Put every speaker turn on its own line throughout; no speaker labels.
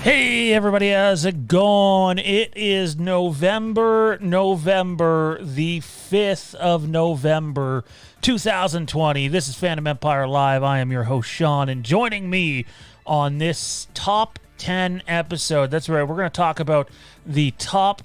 Hey everybody, how's it going? It is November the 5th of November, 2020. This is Fandom Empire Live. I am your host, Sean, and joining me on this top 10 episode, that's right, we're going to talk about the top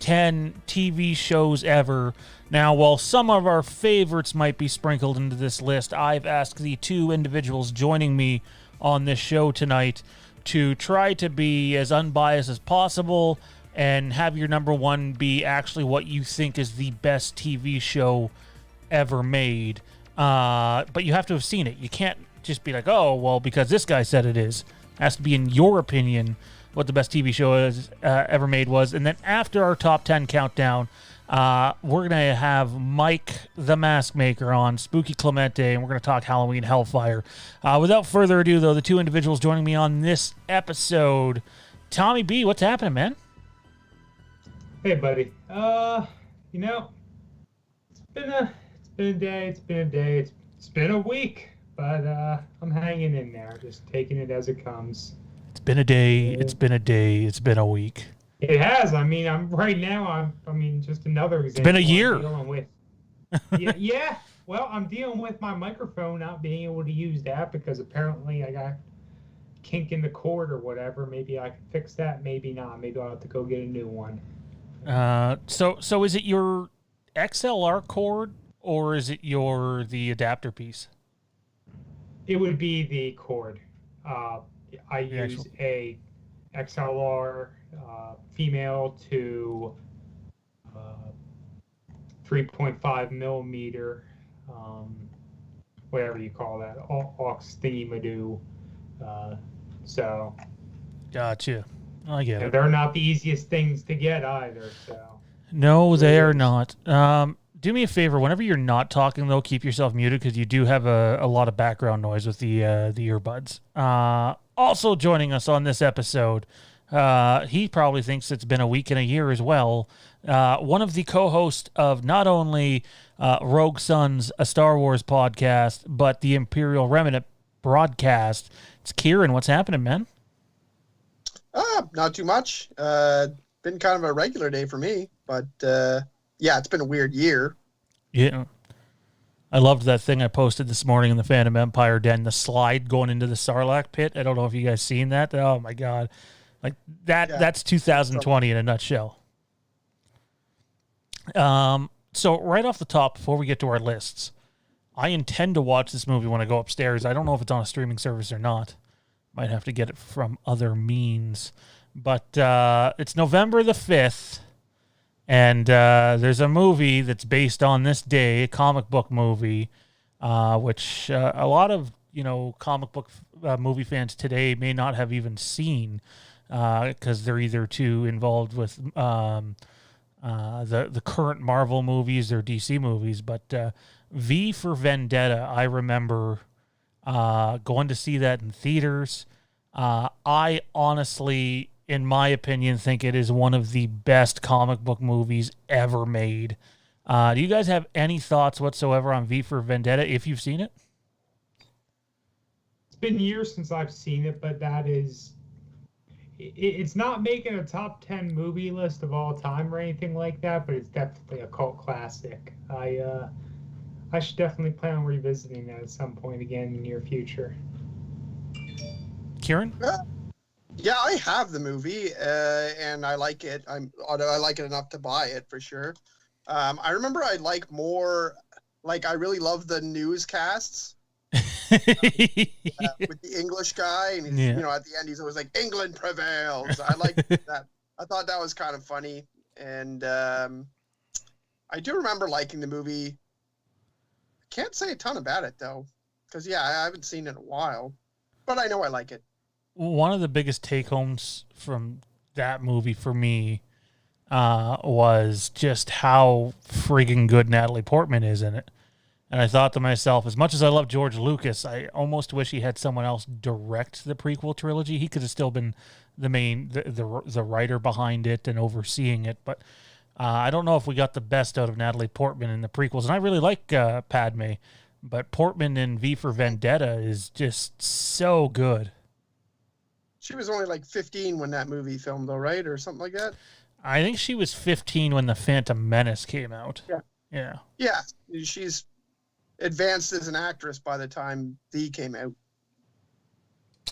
10 TV shows ever. Now, while some of our favorites might be sprinkled into this list, I've asked the two individuals joining me on this show tonight to try to be as unbiased as possible and have your number one be actually what you think is the best TV show ever made. But you have to have seen it. You can't just be like, oh, well, because this guy said it is. It has to be, in your opinion, what the best TV show is, ever made was. And then after our top 10 countdown, we're going to have Mike the Mask Maker on, Spooky Clemente, and we're going to talk Halloween Hellfire. Without further ado, though, the two individuals joining me on this episode, Tommy B, what's happening, man?
Hey, buddy. You know, it's been a day, it's been a week, but I'm hanging in there, just taking it as it comes.
It's been a day, it's been a week.
It has. I mean, just another example.
It's been a year.
I'm dealing with. Yeah. Well, I'm dealing with my microphone not being able to use that because apparently I got a kink in the cord or whatever. Maybe I can fix that. Maybe not. Maybe I'll have to go get a new one.
So is it your XLR cord or is it the adapter piece?
It would be the cord. I use a XLR female to 3.5 millimeter, whatever you call that, aux thingy-madoo. So.
Gotcha. I get it.
They're not the easiest things to get either. So.
No, they are not. Do me a favor. Whenever you're not talking, though, keep yourself muted because you do have a lot of background noise with the earbuds. Also joining us on this episode, he probably thinks it's been a week and a year as well. One of the co-hosts of not only Rogue Sons, a Star Wars podcast, but the Imperial Remnant broadcast. It's Kieran. What's happening, man?
Not too much. Been kind of a regular day for me, but yeah, it's been a weird year.
Yeah. I loved that thing I posted this morning in the Fandom Empire Den, the slide going into the Sarlacc pit. I don't know if you guys seen that. Oh my God. Like that's 2020 in a nutshell. So right off the top, before we get to our lists, I intend to watch this movie when I go upstairs. I don't know if it's on a streaming service or not. Might have to get it from other means. But it's November the 5th, and there's a movie that's based on this day, a comic book movie, which a lot of comic book movie fans today may not have even seen because they're either too involved with the current Marvel movies or DC movies. But V for Vendetta, I remember going to see that in theaters. I honestly, in my opinion, think it is one of the best comic book movies ever made. Do you guys have any thoughts whatsoever on V for Vendetta if you've seen it?
It's been years since I've seen it, but it's not making a top 10 movie list of all time or anything like that, but it's definitely a cult classic. I should definitely plan on revisiting that at some point again in the near future.
Kieran?
Yeah, I have the movie, and I like it. I like it enough to buy it for sure. I remember I really love the newscasts with the English guy, and he's, at the end he's always like, "England prevails." I like that. I thought that was kind of funny, and I do remember liking the movie. Can't say a ton about it though, because I haven't seen it in a while, but I know I like it.
One of the biggest take-homes from that movie for me was just how friggin' good Natalie Portman is in it. And I thought to myself, as much as I love George Lucas, I almost wish he had someone else direct the prequel trilogy. He could have still been the writer behind it and overseeing it. But I don't know if we got the best out of Natalie Portman in the prequels. And I really like Padme, but Portman in V for Vendetta is just so good.
She was only like 15 when that movie filmed, though, right, or something like that.
I think she was 15 when the Phantom Menace came out.
Yeah. She's advanced as an actress by the time V came out.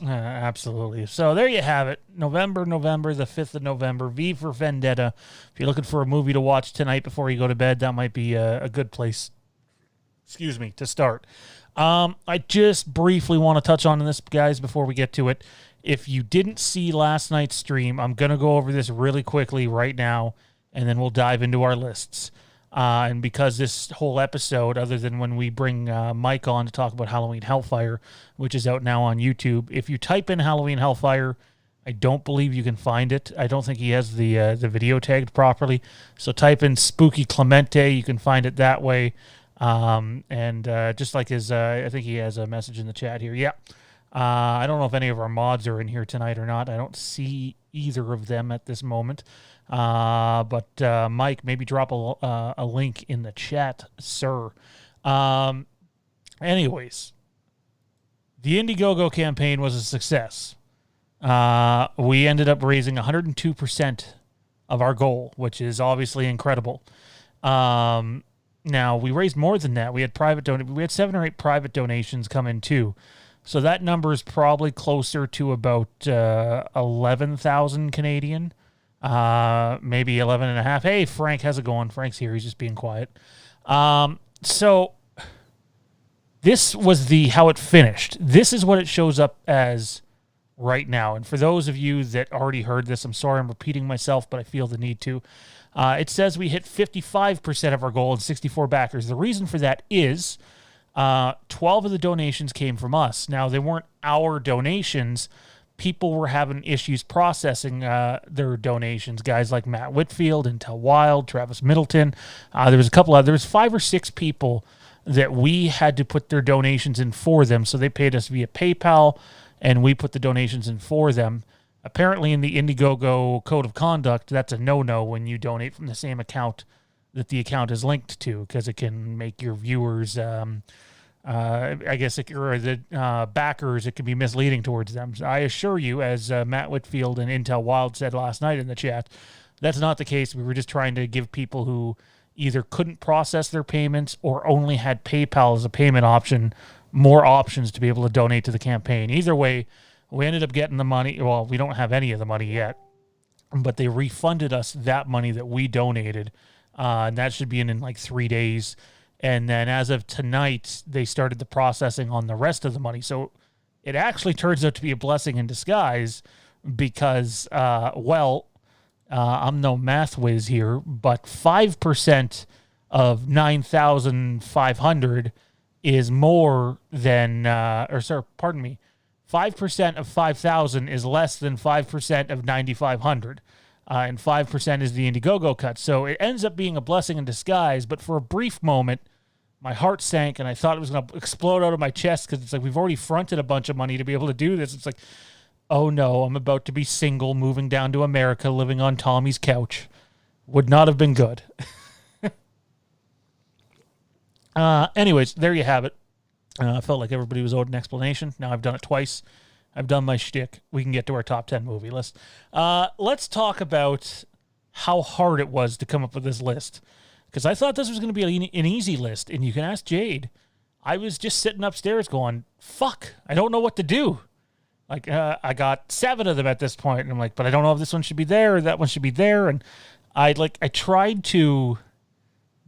Absolutely. So there you have it. November, the 5th of November. V for Vendetta. If you're looking for a movie to watch tonight before you go to bed, that might be a good place, to start. I just briefly want to touch on this, guys, before we get to it. If you didn't see last night's stream, I'm going to go over this really quickly right now, and then we'll dive into our lists. And because this whole episode, other than when we bring Mike on to talk about Halloween Hellfire, which is out now on YouTube, if you type in Halloween Hellfire, I don't believe you can find it. I don't think he has the video tagged properly. So type in Spooky Clemente. You can find it that way. And just like his, I think he has a message in the chat here. Yeah. I don't know if any of our mods are in here tonight or not. I don't see either of them at this moment. But Mike, maybe drop a link in the chat, sir. Anyways, the Indiegogo campaign was a success. We ended up raising 102% of our goal, which is obviously incredible. Now, we raised more than that. We had we had 7 or 8 private donations come in too. So that number is probably closer to about 11,000 Canadian. Maybe 11 and a half. Hey, Frank, how's it going? Frank's here. He's just being quiet. So this was how it finished. This is what it shows up as right now. And for those of you that already heard this, I'm sorry I'm repeating myself, but I feel the need to. It says we hit 55% of our goal and 64 backers. The reason for that is 12 of the donations came from us. Now, they weren't our donations. People were having issues processing their donations. Guys like Matt Whitfield, Intel Wild, Travis Middleton. There was 5 or 6 people that we had to put their donations in for them. So they paid us via PayPal, and we put the donations in for them. Apparently, in the Indiegogo code of conduct, that's a no-no when you donate from the same account that the account is linked to, because it can make your viewers, or the backers, it can be misleading towards them. So I assure you, as Matt Whitfield and Intel Wild said last night in the chat, that's not the case. We were just trying to give people who either couldn't process their payments or only had PayPal as a payment option more options to be able to donate to the campaign. Either way, we ended up getting the money. Well, we don't have any of the money yet, but they refunded us that money that we donated. And that should be in like 3 days. And then as of tonight, they started the processing on the rest of the money. So it actually turns out to be a blessing in disguise because, I'm no math whiz here, but 5% of 9,500 is more than, 5% of 5,000 is less than 5% of 9,500. And 5% is the Indiegogo cut. So it ends up being a blessing in disguise. But for a brief moment, my heart sank and I thought it was going to explode out of my chest because it's like we've already fronted a bunch of money to be able to do this. It's like, oh no, I'm about to be single, moving down to America, living on Tommy's couch. Would not have been good. Anyways, there you have it. I felt like everybody was owed an explanation. Now I've done it twice. I've done my shtick. We can get to our top 10 movie list. Let's talk about how hard it was to come up with this list. Because I thought this was going to be an easy list. And you can ask Jade. I was just sitting upstairs going, fuck, I don't know what to do. Like, I got 7 of them at this point. And I'm like, but I don't know if this one should be there or that one should be there. And I tried to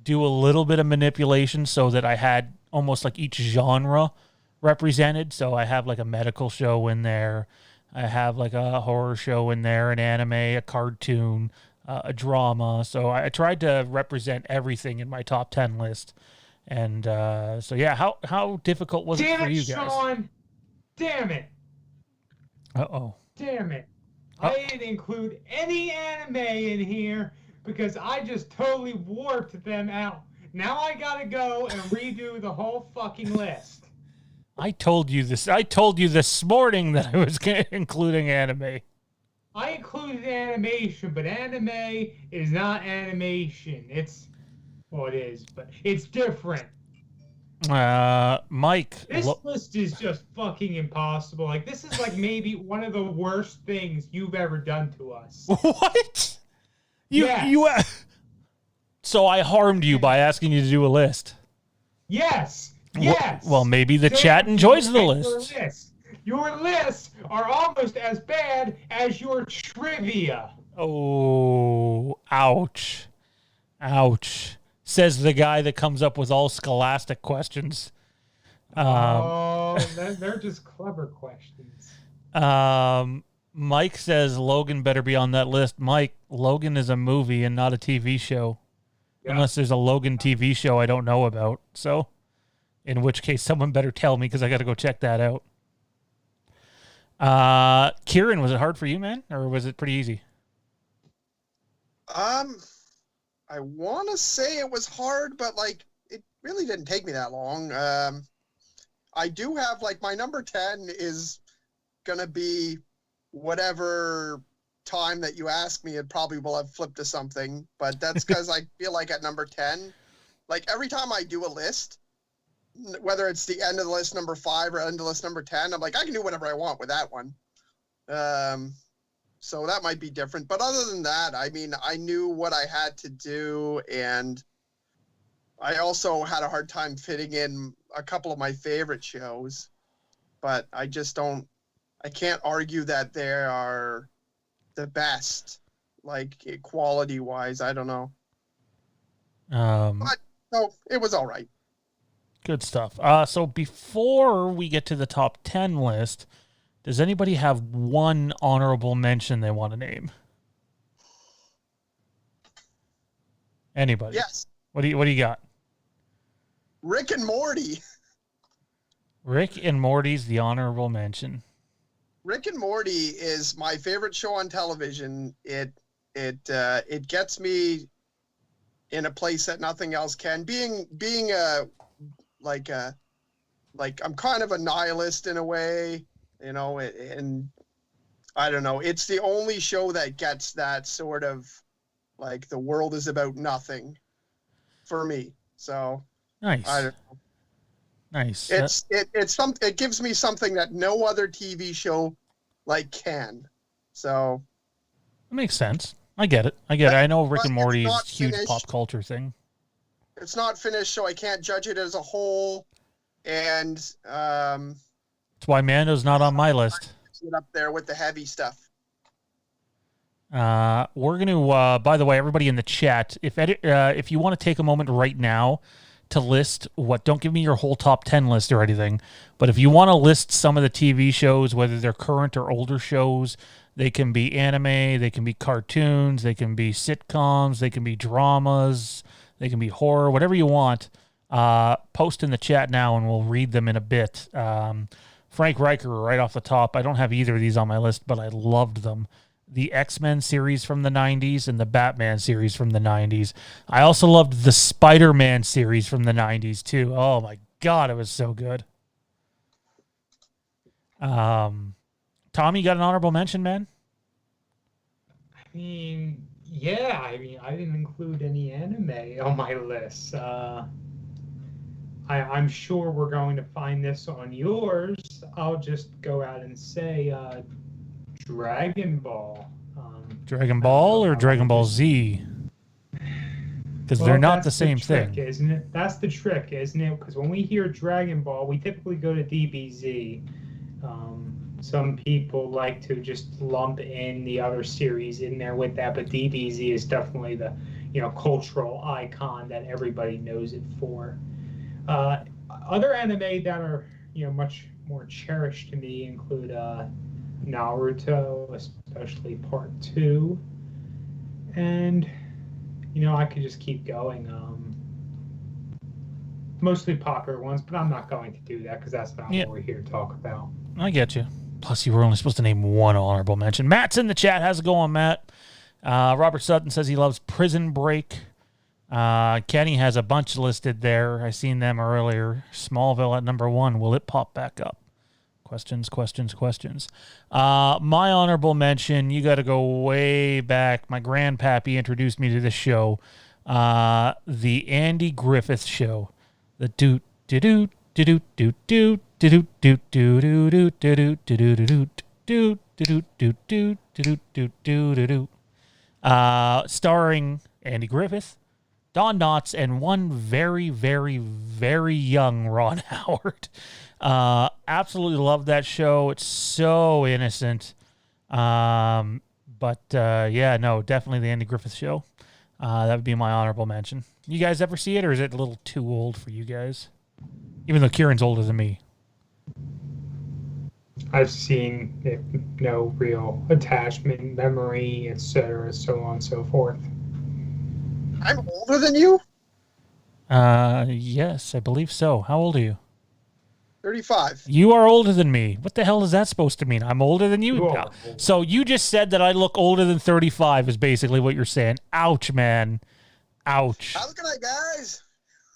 do a little bit of manipulation so that I had almost like each genre represented. So I have like a medical show in there. I have like a horror show in there, an anime, a cartoon, a drama. So I tried to represent everything in my top 10 list. And so, yeah, how difficult was it for you guys?
Sean! Damn it!
Uh-oh.
Damn it. I didn't include any anime in here because I just totally warped them out. Now I gotta go and redo the whole fucking list.
I told you this. I told you this morning that I was including anime.
I included animation, but anime is not animation. Well, it is, but it's different.
Mike.
This list is just fucking impossible. Like, this is like maybe one of the worst things you've ever done to us.
What?
Yes.
So I harmed you by asking you to do a list.
Yes. Yes.
Well, maybe the chat enjoys the list.
Your lists are almost as bad as your trivia.
Oh, ouch. Ouch. Says the guy that comes up with all scholastic questions.
They're just clever questions.
Mike says Logan better be on that list. Mike, Logan is a movie and not a TV show. Yeah. Unless there's a Logan TV show I don't know about. So, in which case, someone better tell me because I got to go check that out. Kieran, was it hard for you, man? Or was it pretty easy?
I want to say it was hard, but like it really didn't take me that long. I do have like my number 10 is gonna be whatever time that you ask me. It probably will have flipped to something, but that's because I feel like at number 10, like every time I do a list, whether it's the end of the list number 5 or end of the list number 10, I'm like I can do whatever I want with that one. So that might be different. But other than that, I mean, I knew what I had to do, and I also had a hard time fitting in a couple of my favorite shows. But I can't argue that they are the best, like quality-wise. I don't know. But no, it was all right.
Good stuff. So before we get to the top 10 list, does anybody have one honorable mention they want to name? Anybody?
Yes.
What do you got?
Rick and Morty.
Rick and Morty's the honorable mention.
Rick and Morty is my favorite show on television. It gets me in a place that nothing else can. Being I'm kind of a nihilist in a way. You know, and I don't know. It's the only show that gets that sort of like the world is about nothing for me. So
nice.
I don't know.
Nice.
It gives me something that no other TV show like can. So
it makes sense. I get it. I know Rick and Morty is a huge pop culture thing.
It's not finished, so I can't judge it as a whole. And
that's why Mando's not on my list.
Get up there with the heavy stuff.
We're going to, by the way, everybody in the chat, if you want to take a moment right now to list don't give me your whole top 10 list or anything, but if you want to list some of the TV shows, whether they're current or older shows, they can be anime, they can be cartoons, they can be sitcoms, they can be dramas, they can be horror, whatever you want. Post in the chat now and we'll read them in a bit. Frank Riker right off the top. I don't have either of these on my list, but I loved them. The X-Men series from the 90s and the Batman series from the 90s. I also loved the Spider-Man series from the 90s too. Oh my God, it was so good. Tommy, you got an honorable mention, man?
I mean, yeah. I didn't include any anime on my list. I'm sure we're going to find this on yours. I'll just go out and say Dragon Ball.
Dragon Ball or Dragon Ball Z? Because they're not the same thing.
Isn't it? That's the trick, isn't it? Because when we hear Dragon Ball, we typically go to DBZ. Some people like to just lump in the other series in there with that, but DBZ is definitely the cultural icon that everybody knows it for. Other anime that are much more cherished to me include Naruto, especially Part 2, and I could just keep going. Mostly popular ones, but I'm not going to do that because that's not what we're here to talk about.
I get you. Plus, you were only supposed to name one honorable mention. Matt's in the chat. How's it going, Matt? Robert Sutton says he loves Prison Break. Kenny has a bunch listed there. I seen them earlier. Smallville at number 1. Will it pop back up? Questions. My honorable mention, you got to go way back. My grandpappy introduced me to this show. The Andy Griffith Show. The do do do do do do do do do do do do do do do. Starring Andy Griffith, Don Knotts, and one very, very, very young Ron Howard. Absolutely love that show. It's so innocent. Yeah, no, definitely the Andy Griffith Show. That would be my honorable mention. You guys ever see it, or is it a little too old for you guys? Even though Kieran's older than me.
I've seen it, no real attachment, memory, etc., so on and so forth.
I'm older than you?
Yes, I believe so. How old are you?
35.
You are older than me. What the hell is that supposed to mean? I'm older than you?
Whoa.
So you just said that I look older than 35 is basically what you're saying. Ouch, man. Ouch.
How can I, guys?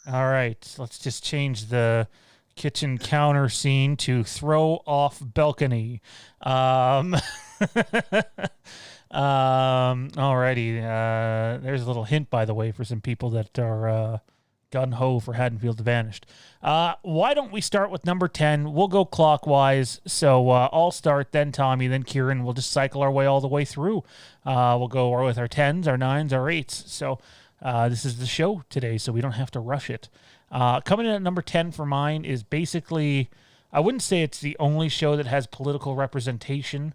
All right, let's just change the kitchen counter scene to throw off balcony. Alrighty. There's a little hint, by the way, for some people that are gun-ho for Haddonfield Vanished. Why don't we start with number 10? We'll go clockwise. So I'll start, then Tommy, then Kieran. We'll just cycle our way all the way through. We'll go with our 10s, our 9s, our 8s. So this is the show today, so we don't have to rush it. Coming in at number 10 for mine is basically, I wouldn't say it's the only show that has political representation,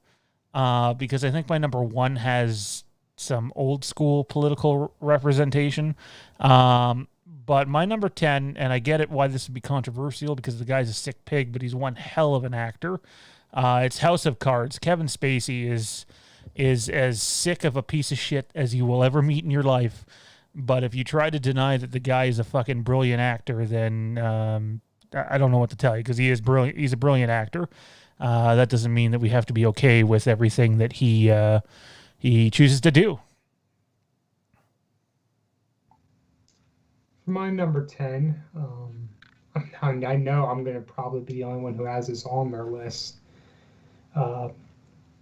because I think my number 1 has some old school political representation. But my number 10, and I get it why this would be controversial because the guy's a sick pig, but he's one hell of an actor. It's House of Cards. Kevin Spacey is as sick of a piece of shit as you will ever meet in your life. But if you try to deny that the guy is a fucking brilliant actor, then I don't know what to tell you, because he is brilliant. He's a brilliant actor. That doesn't mean that we have to be okay with everything that he chooses to do.
For my number 10, I know I'm going to probably be the only one who has this on their list.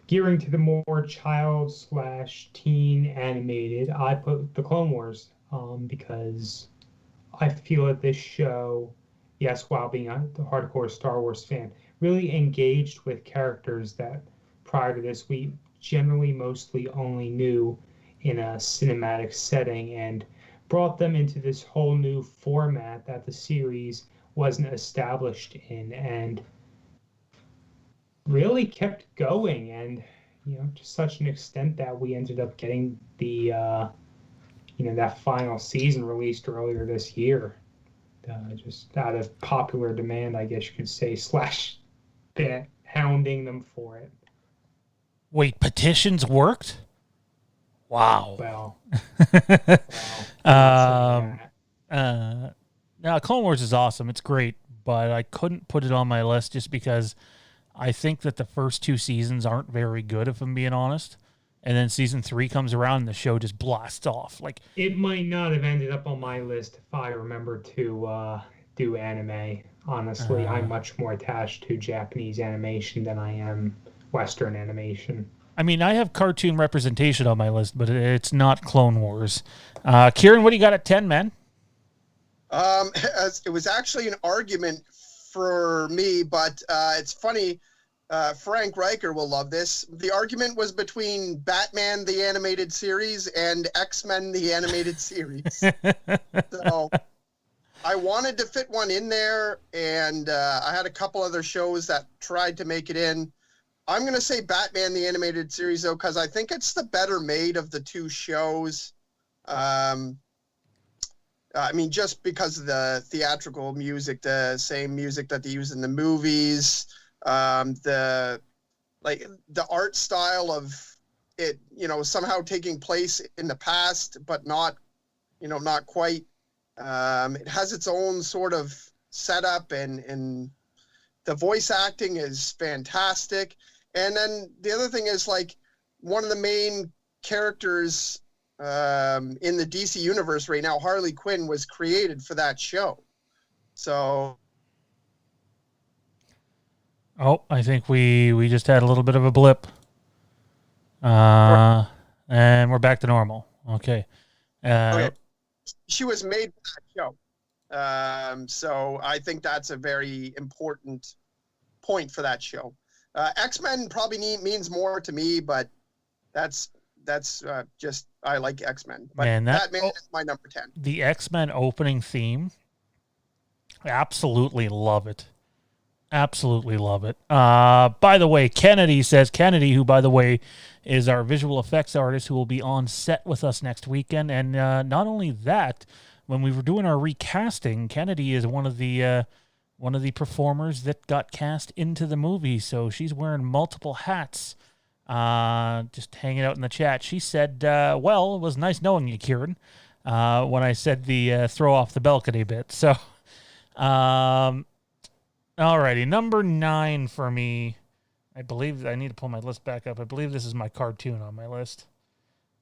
Gearing to the more child/teen animated, I put the Clone Wars, because I feel that this show, yes, while being a hardcore Star Wars fan, really engaged with characters that prior to this we generally mostly only knew in a cinematic setting, and brought them into this whole new format that the series wasn't established in, and really kept going, and to such an extent that we ended up getting the that final season released earlier this year, just out of popular demand, I guess you could say, / hounding them for it.
Wait, petitions worked? Wow.
Well,
now Clone Wars is awesome. It's great, but I couldn't put it on my list just because I think that the first 2 seasons aren't very good, if I'm being honest. And then season 3 comes around and the show just blasts off. Like,
it might not have ended up on my list if I remember to do anime. Honestly, I'm much more attached to Japanese animation than I am Western animation.
I mean, I have cartoon representation on my list, but it's not Clone Wars. Kieran, what do you got at 10, man?
It was actually an argument for me, but it's funny. Frank Riker will love this. The argument was between Batman the Animated Series and X-Men the Animated Series. So I wanted to fit one in there, and I had a couple other shows that tried to make it in. I'm going to say Batman the Animated Series, though, because I think it's the better made of the 2 shows. I mean, just because of the theatrical music, the same music that they use in the movies, the art style of it, somehow taking place in the past, but not quite. It has its own sort of setup, and the voice acting is fantastic. And then the other thing is, like, one of the main characters in the DC universe right now, Harley Quinn, was created for that show. So,
I think we just had a little bit of a blip, and we're back to normal. Okay.
okay. She was made for that show. So I think that's a very important point for that show. X-Men probably means more to me, but that's just, I like X-Men. But
Man,
Batman is my number 10.
The X-Men opening theme, absolutely love it. Absolutely love it. By the way, Kennedy, who, by the way, is our visual effects artist who will be on set with us next weekend. And not only that, when we were doing our recasting, Kennedy is one of the performers that got cast into the movie. So she's wearing multiple hats, just hanging out in the chat. She said, well, it was nice knowing you, Kieran, when I said the throw off the balcony bit. So... alrighty, number 9 for me. I believe I need to pull my list back up. I believe this is my cartoon on my list.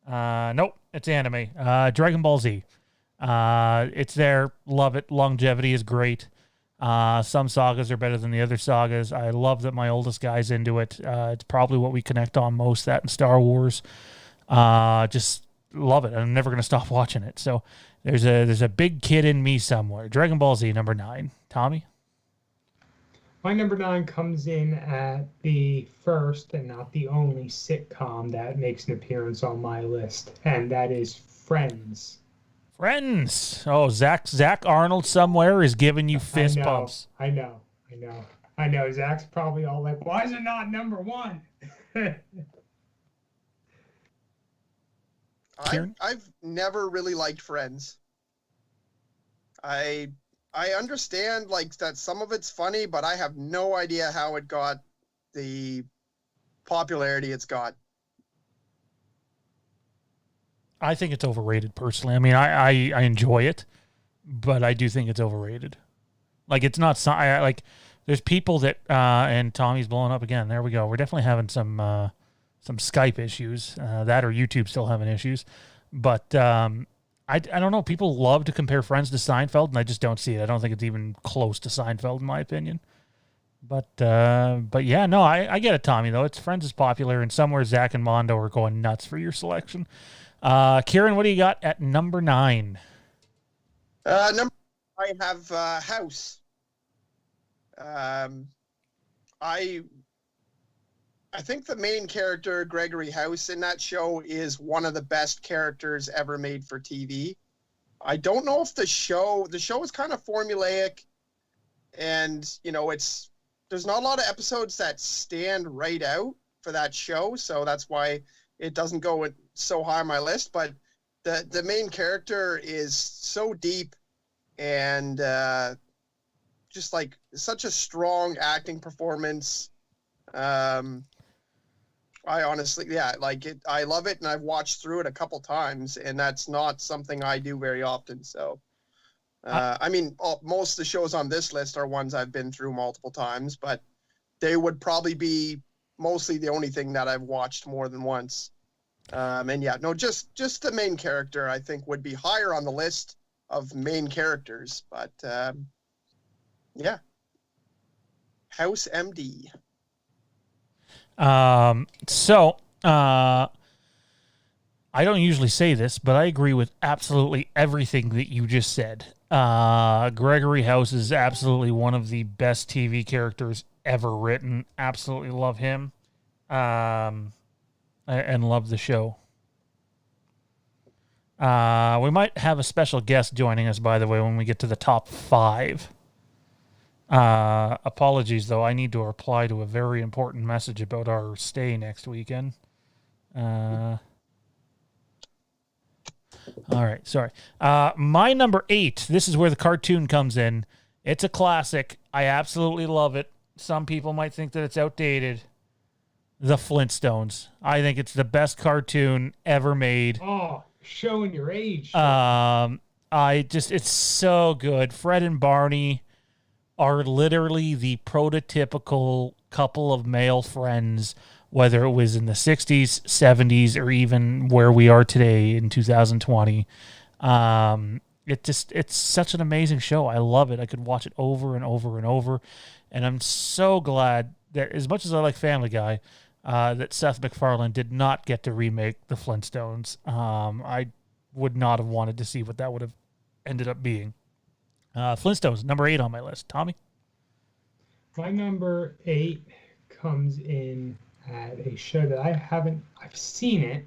Nope, it's anime. Dragon Ball Z. It's there. Love it. Longevity is great. Some sagas are better than the other sagas. I love that my oldest guy's into it. It's probably what we connect on most, that and Star Wars. Just love it. I'm never going to stop watching it. So there's a big kid in me somewhere. Dragon Ball Z, number 9. Tommy?
My number 9 comes in at the first and not the only sitcom that makes an appearance on my list, and that is Friends.
Friends. Oh, Zach Arnold somewhere is giving you fist bumps.
I know. Zach's probably all like, why is it not number 1?
I've never really liked Friends. I understand like that some of it's funny, but I have no idea how it got the popularity it's got.
I think it's overrated personally. I mean, I enjoy it, but I do think it's overrated. Like, it's not like there's people that and Tommy's blowing up again. There we go. We're definitely having some Skype issues. That or YouTube still having issues, but I don't know. People love to compare Friends to Seinfeld, and I just don't see it. I don't think it's even close to Seinfeld, in my opinion. But yeah, no, I get it, Tommy, though. Friends is popular, and somewhere Zach and Mondo are going nuts for your selection. Kieran, what do you got at number 9?
I have House. I think the main character, Gregory House, in that show is one of the best characters ever made for TV. I don't know if the show is kind of formulaic, and there's not a lot of episodes that stand right out for that show, so that's why it doesn't go so high on my list. But the main character is so deep and just like such a strong acting performance. I honestly, like it. I love it, and I've watched through it a couple times, and that's not something I do very often. So, I mean, most of the shows on this list are ones I've been through multiple times, but they would probably be mostly the only thing that I've watched more than once. And yeah, no, just the main character I think would be higher on the list of main characters, but yeah, House MD.
So I don't usually say this, but I agree with absolutely everything that you just said. Gregory House is absolutely one of the best TV characters ever written. Absolutely love him. And love the show. We might have a special guest joining us, by the way, when we get to the top 5. Apologies, though. I need to reply to a very important message about our stay next weekend. All right, sorry. My number 8, this is where the cartoon comes in. It's a classic. I absolutely love it. Some people might think that it's outdated. The Flintstones. I think it's the best cartoon ever made.
Oh, showing your age.
It's so good. Fred and Barney are literally the prototypical couple of male friends, whether it was in the 60s, 70s, or even where we are today in 2020. It's such an amazing show. I love it. I could watch it over and over and over. And I'm so glad that, as much as I like Family Guy, that Seth MacFarlane did not get to remake the Flintstones. I would not have wanted to see what that would have ended up being. Flintstones, number 8 on my list. Tommy?
My number 8 comes in at a show that I've seen it,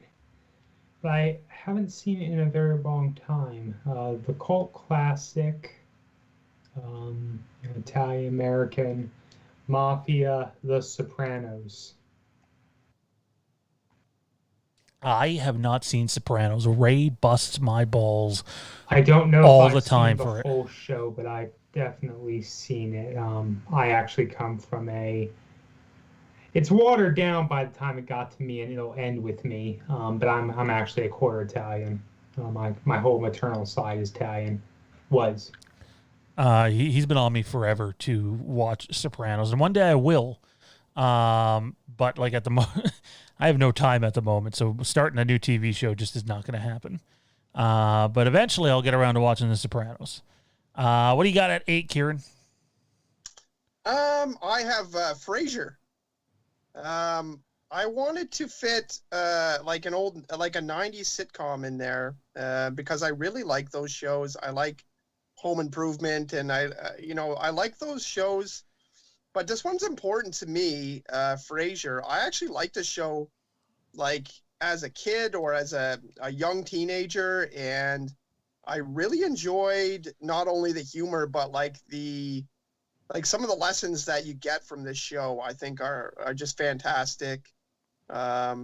but I haven't seen it in a very long time. The cult classic, Italian-American Mafia, The Sopranos.
I have not seen Sopranos. Ray busts my balls.
I don't know
all
if
the
I've
time
seen
for
the
it.
whole show, but I've definitely seen it. I actually come from it's watered down by the time it got to me, and it'll end with me. But I'm actually a quarter Italian. My whole maternal side is Italian. Was.
He's been on me forever to watch Sopranos, and one day I will. But like at the moment, I have no time at the moment, so starting a new TV show just is not going to happen. But eventually I'll get around to watching The Sopranos. What do you got at 8, Kieran?
I have Frasier. I wanted to fit like a 90s sitcom in there because I really like those shows. I like Home Improvement, and I like those shows. But this one's important to me, Frasier. I actually liked the show like as a kid or as a young teenager, and I really enjoyed not only the humor but like some of the lessons that you get from this show. I think are just fantastic. I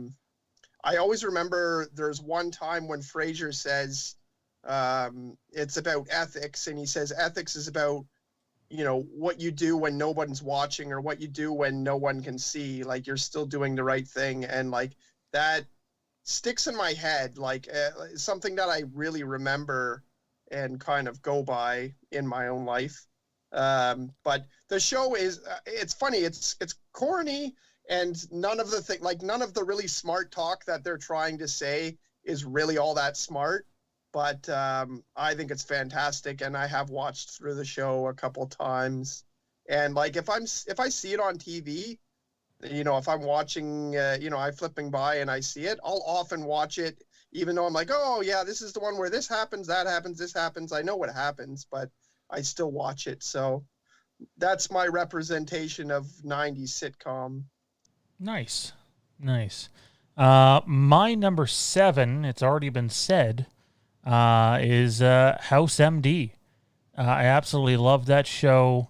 always remember there's one time when Frasier says it's about ethics, and he says ethics is about what you do when no one's watching, or what you do when no one can see, like you're still doing the right thing. And like that sticks in my head, like something that I really remember and kind of go by in my own life. But the show is, it's funny. It's corny, and none of the really smart talk that they're trying to say is really all that smart. But I think it's fantastic, and I have watched through the show a couple times. And like if I see it on TV, if I'm watching, I'm flipping by and I see it, I'll often watch it, even though I'm like, oh yeah, this is the one where this happens, that happens, this happens. I know what happens, but I still watch it. So that's my representation of 90s sitcom.
Nice. My number 7, it's already been said, is House MD. I absolutely love that show.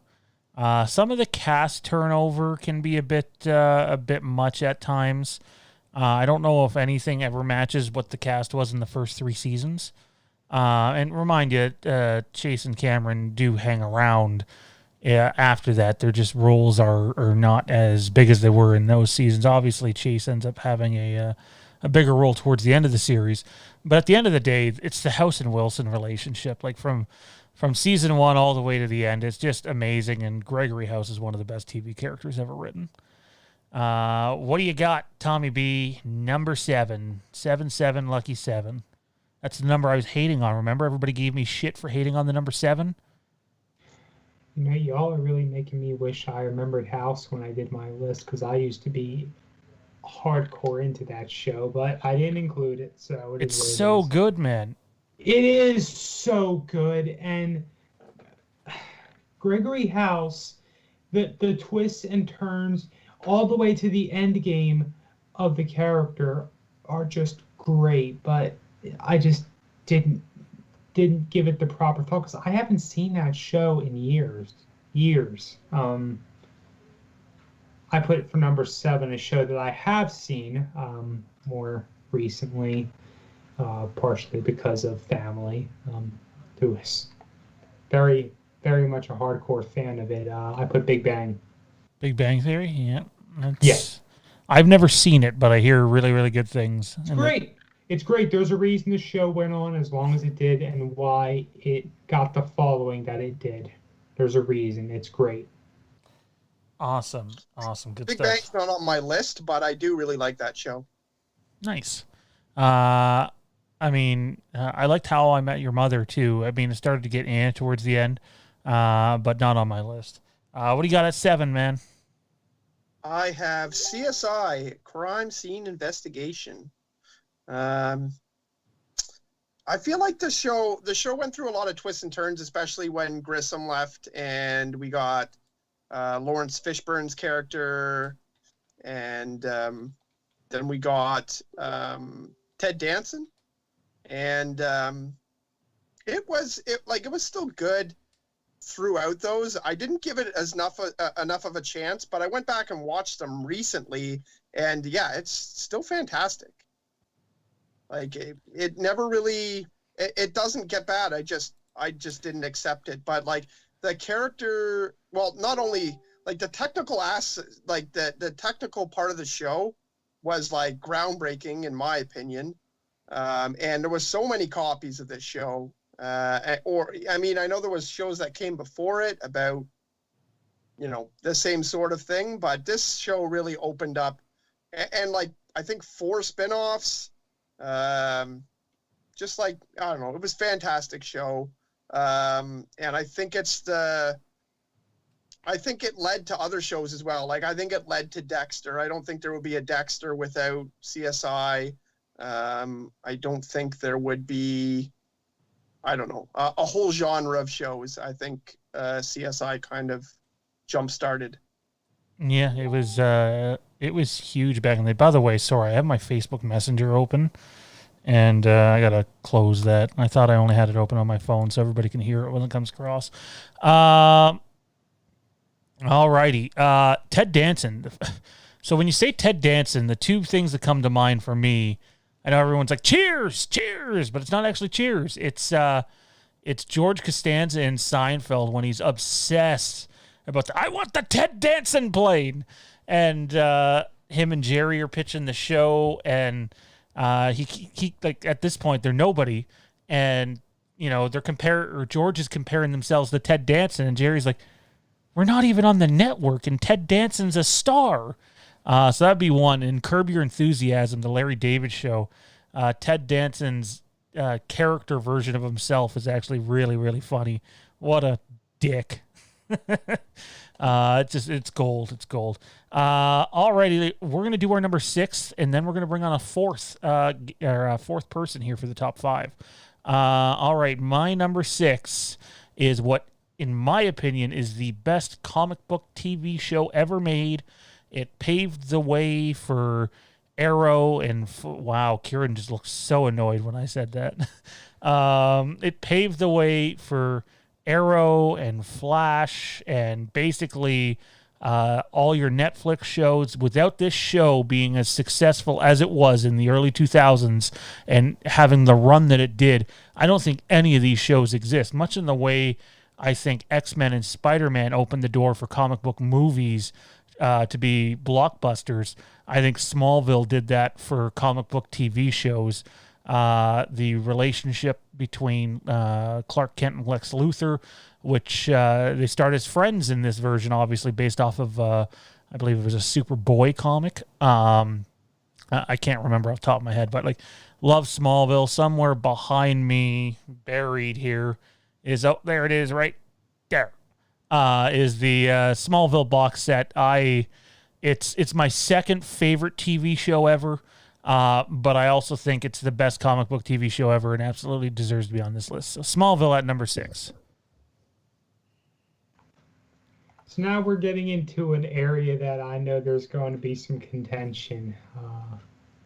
Some of the cast turnover can be a bit much at times. I don't know if anything ever matches what the cast was in the first 3 seasons. And remind you, Chase and Cameron do hang around after that. Their just roles are not as big as they were in those seasons. Obviously, Chase ends up having a bigger role towards the end of the series. But at the end of the day, it's the House and Wilson relationship. Like from season 1 all the way to the end, it's just amazing. And Gregory House is one of the best TV characters ever written. What do you got, Tommy B? Number 7. 7, lucky 7. That's the number I was hating on. Remember, everybody gave me shit for hating on the number 7?
Y'all are really making me wish I remembered House when I did my list, because I used to be hardcore into that show, but I didn't include it, so
it's so good, man.
It is so good. And Gregory House, the twists and turns all the way to the end game of the character are just great, but I just didn't give it the proper focus. I haven't seen that show in years. I put it for number 7, a show that I have seen more recently, partially because of family, who is very, very much a hardcore fan of it. I put Big Bang.
Big Bang Theory? Yeah.
Yes.
I've never seen it, but I hear really, really good things.
It's great. It's great. There's a reason the show went on as long as it did, and why it got the following that it did. There's a reason. It's great.
Awesome. Good
Big
stuff.
Bang's not on my list, but I do really like that show.
Nice. I liked How I Met Your Mother, too. I mean, it started to get towards the end, but not on my list. What do you got at 7, man?
I have CSI, Crime Scene Investigation. I I feel like the show went through a lot of twists and turns, especially when Grissom left and we got Lawrence Fishburne's character, and then we got Ted Danson, and it was still good throughout those. I didn't give it enough of a chance, but I went back and watched them recently, and yeah, it's still fantastic. Like it never really, it doesn't get bad. I just didn't accept it. But like the character, well, not only like the technical like the technical part of the show was like groundbreaking in my opinion. And there was so many copies of this show. I know there was shows that came before it about, the same sort of thing, but this show really opened up, and like I think 4 spinoffs. Just like, I don't know, it was a fantastic show. And I think it led to other shows as well. Like I think it led to Dexter. I don't think there would be a Dexter without CSI. I don't think there would be, I don't know, a whole genre of shows. I think CSI kind of jump-started.
Yeah, it was huge back in the day. By the way, sorry, I have my Facebook Messenger open, and I gotta close that. I thought I only had it open on my phone so everybody can hear it when it comes across. Alrighty, Ted Danson. So when you say Ted Danson, the two things that come to mind for me, I know everyone's like, cheers, but it's not actually cheers. It's George Costanza in Seinfeld when he's obsessed about I want the Ted Danson plane. And him and Jerry are pitching the show, and he like at this point they're nobody, and George is comparing themselves to Ted Danson, and Jerry's like, we're not even on the network, and Ted Danson's a star. So that'd be one. And Curb Your Enthusiasm, the Larry David show, Ted Danson's character version of himself is actually really, really funny. What a dick. It's gold. It's gold. Alrighty, we're gonna do our number 6, and then we're gonna bring on a fourth person here for the top 5. All right, my number 6 is what, in my opinion, is the best comic book TV show ever made. It paved the way for Arrow and wow, Kieran just looked so annoyed when I said that. It paved the way for Arrow and Flash and basically all your Netflix shows. Without this show being as successful as it was in the early 2000s and having the run that it did, I don't think any of these shows exist, much in the way I think X-Men and Spider-Man opened the door for comic book movies to be blockbusters. I think Smallville did that for comic book TV shows. The relationship between Clark Kent and Lex Luthor, which they start as friends in this version, obviously based off of, I believe it was a Superboy comic. I can't remember off the top of my head, but like, love Smallville. Somewhere behind me, buried here, is, oh, there it is, right there. Is the Smallville box set. It's my second favorite TV show ever, but I also think it's the best comic book TV show ever and absolutely deserves to be on this list. So Smallville at number 6.
So now we're getting into an area that I know there's going to be some contention,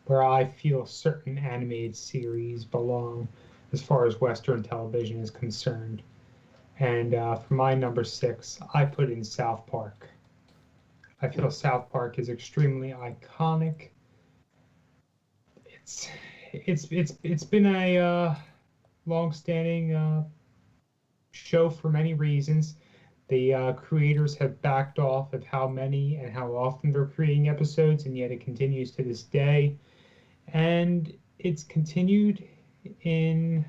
where I feel certain animated series belong as far as Western television is concerned. And for my number 6, I put in South Park. I feel South Park is extremely iconic. It's been a long-standing show for many reasons. The creators have backed off of how many and how often they're creating episodes, and yet it continues to this day. And it's continued in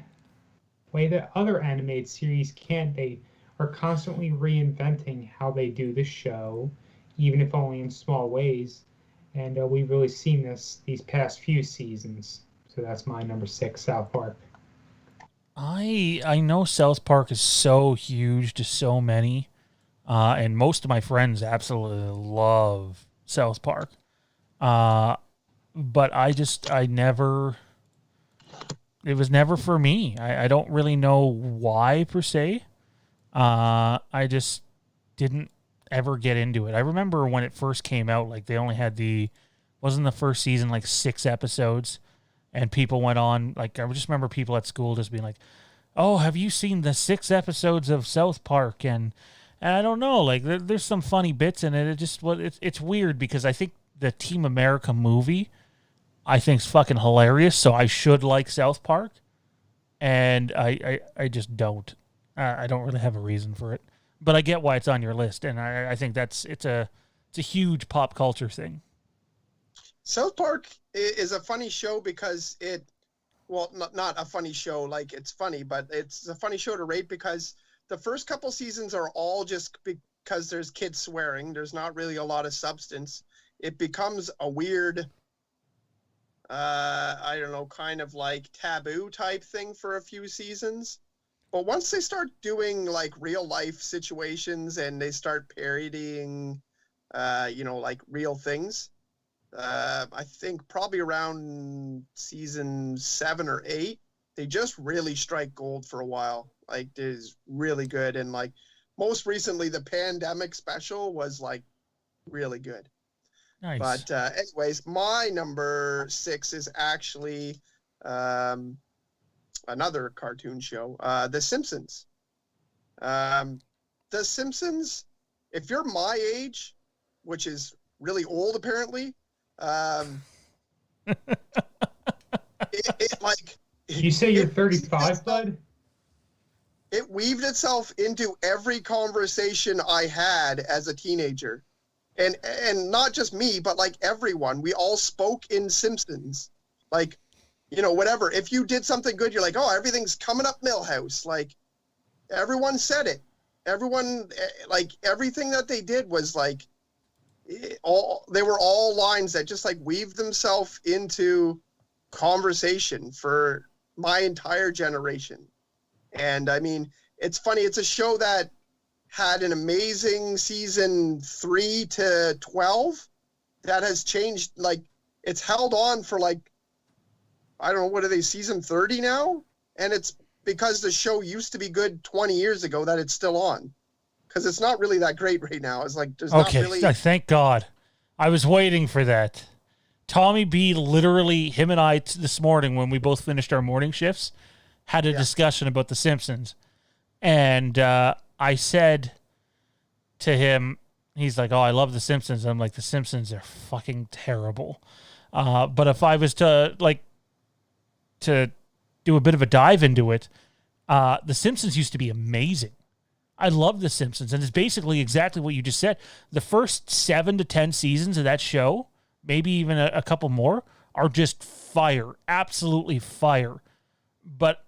way that other animated series can't. They are constantly reinventing how they do the show, even if only in small ways. And we've really seen this these past few seasons. So that's my number 6, South Park.
I know South Park is so huge to so many, and most of my friends absolutely love South Park. But I never never for me. I don't really know why per se. I just didn't ever get into it. I remember when it first came out, like they only had wasn't the first season like 6 episodes, and people went on, like I just remember people at school just being like, "Oh, have you seen the 6 episodes of South Park?" And I don't know, like there's some funny bits in it. It's weird because I think the Team America movie I think's fucking hilarious, so I should like South Park, and I just don't. I don't really have a reason for it, but I get why it's on your list, and I think it's a huge pop culture thing.
South Park is a funny show because not a funny show like it's funny, but it's a funny show to rate because the first couple seasons are all just because there's kids swearing. There's not really a lot of substance. It becomes a weird, I don't know, kind of like taboo type thing for a few seasons. But once they start doing like real life situations and they start parodying, like real things, I think probably around season 7 or 8, they just really strike gold for a while. Like, it is really good. And like most recently, the pandemic special was like really good.
Nice.
But anyways, my number 6 is actually another cartoon show, The Simpsons. The Simpsons, if you're my age, which is really old apparently,
You say you're 35, bud?
It weaved itself into every conversation I had as a teenager. And not just me, but like everyone. We all spoke in Simpsons. Like, whatever. If you did something good, you're like, oh, everything's coming up Millhouse. Like, everyone said it. Everyone, like, everything that they did was like, they were all lines that just like weaved themselves into conversation for my entire generation. And I mean, it's funny. It's a show that had an amazing season 3 to 12 that has changed. Like, it's held on for like, I don't know, what are they, season 30 now? And it's because the show used to be good 20 years ago that it's still on. Because it's not really that great right now. It's like, there's not really...
Thank God. I was waiting for that. Tommy B, literally, him and I this morning, when we both finished our morning shifts, had a discussion about The Simpsons. And I said to him, he's like, oh, I love The Simpsons. I'm like, The Simpsons are fucking terrible. But if I was to do a bit of a dive into it, The Simpsons used to be amazing. I love The Simpsons, and it's basically exactly what you just said. The first 7 to 10 seasons of that show, maybe even a couple more, are just fire, absolutely fire. But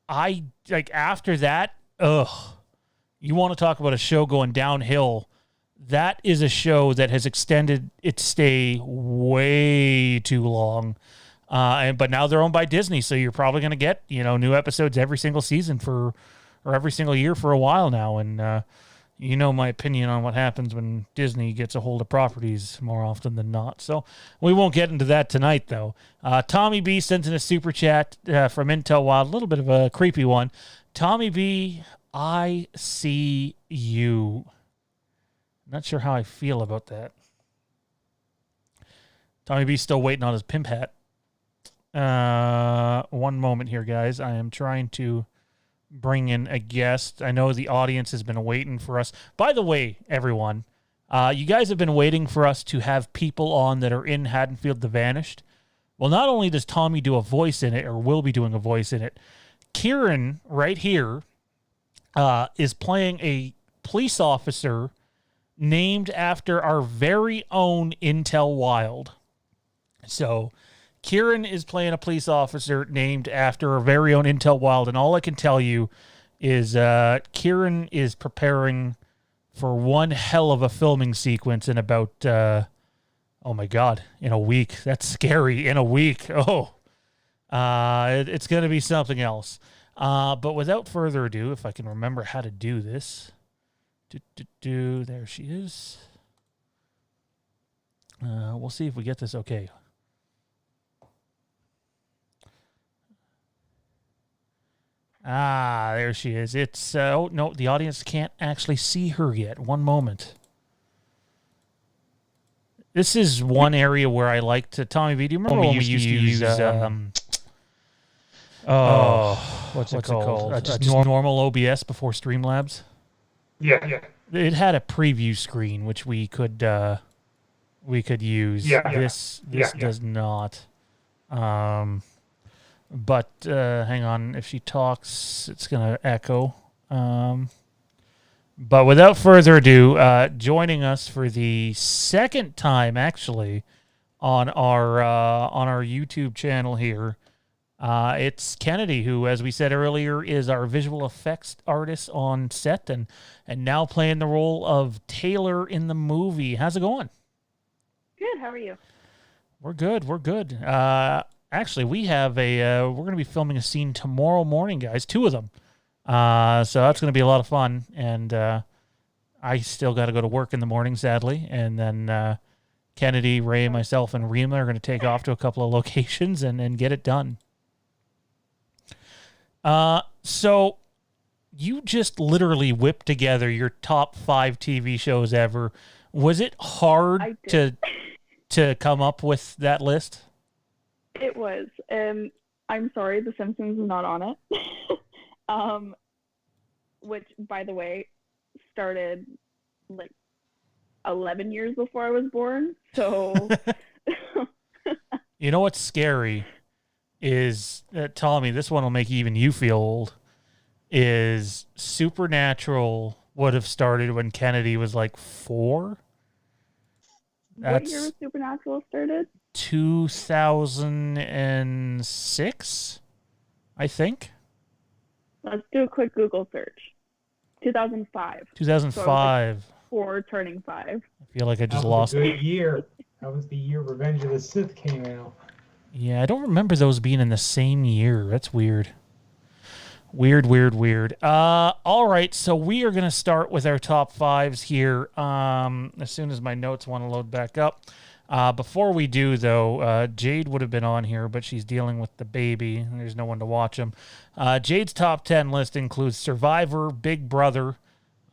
after that, you want to talk about a show going downhill? That is a show that has extended its stay way too long. But now they're owned by Disney, so you're probably going to get new episodes every single season or every single year for a while now. And my opinion on what happens when Disney gets a hold of properties more often than not. So we won't get into that tonight, though. Tommy B sent in a super chat from Intel Wild, a little bit of a creepy one. Tommy B, I see you. Not sure how I feel about that. Tommy B's still waiting on his pimp hat. One moment here, guys. I am trying to bring in a guest. I know the audience has been waiting for us. By the way, everyone, you guys have been waiting for us to have people on that are in Haddonfield the Vanished. Well, not only does Tommy do a voice in it, or will be doing a voice in it, Kieran right here is playing a police officer named after our very own Intel Wild. So Kieran is playing a police officer named after our very own Intel Wild, and all I can tell you is Kieran is preparing for one hell of a filming sequence in about, oh my God, in a week. That's scary. In a week. Oh, it's going to be something else. But without further ado, if I can remember how to do this. There she is. We'll see if we get this okay. Ah, there she is. It's oh no, the audience can't actually see her yet. One moment. This is one area where I like to. Tommy B, do you remember when we used to use what's it called? Just normal OBS before Streamlabs.
Yeah.
It had a preview screen which we could use.
Yeah.
This does not. But hang on, if she talks, it's gonna echo. But without further ado, joining us for the second time, actually, on our YouTube channel here, it's Kennedy, who, as we said earlier, is our visual effects artist on set and now playing the role of Taylor in the movie. How's it going?
Good. How are you?
We're good. Actually, we have we're going to be filming a scene tomorrow morning, guys. 2 of them. So that's going to be a lot of fun. And I still got to go to work in the morning, sadly. And then Kennedy, Ray, myself, and Rima are going to take off to a couple of locations and get it done. So you just literally whipped together your top 5 TV shows ever. Was it hard to come up with that list?
It was. I'm sorry, The Simpsons is not on it. Which, by the way, started like 11 years before I was born. So,
you know what's scary is Tommy. This one will make even you feel old. Is Supernatural would have started when Kennedy was like 4?
What year was Supernatural started?
2006, I think.
Let's do a quick Google search. 2005.
2005.
So 4 turning 5.
I feel like I just lost.
That was a good year. That was the year Revenge of the Sith came out.
Yeah, I don't remember those being in the same year. That's weird. Weird. All right, so we are going to start with our top 5s here as soon as my notes want to load back up. Before we do, though, Jade would have been on here, but she's dealing with the baby. And there's no one to watch him. Jade's top 10 list includes Survivor, Big Brother.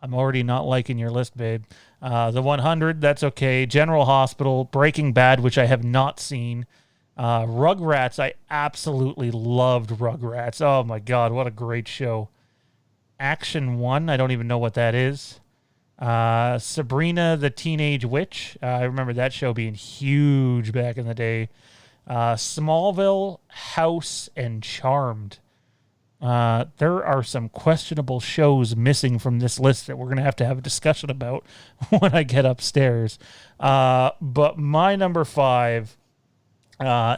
I'm already not liking your list, babe. The 100, that's okay. General Hospital, Breaking Bad, which I have not seen. Rugrats, I absolutely loved Rugrats. Oh, my God, what a great show. Action 1, I don't even know what that is. Sabrina the Teenage Witch. I remember that show being huge back in the day. Smallville, House, and Charmed. There are some questionable shows missing from this list that we're going to have a discussion about when I get upstairs. But my number 5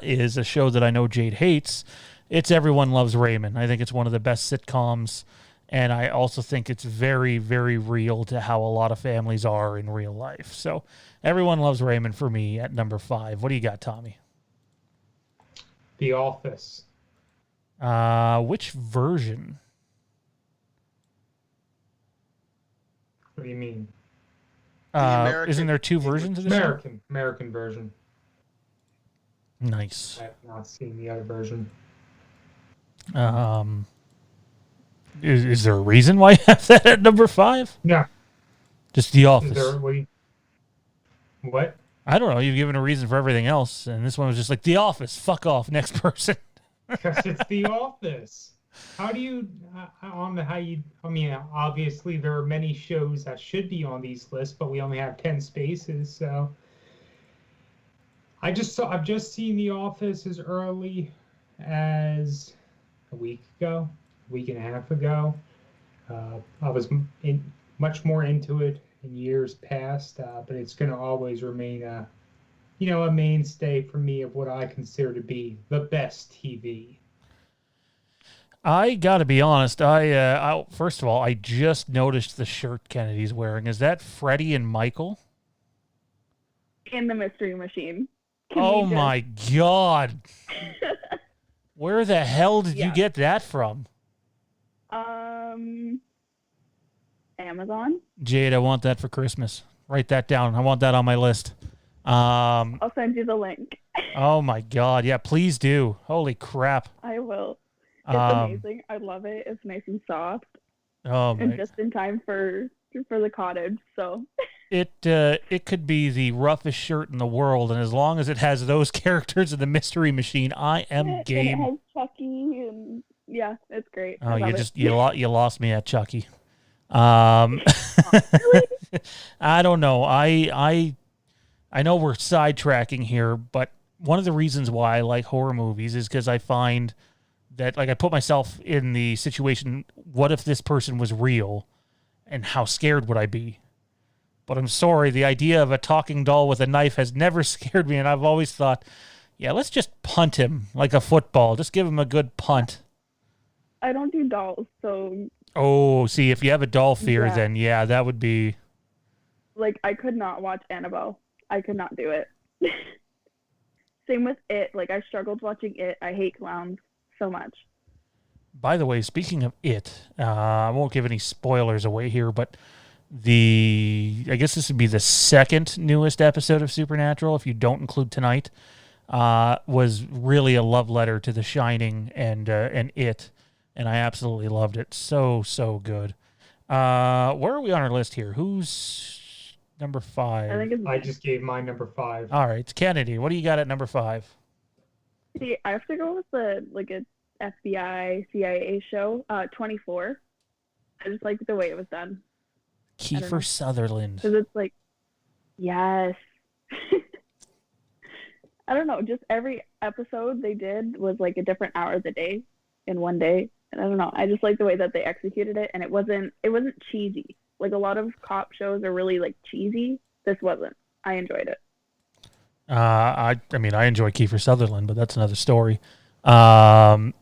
is a show that I know Jade hates. It's Everyone Loves Raymond. I think it's one of the best sitcoms. And I also think it's very, very real to how a lot of families are in real life. So Everyone Loves Raymond for me at number 5. What do you got, Tommy?
The Office.
Which version?
What do you mean?
Isn't there 2 versions of this?
American version.
Nice.
I have not seen the other version.
Is there a reason why you have that at number 5?
No.
Just The Office.
What?
I don't know. You've given a reason for everything else, and this one was just like, The Office. Fuck off. Next person.
Because it's The Office. How do you, obviously there are many shows that should be on these lists, but we only have 10 spaces, so. I've just seen The Office as early as a week ago, a week and a half ago. I was much more into it in years past, but it's going to always remain a mainstay for me of what I consider to be the best TV.
I got to be honest. First of all, I just noticed the shirt Kennedy's wearing. Is that Freddie and Michael?
In the Mystery Machine.
Oh my God. Where the hell did you get that from?
Amazon.
Jade, I want that for Christmas. Write that down. I want that on my list.
I'll send you the link.
Oh my God. Yeah, please do. Holy crap.
I will. amazing. I love it. It's nice and soft,
Oh
and
my.
just in time for the cottage. So
It could be the roughest shirt in the world, and as long as it has those characters in the Mystery Machine, I am
and it
game.
has Chucky, and yeah, it's great.
Oh,
I love
you
it.
just you lost me at Chucky.
Really?
I don't know. I know we're sidetracking here, but one of the reasons why I like horror movies is because I find that, like, I put myself in the situation, what if this person was real, and how scared would I be? But I'm sorry, the idea of a talking doll with a knife has never scared me, and I've always thought, yeah, let's just punt him like a football. Just give him a good punt.
I don't do dolls, so
Oh, see, if you have a doll fear,
Yeah.
then yeah, that would be...
like I could not watch Annabelle. I could not do it. Same with It. Like I struggled watching It. I hate clowns so much.
By the way, speaking of It, I won't give any spoilers away here, but I guess this would be the second newest episode of Supernatural, if you don't include tonight, was really a love letter to The Shining and It, and I absolutely loved it. So good. Where are we on our list here? Who's number 5?
I think it's.
I just gave my number 5.
All right, it's Kennedy. What do you got at number 5?
See, I have to go with a FBI CIA show. 24. I just like the way it was done don't know.
Kiefer Sutherland.
because it's like, yes. I don't know. Just every episode they did was like a different hour of the day in one day, and I don't know. I just like the way that they executed it, and it wasn't cheesy. Like a lot of cop shows are really like cheesy. This wasn't. I enjoyed it.
I mean, I enjoy Kiefer Sutherland, but that's another story. Kieran,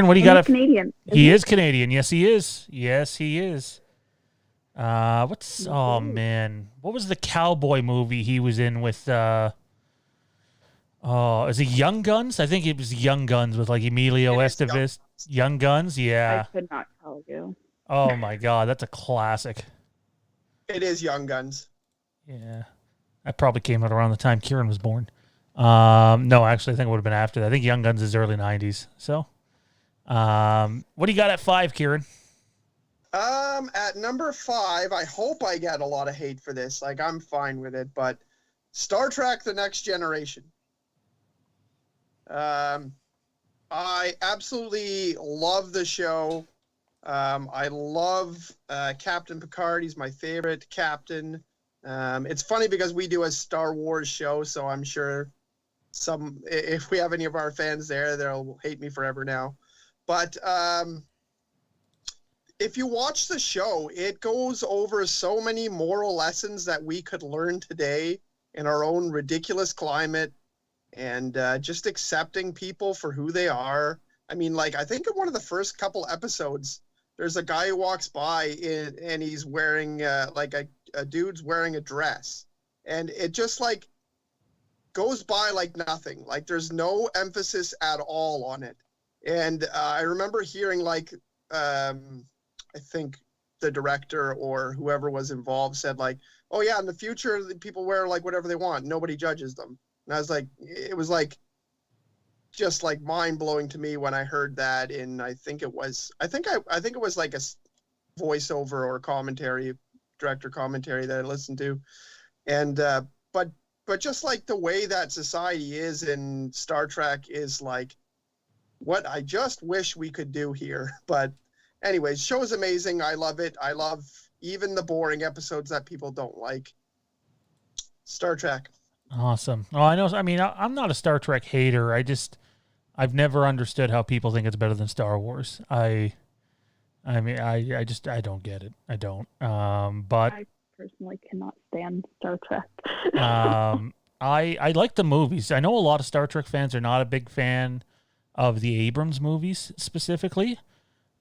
what do you
And
got?
he's Canadian.
He is Canadian. Yes, he is. Yes, he is. Oh man, what was the cowboy movie he was in with? Is it Young Guns? I think it was Young Guns with like Emilio
It is Young
Estevez. Young Guns, yeah.
I could not tell you.
Oh my God, that's a classic.
It is Young Guns.
Yeah, that probably came out around the time Kieran was born. No, actually, I think it would have been after that. I think Young Guns is early '90s. So, what do you got at 5, Kieran?
At number 5, I hope I get a lot of hate for this. Like, I'm fine with it, but Star Trek: The Next Generation. I absolutely love the show. I love Captain Picard. He's my favorite captain. It's funny because we do a Star Wars show, so I'm sure if we have any of our fans there, they'll hate me forever now. But if you watch the show, it goes over so many moral lessons that we could learn today in our own ridiculous climate, and just accepting people for who they are. I mean, like, I think in one of the first couple episodes, there's a guy who walks by and he's wearing like a dude's wearing a dress, and it just like goes by like nothing. Like there's no emphasis at all on it. And I remember hearing like I think the director or whoever was involved said like, oh yeah, in the future people wear like whatever they want, nobody judges them. And I was like, it was like just like mind blowing to me when I heard that. And I think it was like a voiceover or commentary, director commentary that I listened to. And but just like the way that society is in Star Trek is like what I just wish we could do here. But anyways, show is amazing. I love it. I love even the boring episodes that people don't like. Star Trek.
Awesome. Oh, I know. I mean, I'm not a Star Trek hater. I've never understood how people think it's better than Star Wars. I mean, I don't get it. I don't. But
I personally cannot stand Star Trek.
I like the movies. I know a lot of Star Trek fans are not a big fan of the Abrams movies specifically,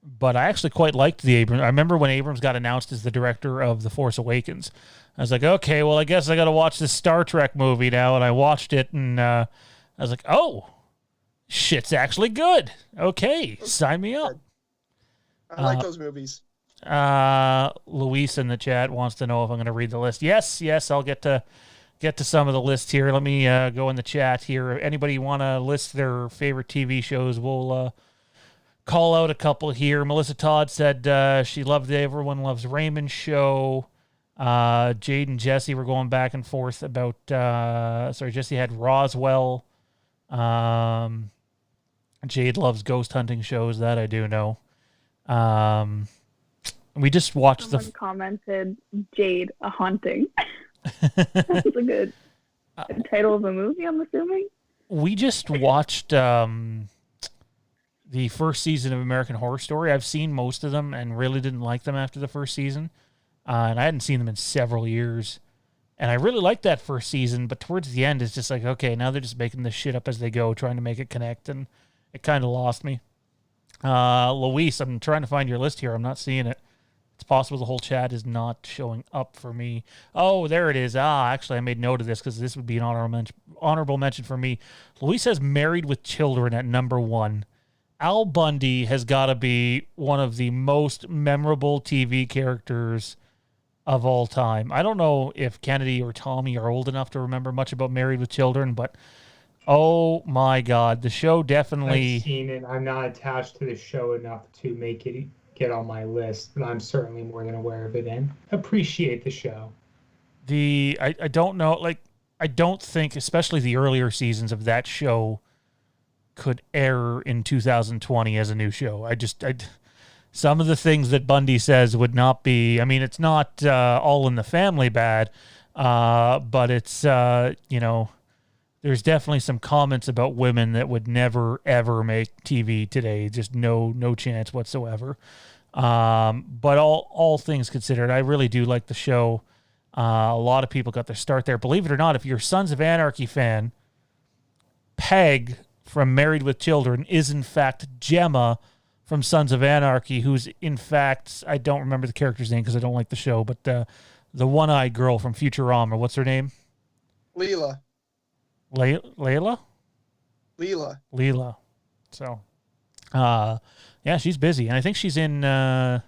but I actually quite liked the Abrams. I remember when Abrams got announced as the director of The Force Awakens. I was like, okay, well, I guess I got to watch this Star Trek movie now, and I watched it, and I was like, oh, shit's actually good. Okay, sign me up.
I like those movies.
Luis in the chat wants to know if I'm going to read the list. Yes, I'll get to some of the list here. Let me go in the chat here. Anybody want to list their favorite TV shows? We'll call out a couple here. Melissa Todd said she loved the Everyone Loves Raymond show. Jade and Jesse were going back and forth about, Jesse had Roswell. Jade loves ghost hunting shows, that I do know. We just watched
Someone commented, Jade, a haunting. That's a good title of a movie, I'm assuming.
We just watched the first season of American Horror Story. I've seen most of them and really didn't like them after the first season. And I hadn't seen them in several years. And I really liked that first season, but towards the end, it's just like, okay, now they're just making this shit up as they go, trying to make it connect, and it kind of lost me. Luis, I'm trying to find your list here. I'm not seeing it. It's possible the whole chat is not showing up for me. Oh, there it is. Actually, I made note of this because this would be an honorable mention for me. Luis says Married with Children at number 1. Al Bundy has got to be one of the most memorable TV characters of all time. I don't know if Kennedy or Tommy are old enough to remember much about Married with Children, but oh my God, the show definitely...
I've seen it. I'm not attached to the show enough to make it get on my list, but I'm certainly more than aware of it and appreciate the show.
I don't know, like, I don't think, especially the earlier seasons of that show, could air in 2020 as a new show. Some of the things that Bundy says would not be, I mean, it's not All in the Family bad, but it's, there's definitely some comments about women that would never, ever make TV today. Just no chance whatsoever. But all things considered, I really do like the show. A lot of people got their start there. Believe it or not, if you're a Sons of Anarchy fan, Peg from Married with Children is in fact Gemma from Sons of Anarchy, who's in fact, I don't remember the character's name because I don't like the show, but the one-eyed girl from Futurama, what's her name?
Leela.
Layla?
Leela.
So, yeah, she's busy. And I think she's in the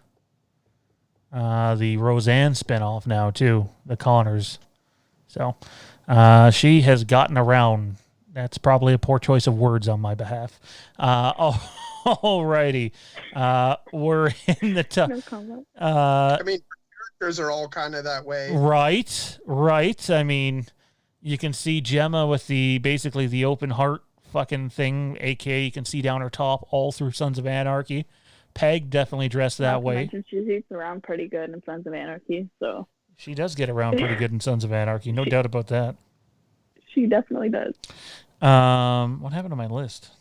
Roseanne spinoff now, too, the Connors. So, she has gotten around. That's probably a poor choice of words on my behalf. Alrighty. We're in the
No comment.
I mean, characters are all kind of that way.
Right. I mean, you can see Gemma with basically the open heart fucking thing, aka you can see down her top all through Sons of Anarchy. Peg definitely dressed that way.
She gets around pretty good in Sons of Anarchy, so
she does get around pretty good in Sons of Anarchy, no doubt about that.
She definitely does.
What happened to my list?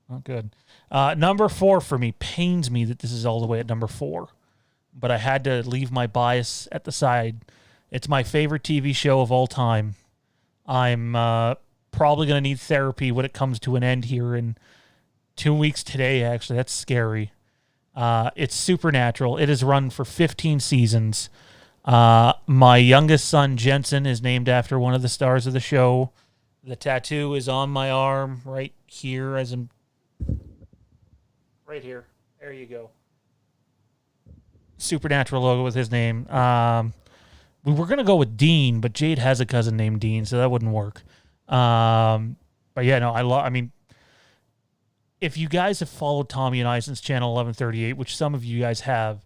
Not good. Number 4 for me. Pains me that this is all the way at number 4, but I had to leave my bias at the side. It's my favorite TV show of all time. I'm probably going to need therapy when it comes to an end here in 2 weeks today, actually. That's scary. It's Supernatural. It has run for 15 seasons. My youngest son, Jensen, is named after one of the stars of the show. The tattoo is on my arm right here as I'm... Right here. There you go. Supernatural logo with his name. We were going to go with Dean, but Jade has a cousin named Dean, so that wouldn't work. But yeah, no, I mean, if you guys have followed Tommy and I since Channel 1138, which some of you guys have,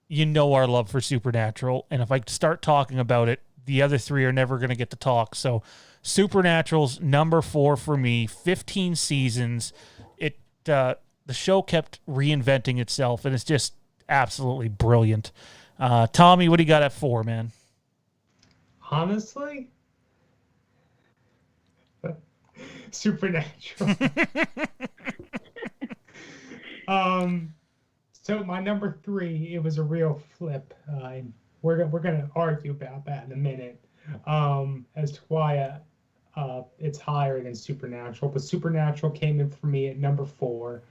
you know our love for Supernatural. And if I start talking about it, the other 3 are never going to get to talk. So Supernatural's number 4 for me, 15 seasons. The show kept reinventing itself, and it's just absolutely brilliant. Tommy, what do you got at 4, man?
Honestly, Supernatural. So my number 3, it was a real flip. We're gonna argue about that in a minute, as to why it's higher than Supernatural. But Supernatural came in for me at number 4.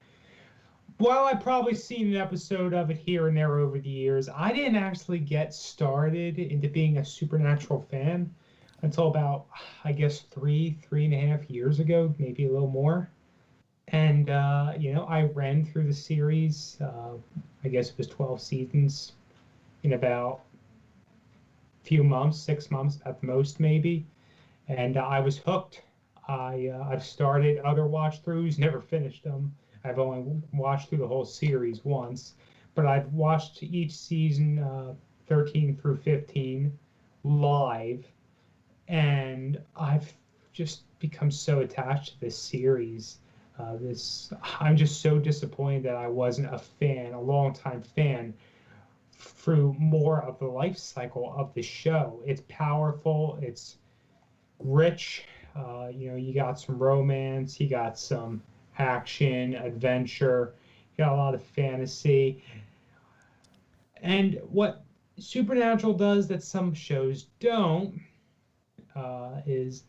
Well, I've probably seen an episode of it here and there over the years. I didn't actually get started into being a Supernatural fan until about, I guess, 3.5 years ago, maybe a little more. And, I ran through the series, I guess it was 12 seasons, in about a few months, 6 months at the most, maybe. And I was hooked. I've started other watch-throughs, never finished them. I've only watched through the whole series once, but I've watched each season 13 through 15 live, and I've just become so attached to this series. I'm just so disappointed that I wasn't a longtime fan, through more of the life cycle of the show. It's powerful, it's rich. You got some romance, you got some action, adventure, you got a lot of fantasy. And what Supernatural does that some shows don't is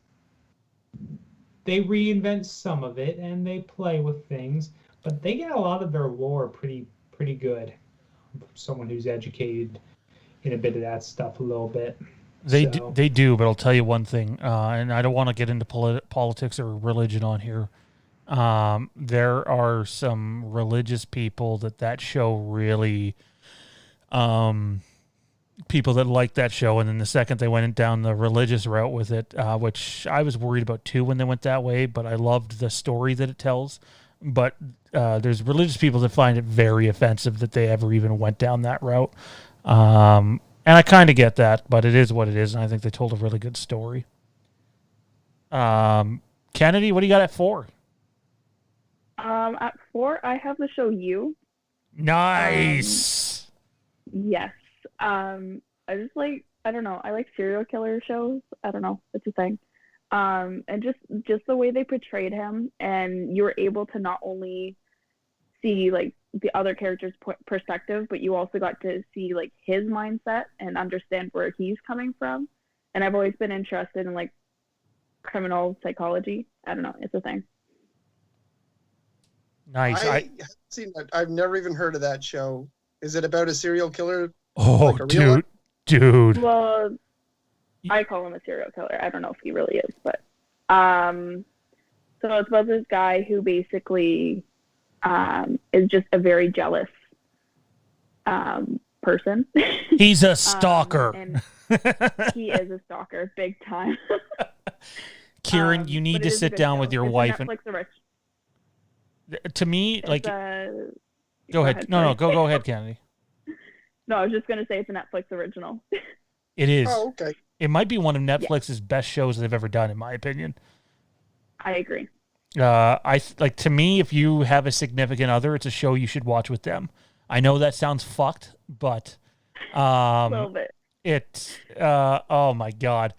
they reinvent some of it and they play with things, but they get a lot of their lore pretty good. Someone who's educated in a bit of that stuff a little bit.
They do, but I'll tell you one thing, and I don't want to get into politics or religion on here. There are some religious people that show really, people that like that show, and then the second they went down the religious route with it, which I was worried about too when they went that way, but I loved the story that it tells. But there's religious people that find it very offensive that they ever even went down that route. And I kind of get that, but it is what it is, and I think they told a really good story. Kennedy, what do you got at 4?
At 4, I have the show You.
Nice.
Yes. I just I don't know, I like serial killer shows. I don't know, it's a thing. And just the way they portrayed him, and you were able to not only see the other character's perspective, but you also got to see his mindset and understand where he's coming from. And I've always been interested in criminal psychology. I don't know, it's a thing.
Nice.
I haven't seen that. I've never even heard of that show. Is it about a serial killer?
Oh, dude.
Well, I call him a serial killer. I don't know if he really is, but so it's about this guy who basically is just a very jealous person.
He's a stalker.
And he is a stalker, big time.
Kieran, you need to sit down with your wife. To me, go ahead. No, go ahead, Kennedy.
No, I was just going to say it's a Netflix original.
It is.
Oh, okay.
It might be one of Netflix's best shows they've ever done, in my opinion.
I agree.
To me, if you have a significant other, it's a show you should watch with them. I know that sounds fucked, but
a little bit.
It's oh my god,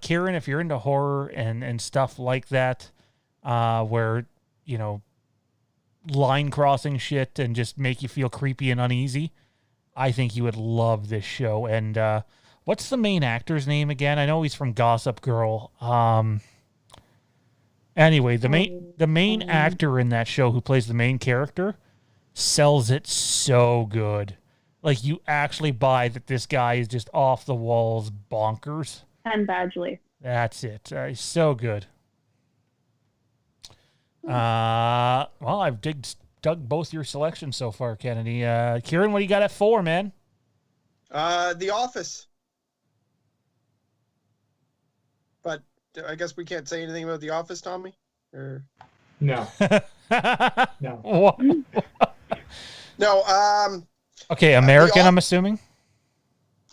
Kieran, if you're into horror and stuff like that, where line crossing shit and just make you feel creepy and uneasy, I think you would love this show. And what's the main actor's name again? I know he's from Gossip Girl. Anyway, the main actor in that show who plays the main character sells it so good. You actually buy that this guy is just off the walls bonkers.
Ken Badgley.
That's it. He's so good. Well, I've dug both your selections so far, Kennedy. Kieran, what do you got at 4, man?
The Office. But I guess we can't say anything about The Office, Tommy? Or...
No. No.
What?
No.
Okay, American, I'm assuming?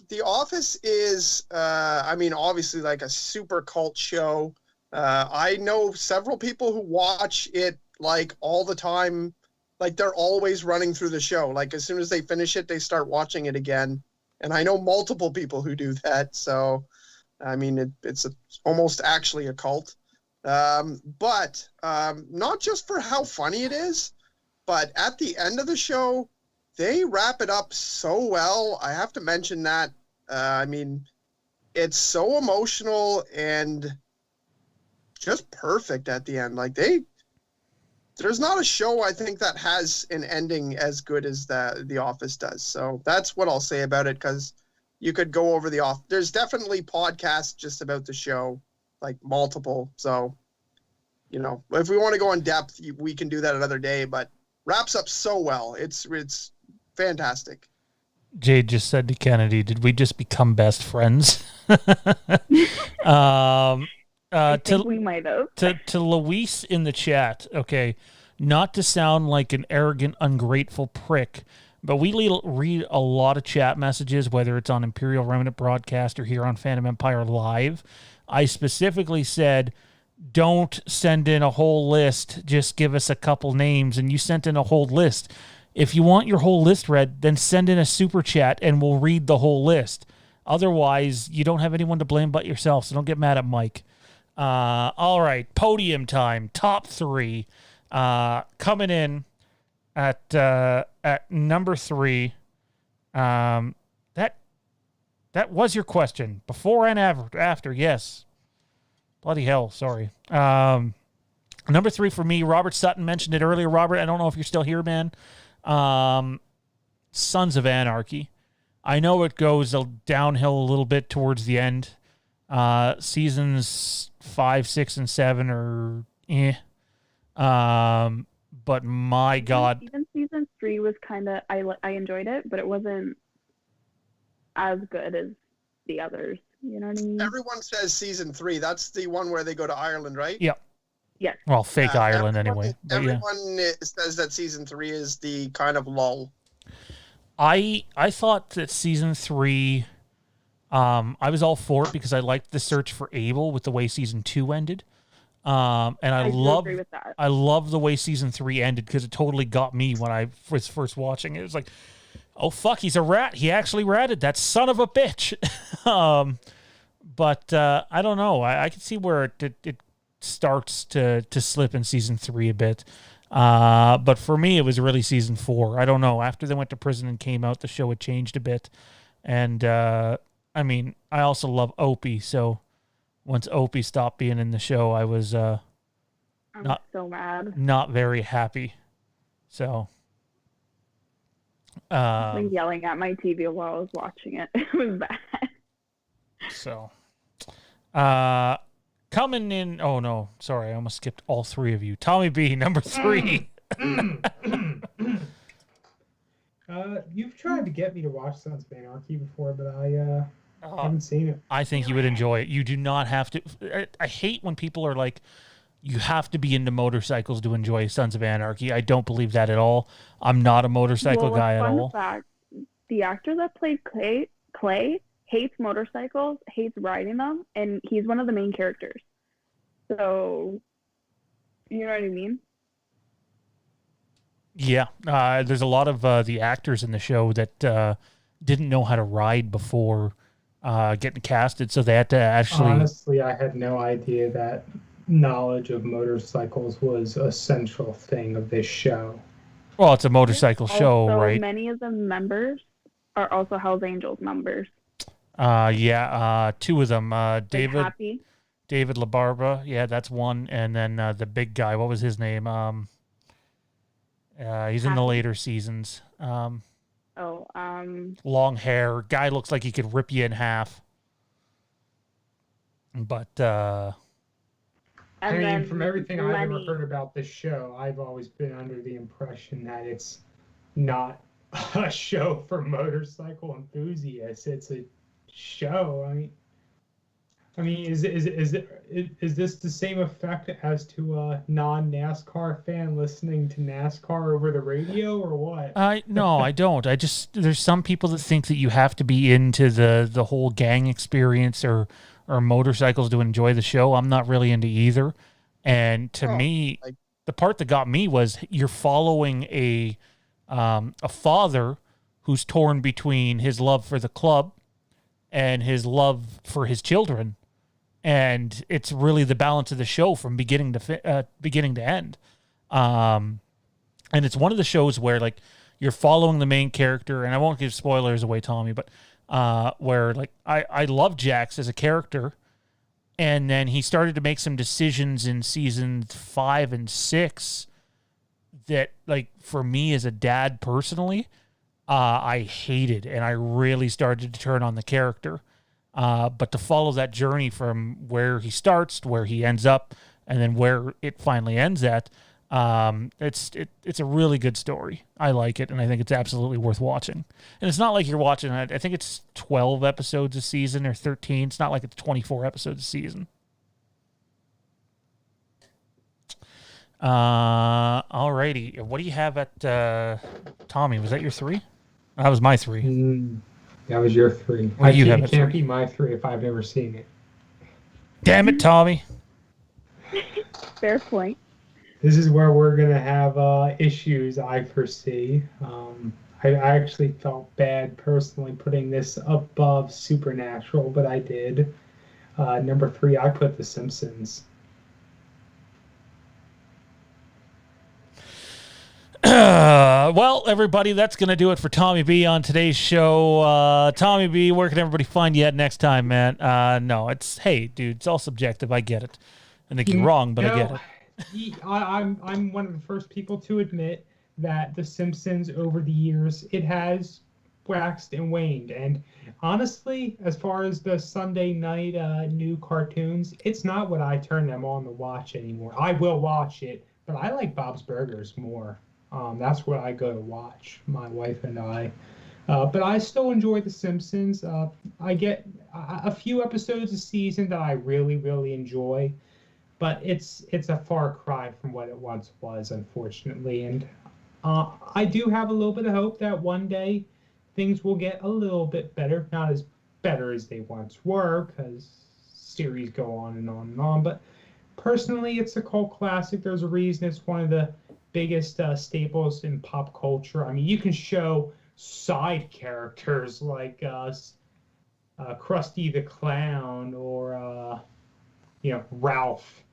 The Office is, obviously a super cult show. I know several people who watch it all the time. They're always running through the show. As soon as they finish it, they start watching it again. And I know multiple people who do that. So, it's almost actually a cult. But not just for how funny it is, but at the end of the show, they wrap it up so well. I have to mention that. It's so emotional and just perfect at the end. There's not a show I think that has an ending as good as The Office does. So that's what I'll say about it, because you could go over The Office. There's definitely podcasts just about the show, multiple. So, if we want to go in depth, we can do that another day, but wraps up so well. It's fantastic.
Jade just said to Kennedy, did we just become best friends?
I think we might have.
To Luis in the chat, okay, not to sound like an arrogant, ungrateful prick, but we read a lot of chat messages, whether it's on Imperial Remnant Broadcast or here on Fandom Empire Live. I specifically said, don't send in a whole list, just give us a couple names, and you sent in a whole list. If you want your whole list read, then send in a super chat and we'll read the whole list. Otherwise, you don't have anyone to blame but yourself, so don't get mad at Mike. All right, podium time, top 3. Coming in at number 3. That was your question. Before and after, yes. Bloody hell, sorry. Number 3 for me, Robert Sutton mentioned it earlier. Robert, I don't know if you're still here, man. Sons of Anarchy. I know it goes downhill a little bit towards the end. Seasons 5, 6, and 7 are but my God.
Even season 3 was kind of, I enjoyed it, but it wasn't as good as the others. You know what I mean?
Everyone says season 3. That's the one where they go to Ireland, right?
Yep.
Yes.
Well, fake Ireland anyway.
Everyone says that season 3 is the kind of lull.
I thought that season 3, I was all for it because I liked the search for Abel with the way season 2 ended. And I
agree with that.
I love the way season 3 ended because it totally got me when I was first watching it. It was like, oh fuck, he's a rat. He actually ratted, that son of a bitch. But I don't know. I can see where it starts to slip in season 3 a bit. But for me, it was really season 4. I don't know. After they went to prison and came out, the show had changed a bit. And, I mean, I also love Opie. So once Opie stopped being in the show, I was
I'm so mad.
Not very happy. So.
I was yelling at my TV while I was watching it. It was bad.
So. Coming in, oh no, sorry, I almost skipped all 3 of you. Tommy B, number 3.
You've tried to get me to watch Sons of Anarchy before, but I haven't seen it.
I think you would enjoy it. You do not have to. I hate when people are like, you have to be into motorcycles to enjoy Sons of Anarchy. I don't believe that at all. I'm not a motorcycle guy at all.
Fact, the actor that played Clay hates motorcycles, hates riding them, and he's one of the main characters. So, you know what I mean?
Yeah, there's a lot of the actors in the show that didn't know how to ride before getting casted, so they had to actually...
Honestly, I had no idea that knowledge of motorcycles was a central thing of this show.
Well, it's a motorcycle show, right?
Many of the members are also Hells Angels members.
2 of them. David LaBarba, yeah, that's one, and then the big guy, what was his name? He's in the later seasons. Long hair, guy looks like he could rip you in half. But
I mean, from everything I've ever heard about this show, I've always been under the impression that it's not a show for motorcycle enthusiasts. It's a show. I mean, is this the same effect as to a non-NASCAR fan listening to NASCAR over the radio, or what?
No, I don't. There's some people that think that you have to be into the whole gang experience or motorcycles to enjoy the show. I'm not really into either. And to me, the part that got me was you're following a father who's torn between his love for the club and his love for his children. And it's really the balance of the show from beginning to end. And it's one of the shows where like you're following the main character, and I won't give spoilers away, Tommy, but where like I love Jax as a character, and then he started to make some decisions in season 5 and 6 that, like, for me as a dad personally, I hated, and I really started to turn on the character. But to follow that journey from where he starts to where he ends up, and then where it finally ends at, it's a really good story. I like it, and I think it's absolutely worth watching. And it's not like you're watching, I think it's 12 episodes a season or 13. It's not like it's 24 episodes a season. Alrighty. What do you have at Tommy? Was that your 3? That was my 3.
That was your 3.
What do you have
It
at
can't
3?
be my 3 if I've never seen it.
Damn it, Tommy.
Fair point.
This is where we're going to have issues, I foresee. I actually felt bad personally putting this above Supernatural, but I did. Number 3, I put The Simpsons.
Well, everybody, that's going to do it for Tommy B on today's show. Tommy B, where can everybody find you at next time, man? No, hey, dude, it's all subjective. I get it. I think you're wrong, but I get it.
I'm one of the first people to admit that The Simpsons, over the years, it has waxed and waned. And honestly, as far as the Sunday night new cartoons, it's not what I turn them on to watch anymore. I will watch it, but I like Bob's Burgers more. That's what I go to watch, my wife and I. But I still enjoy The Simpsons. I get a few episodes a season that I really, really enjoy. But it's a far cry from what it once was, unfortunately. And I do have a little bit of hope that one day things will get a little bit better. Not as better as they once were, because series go on and on and on. But personally, it's a cult classic. There's a reason it's one of the biggest staples in pop culture. I mean, you can show side characters like Krusty the Clown or Ralph,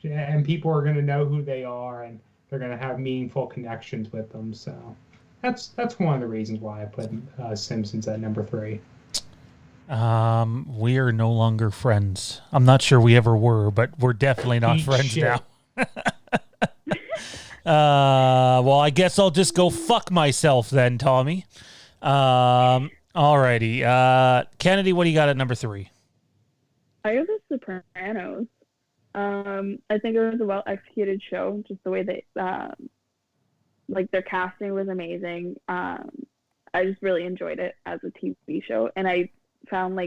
and people are going to know who they are, and they're going to have meaningful connections with them. So that's one of the reasons why I put Simpsons at number 3.
We are no longer friends. I'm not sure we ever were, but we're definitely not friends now. Well, I guess I'll just go fuck myself then, Tommy. Alrighty. Kennedy, what do you got at number 3?
I have The Sopranos. I think it was a well-executed show, just the way they, their casting was amazing. I just really enjoyed it as a TV show, and I found,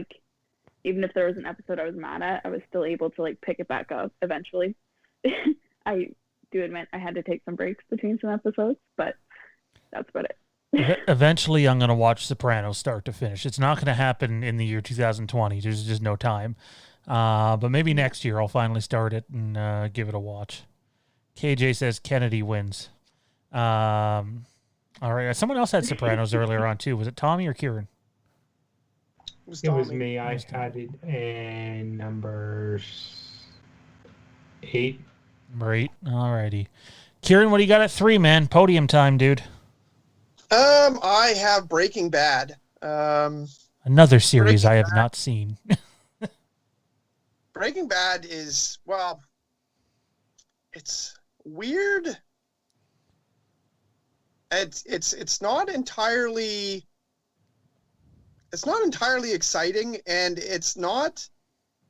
even if there was an episode I was mad at, I was still able to, pick it back up eventually. I do admit I had to take some breaks between some episodes, but that's about it.
Eventually, I'm going to watch Sopranos start to finish. It's not going to happen in the year 2020. There's just no time. But maybe next year I'll finally start it and give it a watch. KJ says Kennedy wins. All right. Someone else had Sopranos earlier on, too. Was it Tommy or Kieran?
It was me. I had it in number 8.
Number 8. All righty. Kieran, what do you got at 3, man? Podium time, dude.
I have Breaking Bad.
Another series I have not seen.
Breaking Bad is, well, it's weird. It's not entirely exciting, and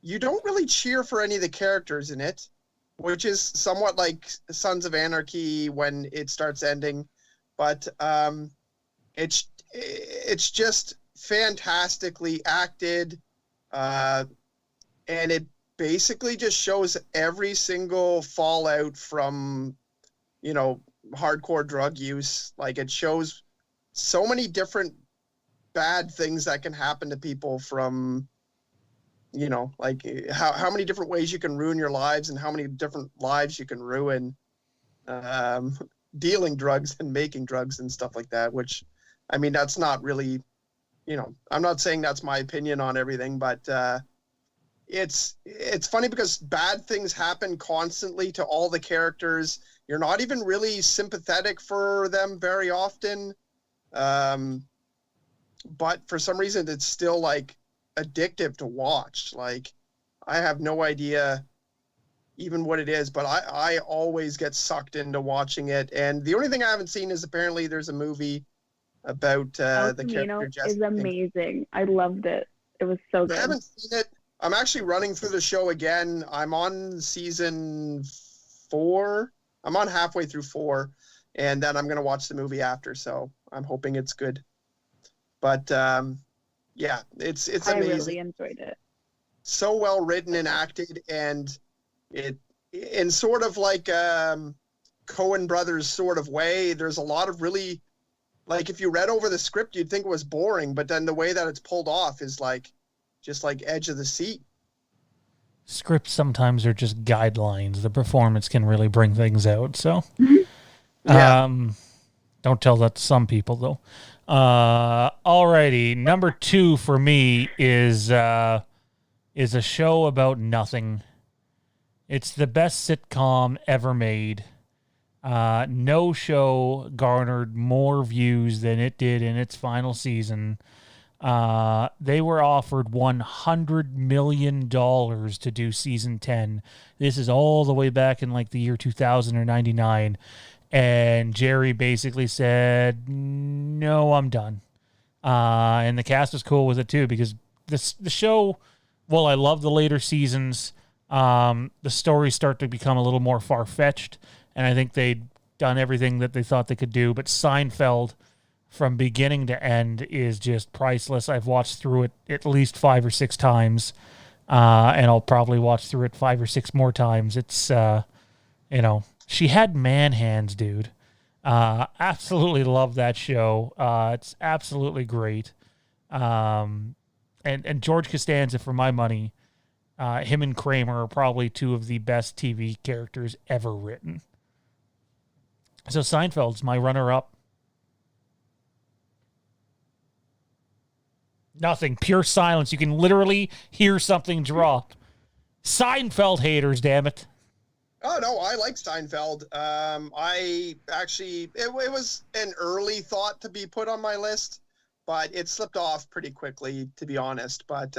you don't really cheer for any of the characters in it, which is somewhat like Sons of Anarchy when it starts ending. But it's just fantastically acted, and it basically just shows every single fallout from, hardcore drug use. It shows so many different bad things that can happen to people from, how many different ways you can ruin your lives and how many different lives you can ruin. Dealing drugs and making drugs and stuff like that, which, I mean, that's not really, I'm not saying that's my opinion on everything, but it's funny because bad things happen constantly to all the characters. You're not even really sympathetic for them very often. But for some reason, it's still addictive to watch. I have no idea even what it is, but I always get sucked into watching it. And the only thing I haven't seen is apparently there's a movie about the character Jesse.
Is amazing. I loved it. It was so good.
I haven't seen it. I'm actually running through the show again. I'm on season 4. I'm on halfway through 4, and then I'm going to watch the movie after, so I'm hoping it's good. But yeah, it's amazing.
I really enjoyed it.
So well written and acted, and in sort of like Coen Brothers sort of way, there's a lot of really, like, if you read over the script, you'd think it was boring, but then the way that it's pulled off is like, just like edge of the seat.
Scripts sometimes are just guidelines. The performance can really bring things out. So,
Yeah.
Don't tell that to some people though. Alrighty, number 2 for me is a show about nothing. It's the best sitcom ever made. No show garnered more views than it did in its final season. They were offered $100 million to do season 10. This is all the way back in like the year 2000 or 99. And Jerry basically said, no, I'm done. And the cast was cool with it too, because the show, well, I love the later seasons. The stories start to become a little more far-fetched, and I think they'd done everything that they thought they could do. But Seinfeld, from beginning to end, is just priceless. I've watched through it at least 5 or 6 times, and I'll probably watch through it 5 or 6 more times. It's, she had man hands, dude. Absolutely love that show. It's absolutely great. And George Costanza, for my money, him and Kramer are probably 2 of the best TV characters ever written. So Seinfeld's my runner-up. Nothing. Pure silence. You can literally hear something drop. Seinfeld haters, damn it.
Oh, no, I like Seinfeld. I actually, it was an early thought to be put on my list, but it slipped off pretty quickly, to be honest. But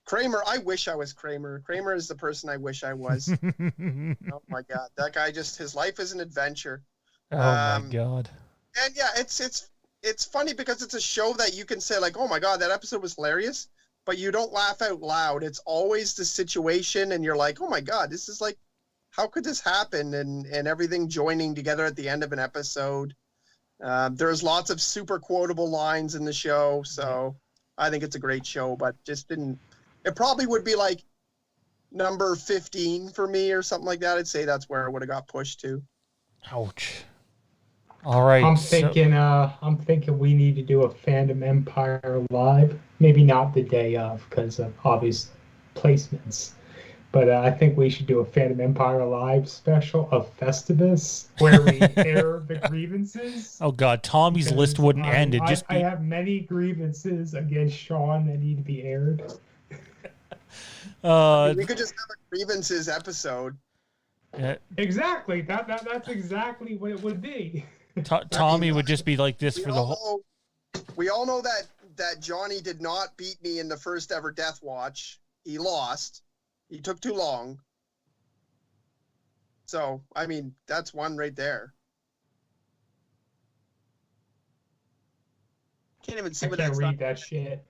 Kramer, I wish I was Kramer. Kramer is the person I wish I was. Oh, my God. That guy his life is an adventure.
Oh, my God.
And, yeah, it's funny because it's a show that you can say, like, oh, my God, that episode was hilarious, but you don't laugh out loud. It's always the situation, and you're like, oh, my God, this is like, how could this happen? And everything joining together at the end of an episode. There's lots of super quotable lines in the show, so I think it's a great show, but just didn't. It probably would be like number 15 for me or something like that. I'd say that's where it would have got pushed to.
Ouch. All right.
I'm thinking we need to do a Fandom Empire live. Maybe not the day of because of obvious placements. But I think we should do a Fandom Empire Live special of Festivus where we air the grievances.
Oh, God. Tommy's list wouldn't end.
I have many grievances against Sean that need to be aired.
We could just have a grievances episode.
Yeah.
Exactly. That's exactly what it would be.
Tommy would just be like this for the whole...
We all know that Johnny did not beat me in the first ever Death Watch. He lost. He took too long. So, I mean, that's one right there. Can't even see what that's.
I can't read that shit.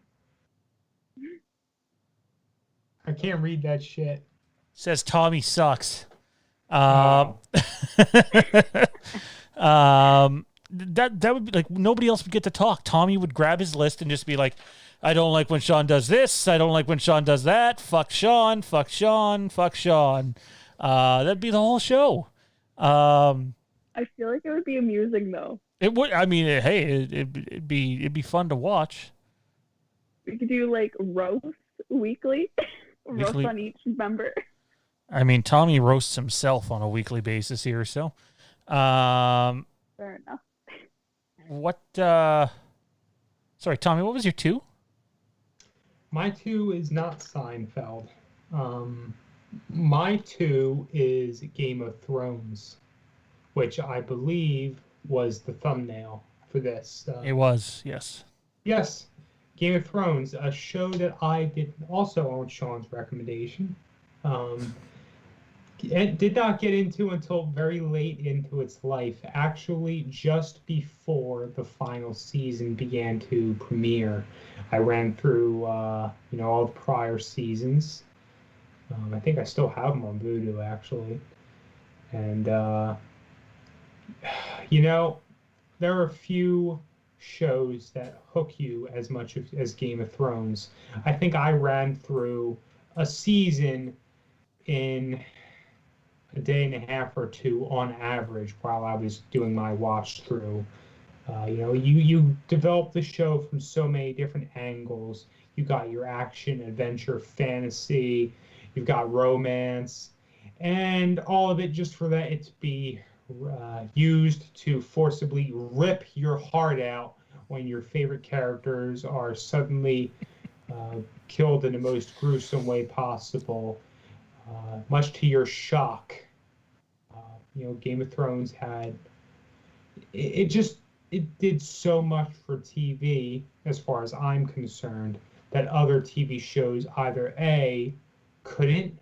I can't read that shit.
Says Tommy sucks.
Oh.
That would be like nobody else would get to talk. Tommy would grab his list and just be like, I don't like when Sean does this. I don't like when Sean does that. Fuck Sean. Fuck Sean. Fuck Sean. That'd be the whole show.
I feel like it would be amusing though.
It would. I mean, hey, it'd be fun to watch.
We could do like roast weekly, roast on each member.
I mean, Tommy roasts himself on a weekly basis here, so.
Fair enough.
What? Sorry, Tommy. What was your 2?
My 2 is not Seinfeld. My 2 is Game of Thrones, which I believe was the thumbnail for this.
It was, yes.
Yes, Game of Thrones, a show that I did also on Sean's recommendation. It did not get into until very late into its life, actually just before the final season began to premiere. I ran through all the prior seasons. I think I still have them on Vudu, actually. And, there are a few shows that hook you as much as Game of Thrones. I think I ran through a season in a day and a half or two on average while I was doing my watch through. You develop the show from so many different angles. You got your action, adventure, fantasy. You've got romance, and all of it just for that it to be used to forcibly rip your heart out when your favorite characters are suddenly killed in the most gruesome way possible, much to your shock. Game of Thrones had it did so much for TV, as far as I'm concerned, that other TV shows either A, couldn't,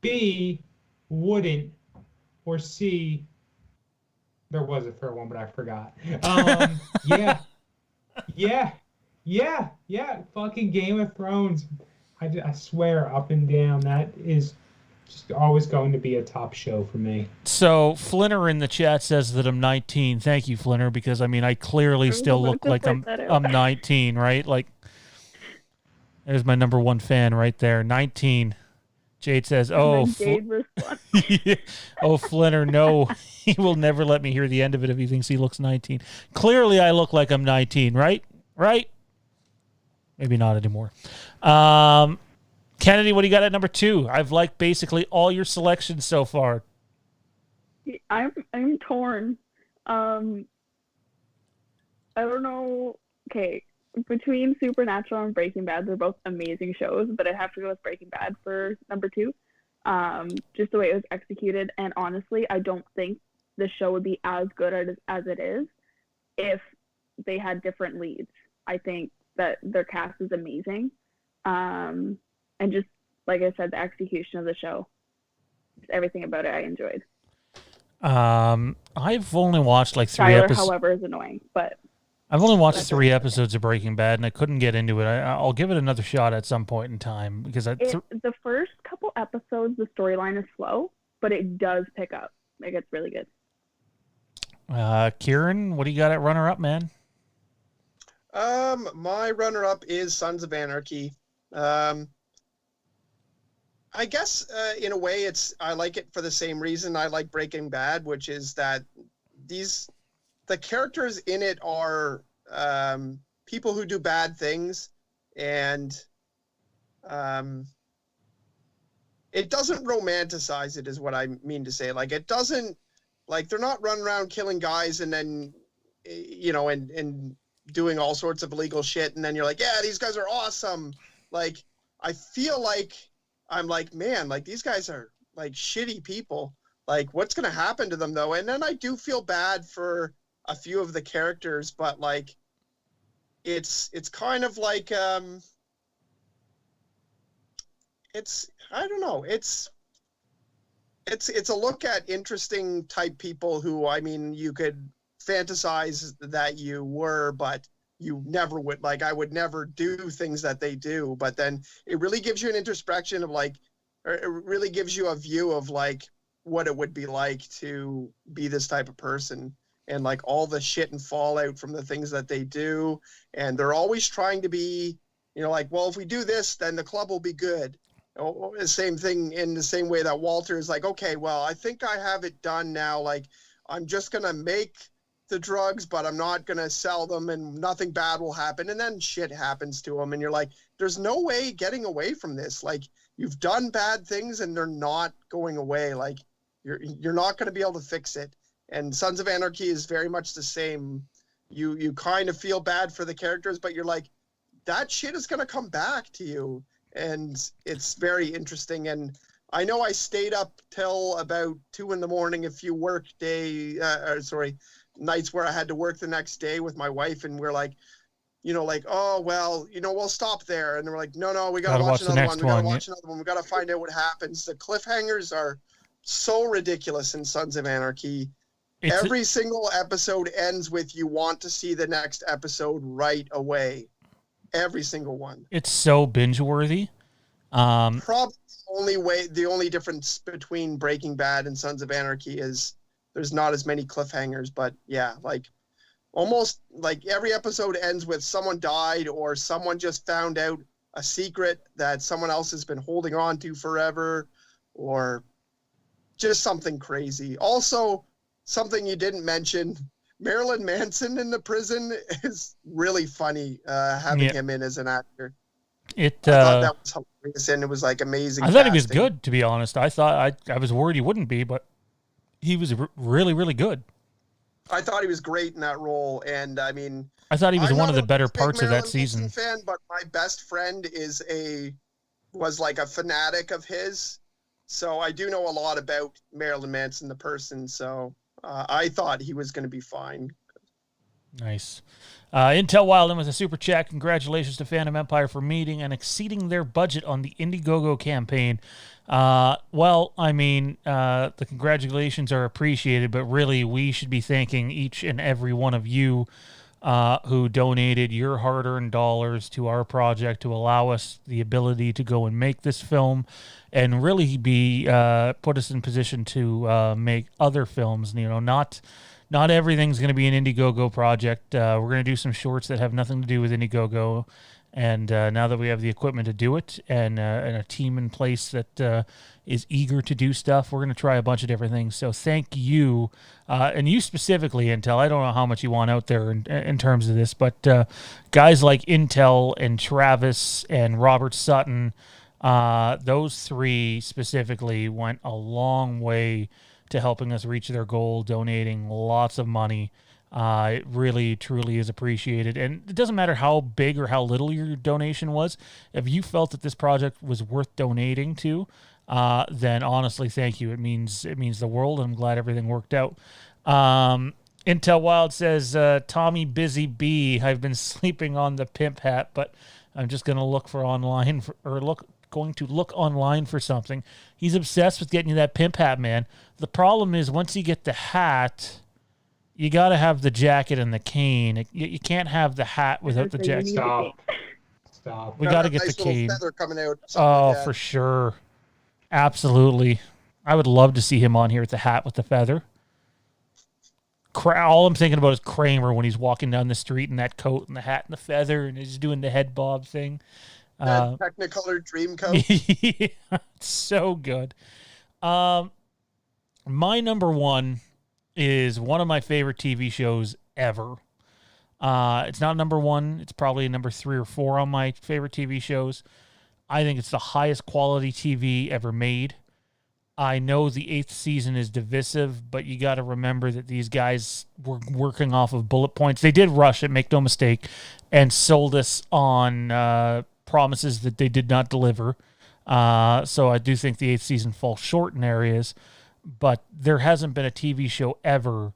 B, wouldn't, or C, there was a third one, but I forgot. Yeah. Fucking Game of Thrones. I swear, up and down, that is just always going to be a top show for me.
So Flinner in the chat says that I'm 19. Thank you, Flinner, because I mean I clearly still look like I'm 19, right? Like, there's my number one fan right there, 19. Jade says, "Oh, yeah. Oh, Flinner, no, he will never let me hear the end of it if he thinks he looks 19. Clearly, I look like I'm 19, right? Right? Maybe not anymore." Kennedy, what do you got at number 2? I've liked basically all your selections so far.
I'm torn. I don't know. Okay, between Supernatural and Breaking Bad, they're both amazing shows, but I'd have to go with Breaking Bad for number 2. Just the way it was executed, and honestly, I don't think the show would be as good as it is if they had different leads. I think that their cast is amazing. And just, like I said, the execution of the show, just everything about it I enjoyed.
I've only watched like 3 episodes.
However, is annoying, but
I've only watched 3 episodes of Breaking Bad, and I couldn't get into it. I'll give it another shot at some point in time because
the first couple episodes, the storyline is slow, but it does pick up. It gets really good.
Kieran, what do you got at runner-up, man?
My runner-up is Sons of Anarchy. I guess in a way I like it for the same reason I like Breaking Bad, which is that the characters in it are people who do bad things, and it doesn't romanticize it, is what I mean to say. Like, it doesn't, like, they're not running around killing guys and then, and doing all sorts of illegal shit, and then you're like, yeah, these guys are awesome. Like, I feel like I'm like, man, like, these guys are like shitty people. Like, what's gonna happen to them though? And then I do feel bad for a few of the characters, but like, it's kind of like it's, I don't know, it's a look at interesting type people who, I mean, you could fantasize that you were, but you never would. Like, I would never do things that they do, but then it really gives you an introspection of like, or it really gives you a view of like what it would be like to be this type of person, and like all the shit and fallout from the things that they do. And they're always trying to be, like, well, if we do this, then the club will be good. The same thing in the same way that Walter is like, okay, well, I think I have it done now. Like, I'm just going to make the drugs, but I'm not going to sell them, and nothing bad will happen. And then shit happens to them. And you're like, there's no way getting away from this. Like, you've done bad things and they're not going away. Like, you're not going to be able to fix it. And Sons of Anarchy is very much the same. You kind of feel bad for the characters, but you're like, that shit is going to come back to you. And it's very interesting. And I know I stayed up till about 2 a.m. a few nights where I had to work the next day with my wife, and we're like, oh, well, we'll stop there. And we're like, no, we got to watch another one. We got to watch another one. We got to find out what happens. The cliffhangers are so ridiculous in Sons of Anarchy. Every single episode ends with, you want to see the next episode right away. Every single one. It's
so binge-worthy.
Probably the only difference between Breaking Bad and Sons of Anarchy is there's not as many cliffhangers, but yeah, like almost like every episode ends with someone died, or someone just found out a secret that someone else has been holding on to forever, or just something crazy. Also, something you didn't mention, Marilyn Manson in the prison is really funny, having him in as an actor. I thought that was hilarious, and it was like amazing.
I thought he was good, to be honest. I was worried he wouldn't be, but he was really, really good.
I thought he was great in that role, and I mean,
I thought he was one of the better parts of that
Marilyn
season.
Manson fan, but my best friend was like a fanatic of his, so I do know a lot about Marilyn Manson the person. So I thought he was going to be fine.
Nice. Intel Wildin with a super chat. Congratulations to Fandom Empire for meeting and exceeding their budget on the Indiegogo campaign. Well, I mean, the congratulations are appreciated, but really we should be thanking each and every one of you who donated your hard-earned dollars to our project to allow us the ability to go and make this film and really be put us in position to make other films. You know, not everything's going to be an Indiegogo project. We're going to do some shorts that have nothing to do with Indiegogo. And now that we have the equipment to do it and a team in place that is eager to do stuff, we're going to try a bunch of different things. So thank you, and you specifically, Intel. I don't know how much you want out there in terms of this, but guys like Intel and Travis and Robert Sutton, those three specifically went a long way to helping us reach their goal, donating lots of money. It really, truly is appreciated. And it doesn't matter how big or how little your donation was. If you felt that this project was worth donating to, then honestly, thank you. It means the world, and I'm glad everything worked out. Intel Wild says, Tommy Busy Bee, I've been sleeping on the pimp hat, but I'm just going to look online for something. He's obsessed with getting you that pimp hat, man. The problem is once you get the hat, you got to have the jacket and the cane. You can't have the hat without the jacket.
Stop.
We got to get
nice
the cane.
Feather coming out.
Oh,
like
for sure. Absolutely. I would love to see him on here with the hat with the feather. All I'm thinking about is Kramer when he's walking down the street in that coat and the hat and the feather and he's doing the head bob thing.
that Technicolor dream coat.
Yeah, it's so good. My number one is one of my favorite TV shows ever. It's not number one. It's probably number 3 or 4 on my favorite TV shows. I think it's the highest quality TV ever made. I know the 8th season is divisive, but you got to remember that these guys were working off of bullet points. They did rush it, make no mistake, and sold us on promises that they did not deliver. So I do think the 8th season falls short in areas, but there hasn't been a TV show ever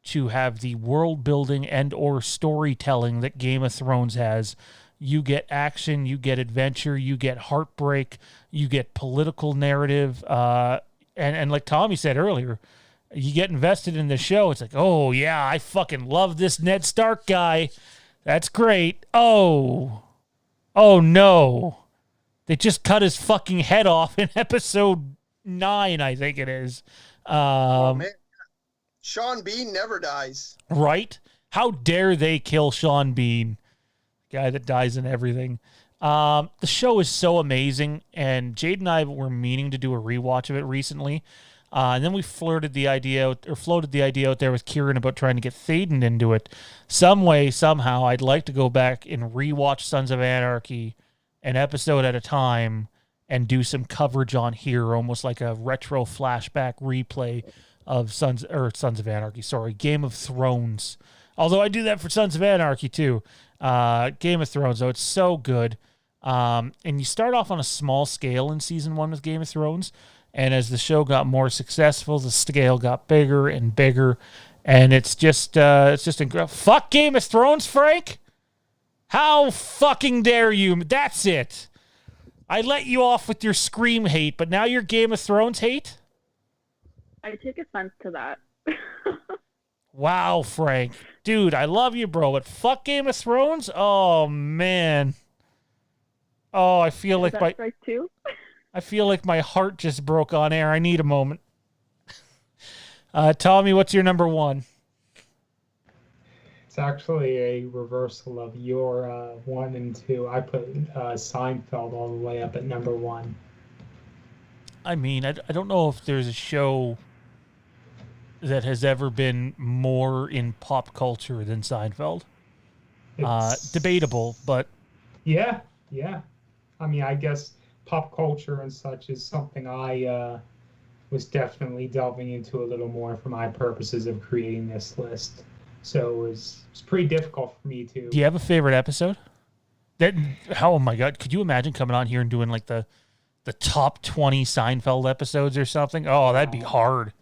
to have the world building and or storytelling that Game of Thrones has. You get action, you get adventure, you get heartbreak, you get political narrative, and like Tommy said earlier, you get invested in the show. It's like, oh yeah, I fucking love this Ned Stark guy. That's great. Oh no, they just cut his fucking head off in episode 9, I think it is.
Oh, man. Sean Bean never dies.
Right? How dare they kill Sean Bean? Guy that dies in everything. The show is so amazing, and Jade and I were meaning to do a rewatch of it recently, and then we floated the idea out there with Kieran about trying to get Thaden into it. Some way, somehow, I'd like to go back and rewatch Sons of Anarchy an episode at a time and do some coverage on here, almost like a retro flashback replay of Game of Thrones. Although I do that for Sons of Anarchy too. Game of Thrones, though, it's so good. And you start off on a small scale in season 1 with Game of Thrones, and as the show got more successful, the scale got bigger and bigger, and it's just incredible. Fuck Game of Thrones, Frank! How fucking dare you? That's it. I let you off with your Scream hate, but now your Game of Thrones hate?
I take offense to that.
Wow, Frank. Dude, I love you, bro, but fuck Game of Thrones? Oh, man. Oh, I feel like I feel like my heart just broke on air. I need a moment. Tommy, what's your number 1?
It's actually a reversal of your 1 and 2. I put Seinfeld all the way up at number 1.
I mean, I don't know if there's a show that has ever been more in pop culture than Seinfeld. Debatable, but
yeah. I mean, I guess pop culture and such is something I was definitely delving into a little more for my purposes of creating this list. So it was pretty difficult for me to.
Do you have a favorite episode? Oh my God, could you imagine coming on here and doing like the top 20 Seinfeld episodes or something? Oh, that'd be hard.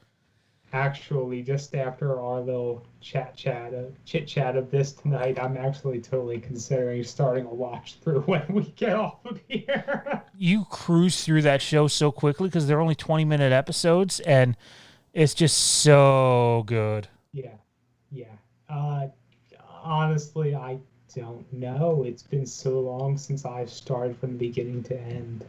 Actually, just after our little chit chat of this tonight, I'm actually totally considering starting a watch through when we get off of here.
You cruise through that show so quickly because they're only 20-minute episodes, and it's just so good.
Yeah. Honestly, I don't know. It's been so long since I've started from the beginning to end.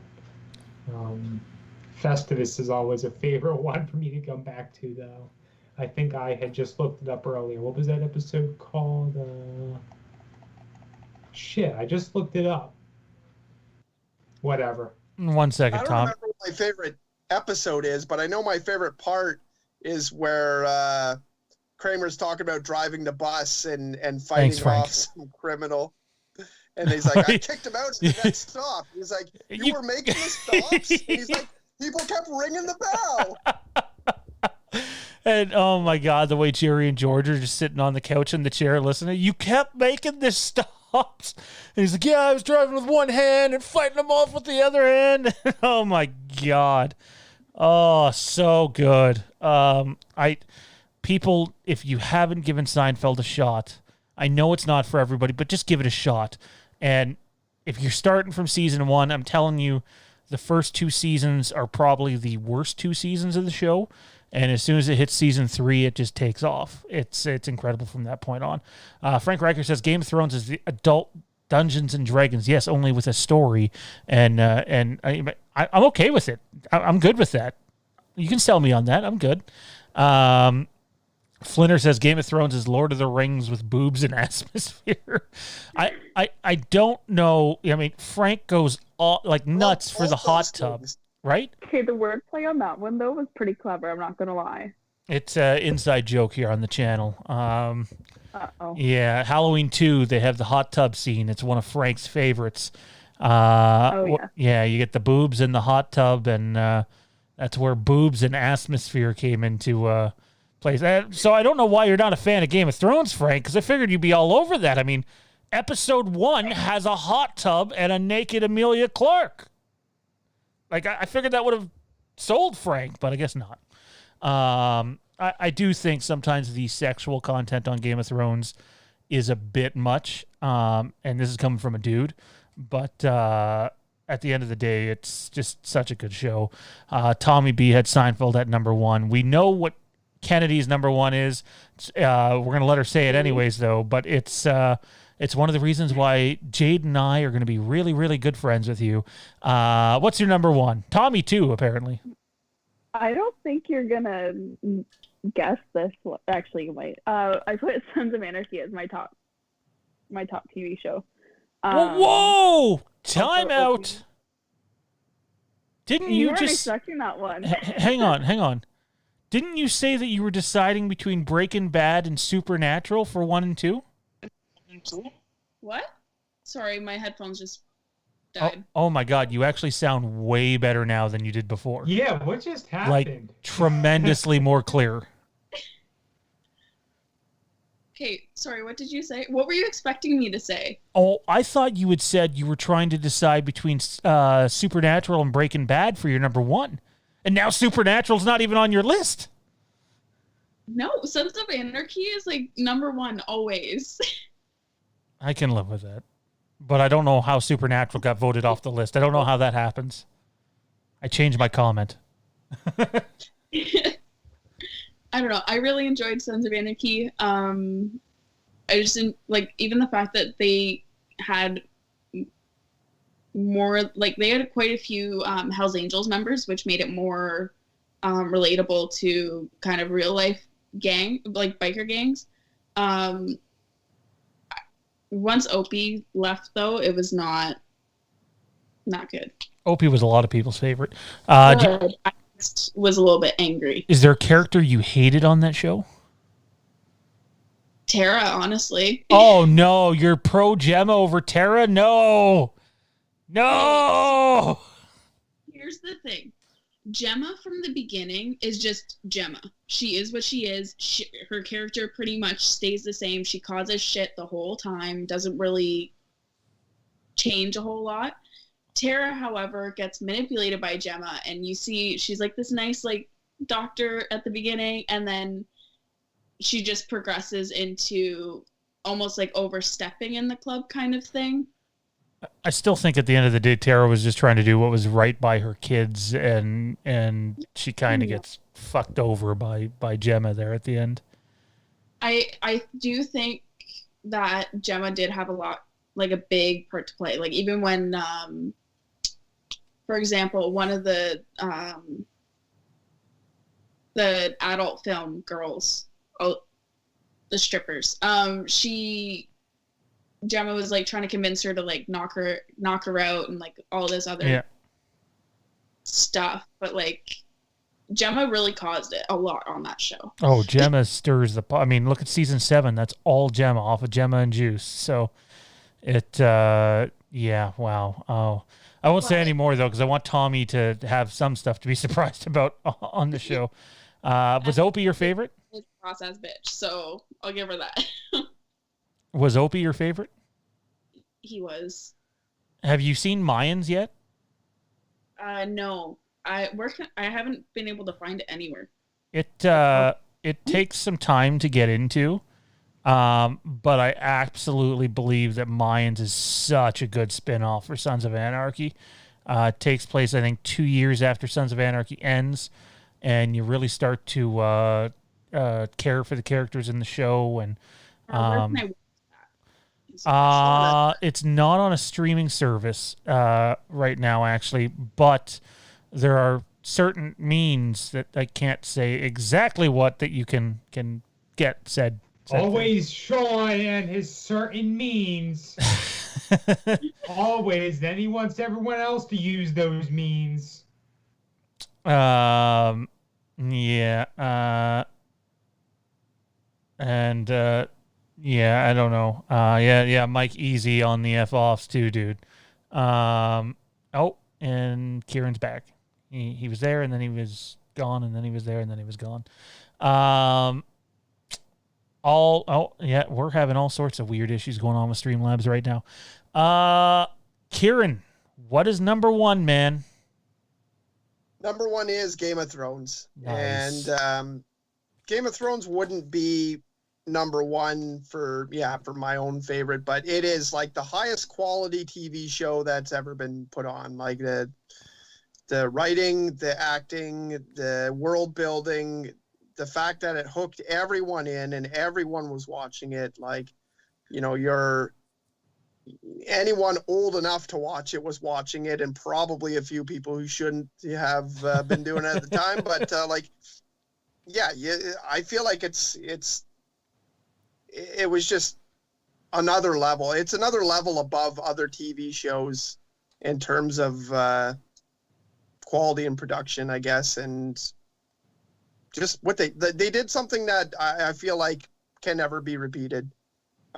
Festivus is always a favorite one for me to come back to, though. I think I had just looked it up earlier. What was that episode called? Shit, I just looked it up. Whatever.
1 second,
I don't
Tom.
remember what my favorite episode is, but I know my favorite part is where Kramer's talking about driving the bus and fighting
Frank.
off some criminal. And he's like, I kicked him out and he got stopped. He's like, you were making the stops? And he's like, people kept ringing the bell.
And oh my God, the way Jerry and George are just sitting on the couch in the chair listening. You kept making the stops. And he's like, yeah, I was driving with one hand and fighting them off with the other hand. Oh my God. Oh, so good. People, if you haven't given Seinfeld a shot, I know it's not for everybody, but just give it a shot. And if you're starting from season 1, I'm telling you, the first 2 seasons are probably the worst 2 seasons of the show. And as soon as it hits season 3, it just takes off. It's incredible from that point on. Frank Riker says Game of Thrones is the adult Dungeons and Dragons. Yes, only with a story. And I'm okay with it. I'm good with that. You can sell me on that. I'm good. Flinner says Game of Thrones is Lord of the Rings with boobs and atmosphere. I don't know. I mean, Frank goes all, like nuts for the hot tub, right?
Okay, the wordplay on that one, though, was pretty clever. I'm not going to lie.
It's an inside joke here on the channel.
Uh-oh.
Yeah, Halloween 2, they have the hot tub scene. It's one of Frank's favorites. Yeah, you get the boobs in the hot tub, and that's where boobs and atmosphere came into place. So I don't know why you're not a fan of Game of Thrones, Frank, because I figured you'd be all over that. I mean, episode 1 has a hot tub and a naked Emilia Clarke. Like, I figured that would have sold Frank, but I guess not. I do think sometimes the sexual content on Game of Thrones is a bit much, and this is coming from a dude, but at the end of the day, it's just such a good show. Tommy B had Seinfeld at number 1. We know what Kennedy's number 1 is. We're going to let her say it anyways, though, but it's one of the reasons why Jade and I are going to be really, really good friends with you. What's your number 1? Tommy, too, apparently.
I don't think you're going to guess this. Actually, you might. I put Sons of Anarchy as my top TV show.
Whoa! Time out! Didn't you
weren't
just...
expecting that one.
Hang on. Didn't you say that you were deciding between Breaking Bad and Supernatural for 1 and 2?
What? Sorry, my headphones just died.
Oh my God, you actually sound way better now than you did before.
Yeah, what just happened?
Like, tremendously more clear.
Okay, sorry, what did you say? What were you expecting me to say?
Oh, I thought you had said you were trying to decide between Supernatural and Breaking Bad for your number 1. And now Supernatural's not even on your list.
No, Sons of Anarchy is like number 1 always.
I can live with that. But I don't know how Supernatural got voted off the list. I don't know how that happens. I changed my comment.
I don't know. I really enjoyed Sons of Anarchy. I just didn't like even the fact that they had more, like they had quite a few Hell's Angels members, which made it more relatable to kind of real life biker gangs. Once Opie left, though, it was not good.
Opie was a lot of people's favorite.
Good. I just was a little bit angry.
Is there a character you hated on that show?
Tara, honestly.
Oh no, you're pro Gemma over Tara? No.
Here's the thing. Gemma from the beginning is just Gemma. She is what she is. Her character pretty much stays the same. She causes shit the whole time, doesn't really change a whole lot. Tara, however, gets manipulated by Gemma, and you see she's like this nice like doctor at the beginning, and then she just progresses into almost like overstepping in the club kind of thing.
I still think at the end of the day, Tara was just trying to do what was right by her kids, and she kind of gets fucked over by Gemma there at the end.
I do think that Gemma did have a big part to play. Like even when, for example, one of the adult film girls, the strippers, Gemma was like trying to convince her to like knock her out and like all this other stuff, but like Gemma really caused it a lot on that show.
Oh, Gemma stirs the pot. I mean, look at season 7. That's all Gemma, off of Gemma and Juice. So it, wow. Oh, I won't say any more though, because I want Tommy to have some stuff to be surprised about on the show. Was Opie your favorite?
It's a process bitch, so I'll give her that.
Was Opie your favorite?
He was.
Have you seen Mayans yet?
No. I haven't been able to find it anywhere.
It takes some time to get into, but I absolutely believe that Mayans is such a good spin-off for Sons of Anarchy. It takes place, I think, 2 years after Sons of Anarchy ends, and you really start to care for the characters in the show. And it's not on a streaming service right now, actually, but there are certain means that I can't say exactly what that you can get said.
Always Sean and his certain means. Always. Then he wants everyone else to use those means.
Yeah. Yeah, I don't know. Yeah, Mike Easy on the F-offs too, dude. And Kieran's back. He was there, and then he was gone, and then he was there, and then he was gone. We're having all sorts of weird issues going on with Streamlabs right now. Kieran, what is number one, man?
Number one is Game of Thrones.
Nice.
And Game of Thrones wouldn't be number one for my own favorite, but it is like the highest quality TV show that's ever been put on. Like the writing, the acting, the world building, the fact that it hooked everyone in and everyone was watching it. Like, anyone old enough to watch it was watching it, and probably a few people who shouldn't have been doing it at the time. But I feel like it was just another level. It's another level above other TV shows in terms of quality and production, I guess. And just what they did something that I feel like can never be repeated.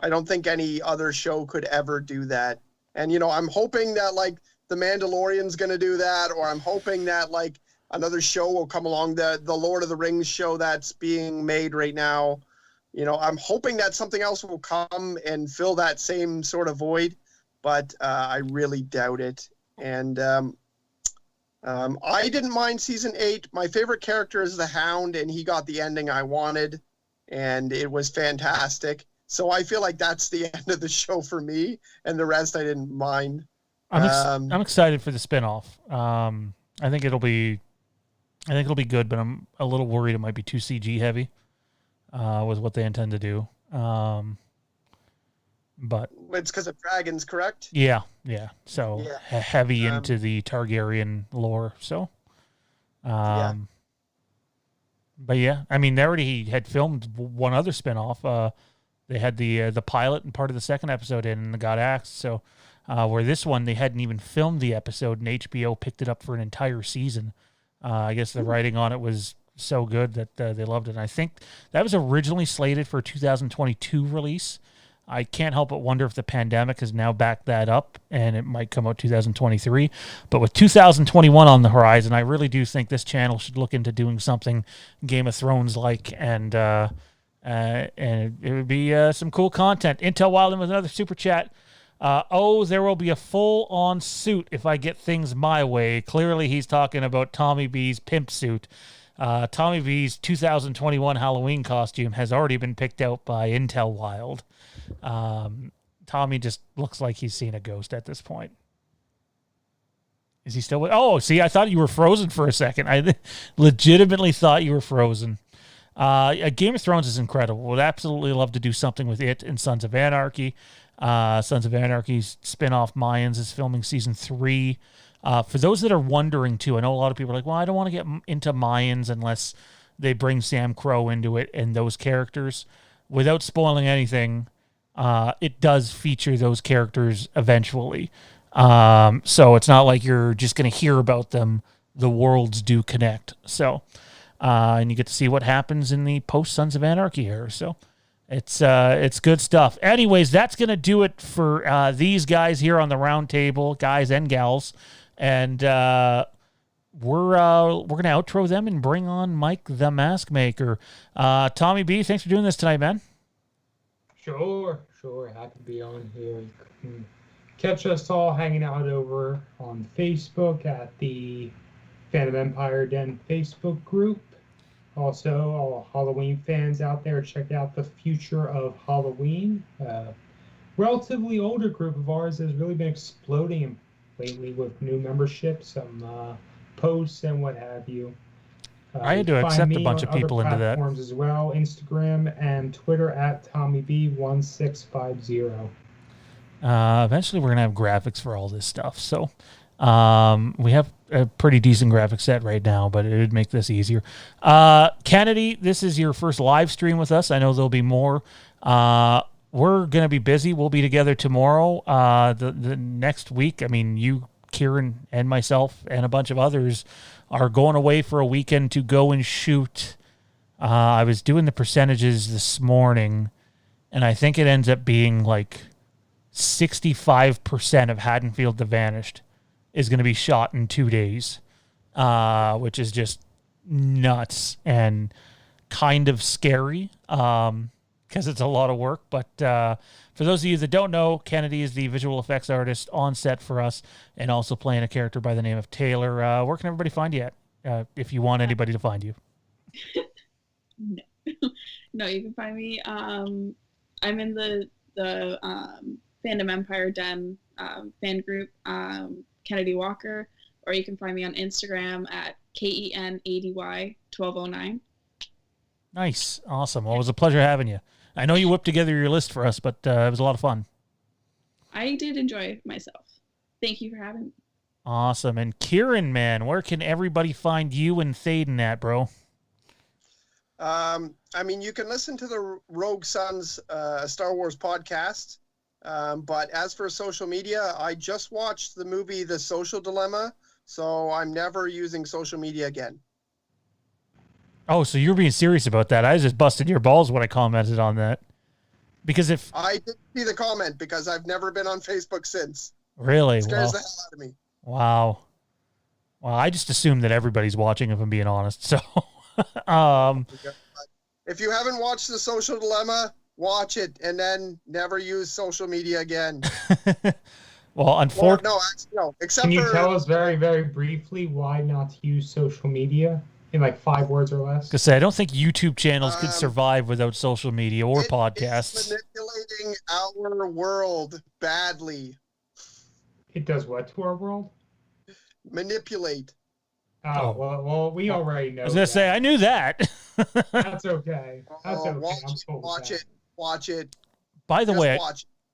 I don't think any other show could ever do that. And, I'm hoping that like The Mandalorian's going to do that, or I'm hoping that like another show will come along, the Lord of the Rings show that's being made right now. I'm hoping that something else will come and fill that same sort of void, but I really doubt it. And I didn't mind season 8. My favorite character is the Hound, and he got the ending I wanted, and it was fantastic. So I feel like that's the end of the show for me, and the rest I didn't mind.
I'm excited for the spinoff. I think it'll be good, but I'm a little worried it might be too CG heavy. Was what they intend to do. But
it's because of dragons, correct?
Yeah. So heavy into the Targaryen lore. So, but yeah, I mean, they already had filmed one other spinoff. They had the pilot and part of the second episode in, and got axed. So, where this one, they hadn't even filmed the episode, and HBO picked it up for an entire season. I guess the writing on it was so good that they loved it. And I think that was originally slated for a 2022 release. I can't help but wonder if the pandemic has now backed that up and it might come out 2023. But with 2021 on the horizon, I really do think this channel should look into doing something Game of Thrones like, and it would be some cool content. Intel Wildman with another super chat. There will be a full-on suit if I get things my way. Clearly, he's talking about Tommy B's pimp suit. Tommy B's 2021 Halloween costume has already been picked out by Intel Wild. Tommy just looks like he's seen a ghost at this point. Is he still with? Oh, see, I thought you were frozen for a second. I legitimately thought you were frozen. Game of Thrones is incredible. Would absolutely love to do something with it and Sons of Anarchy. Sons of Anarchy's spin-off Mayans is filming season 3. For those that are wondering too, I know a lot of people are like, well, I don't want to get into Mayans unless they bring Sam Crow into it and those characters. Without spoiling anything, it does feature those characters eventually. So it's not like you're just going to hear about them. The worlds do connect. So, and you get to see what happens in the post Sons of Anarchy era. So it's good stuff. Anyways, that's going to do it for these guys here on the round table, guys and gals. And we're going to outro them and bring on Mike the Mask Maker. Tommy B, thanks for doing this tonight, man.
Sure. Happy to be on here. You can catch us all hanging out over on Facebook at the Fandom Empire Den Facebook group. Also, all Halloween fans out there, check out the Future of Halloween. Relatively older group of ours has really been exploding lately with new memberships, some posts and what have you.
I had to accept a bunch of people into that.
Platforms as well, Instagram and Twitter at TommyB1650.
Eventually, we're gonna have graphics for all this stuff. So, we have a pretty decent graphic set right now, but it would make this easier. Kennedy, this is your first live stream with us. I know there'll be more. We're gonna be busy. We'll be together tomorrow. The next week, I mean, you, Kieran, and myself, and a bunch of others are going away for a weekend to go and shoot. I was doing the percentages this morning, and I think it ends up being like 65% of Haddonfield the Vanished is going to be shot in 2 days, which is just nuts and kind of scary because it's a lot of work. But for those of you that don't know, Kennedy is the visual effects artist on set for us and also playing a character by the name of Taylor. Where can everybody find you at, if you want anybody to find you?
No, you can find me. I'm in the Fandom Empire Den fan group, Kennedy Walker, or you can find me on Instagram at KENADY1209.
Nice. Awesome. Well, it was a pleasure having you. I know you whipped together your list for us, but it was a lot of fun. I
did enjoy myself. Thank you for having me.
Awesome. And Kieran, man, where can everybody find you and Thaden at, bro?
I mean, you can listen to the Rogue Sons Star Wars podcast. But as for social media, I just watched the movie The Social Dilemma, so I'm never using social media again.
Oh, so you're being serious about that. I was just busting your balls when I commented on that. Because if
I didn't see the comment because I've never been on Facebook since.
Really?
It scares the hell out of me.
Wow. Well, I just assumed that everybody's watching, if I'm being honest. So,
if you haven't watched The Social Dilemma, watch it and then never use social media again.
Well, unfortunately,
no. Except
Can you tell us very, very briefly why not use social media in like 5 words or less?
Because I don't think YouTube channels could survive without social media or podcasts.
It's manipulating our world badly.
It does what to our world?
Manipulate.
Oh, well, we already know.
I was going to say, I knew that.
That's okay. That's okay.
Watch it.
By the way,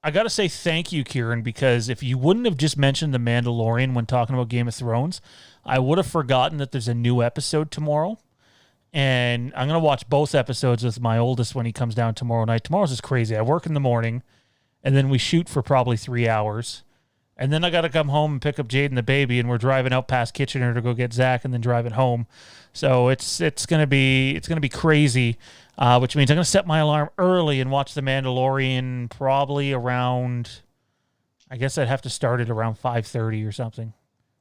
I got to say thank you, Kieran, because if you wouldn't have just mentioned The Mandalorian when talking about Game of Thrones, I would have forgotten that there's a new episode tomorrow. And I'm going to watch both episodes with my oldest when he comes down tomorrow night. Tomorrow's just crazy. I work in the morning, and then we shoot for probably 3 hours. And then I got to come home and pick up Jade and the baby, and we're driving out past Kitchener to go get Zach, and then driving home. So it's gonna be crazy, which means I'm gonna set my alarm early and watch The Mandalorian probably around. I guess I'd have to start it around 5:30 or something.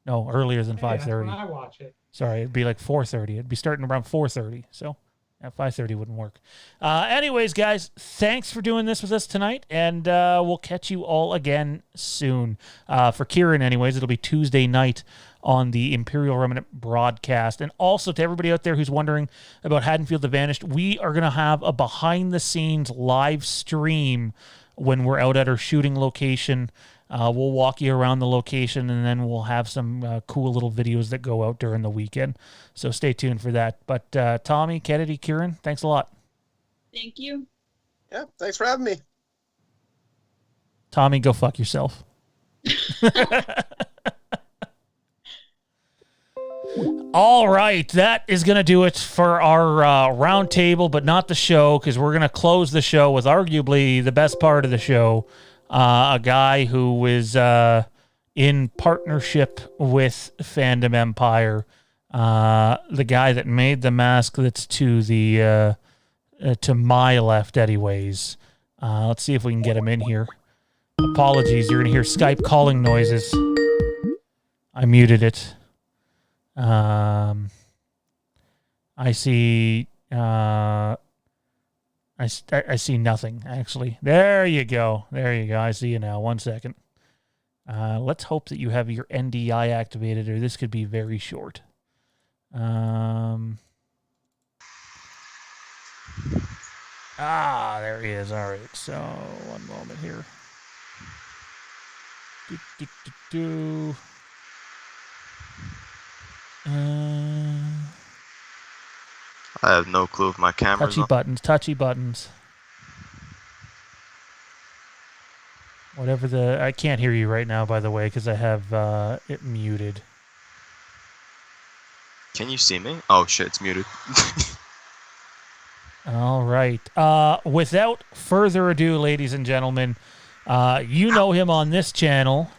No, earlier than 5:30.
That's when I watch it.
Sorry, it'd be like 4:30. It'd be starting around 4:30. So at 5:30 wouldn't work. Anyways, guys, thanks for doing this with us tonight, and we'll catch you all again soon. For Kieran, anyways, it'll be Tuesday night on the Imperial Remnant broadcast. And also to everybody out there who's wondering about Haddonfield the Vanished, we are going to have a behind-the-scenes live stream when we're out at our shooting location. We'll walk you around the location, and then we'll have some cool little videos that go out during the weekend. So stay tuned for that. But Tommy, Kennedy, Kieran, thanks a lot.
Thank you.
Yeah, thanks for having me.
Tommy, go fuck yourself. All right, that is going to do it for our round table, but not the show, because we're going to close the show with arguably the best part of the show. A guy who is in partnership with Fandom Empire, the guy that made the mask that's to the to my left, anyways. Let's see if we can get him in here. Apologies, you're gonna hear Skype calling noises. I muted it. I see. I see nothing, actually. There you go. I see you now. 1 second. Let's hope that you have your NDI activated, or this could be very short. There he is. All right. So, 1 moment here.
I have no clue if my camera's on.
Touchy buttons. Whatever I can't hear you right now, by the way, because I have it muted.
Can you see me? Oh shit, it's muted.
All right. Without further ado, ladies and gentlemen, you know him on this channel.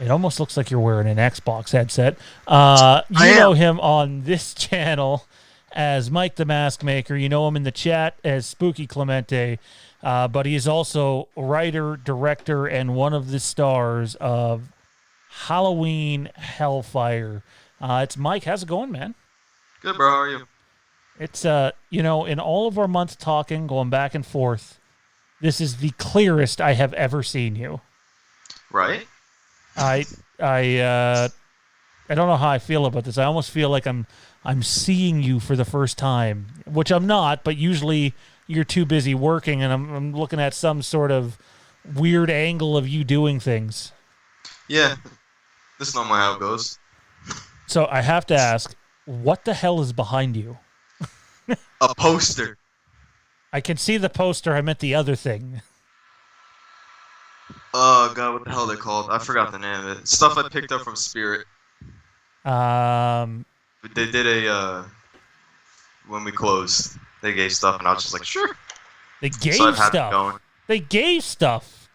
It almost looks like you're wearing an Xbox headset. You know him on this channel as Mike the Mask Maker. You know him in the chat as Spooky Clemente. But he is also writer, director, and one of the stars of Halloween Hellfire. It's Mike. How's it going, man?
Good, bro. How are you?
It's, in all of our months talking, going back and forth, this is the clearest I have ever seen you.
Right?
I don't know how I feel about this. I almost feel like I'm seeing you for the first time, which I'm not, but usually you're too busy working, and I'm looking at some sort of weird angle of you doing things.
Yeah, this is normally how it goes.
So I have to ask, what the hell is behind you?
A poster.
I can see the poster. I meant the other thing.
Oh, God, what the hell are they called? I forgot the name of it. Stuff I picked up from Spirit. They did when we closed, they gave stuff, and I was just like, sure.
They gave stuff. They gave stuff.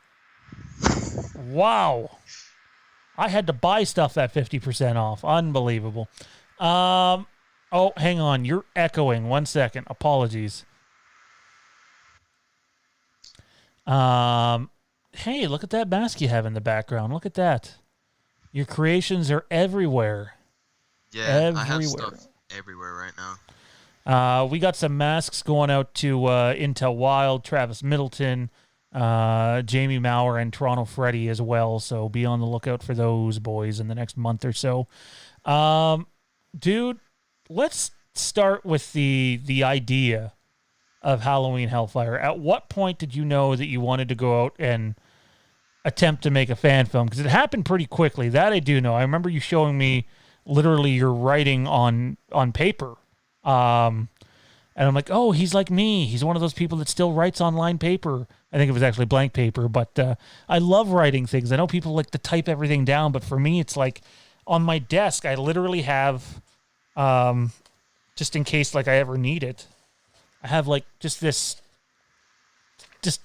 Wow. I had to buy stuff at 50% off. Unbelievable. Oh, hang on. You're echoing. 1 second. Apologies. Hey, look at that mask you have in the background. Look at that. Your creations are everywhere.
Yeah,
everywhere.
I have stuff everywhere right now.
We got some masks going out to Intel Wild, Travis Middleton, Jamie Maurer, and Toronto Freddy as well. So be on the lookout for those boys in the next month or so. Dude, let's start with the idea of Halloween Hellfire. At what point did you know that you wanted to go out and attempt to make a fan film? Because it happened pretty quickly. That I do know. I remember you showing me literally your writing on paper. And I'm like, oh, he's like me. He's one of those people that still writes on line paper. I think it was actually blank paper, but I love writing things. I know people like to type everything down, but for me, it's like on my desk, I literally have, just in case like I ever need it, I have like just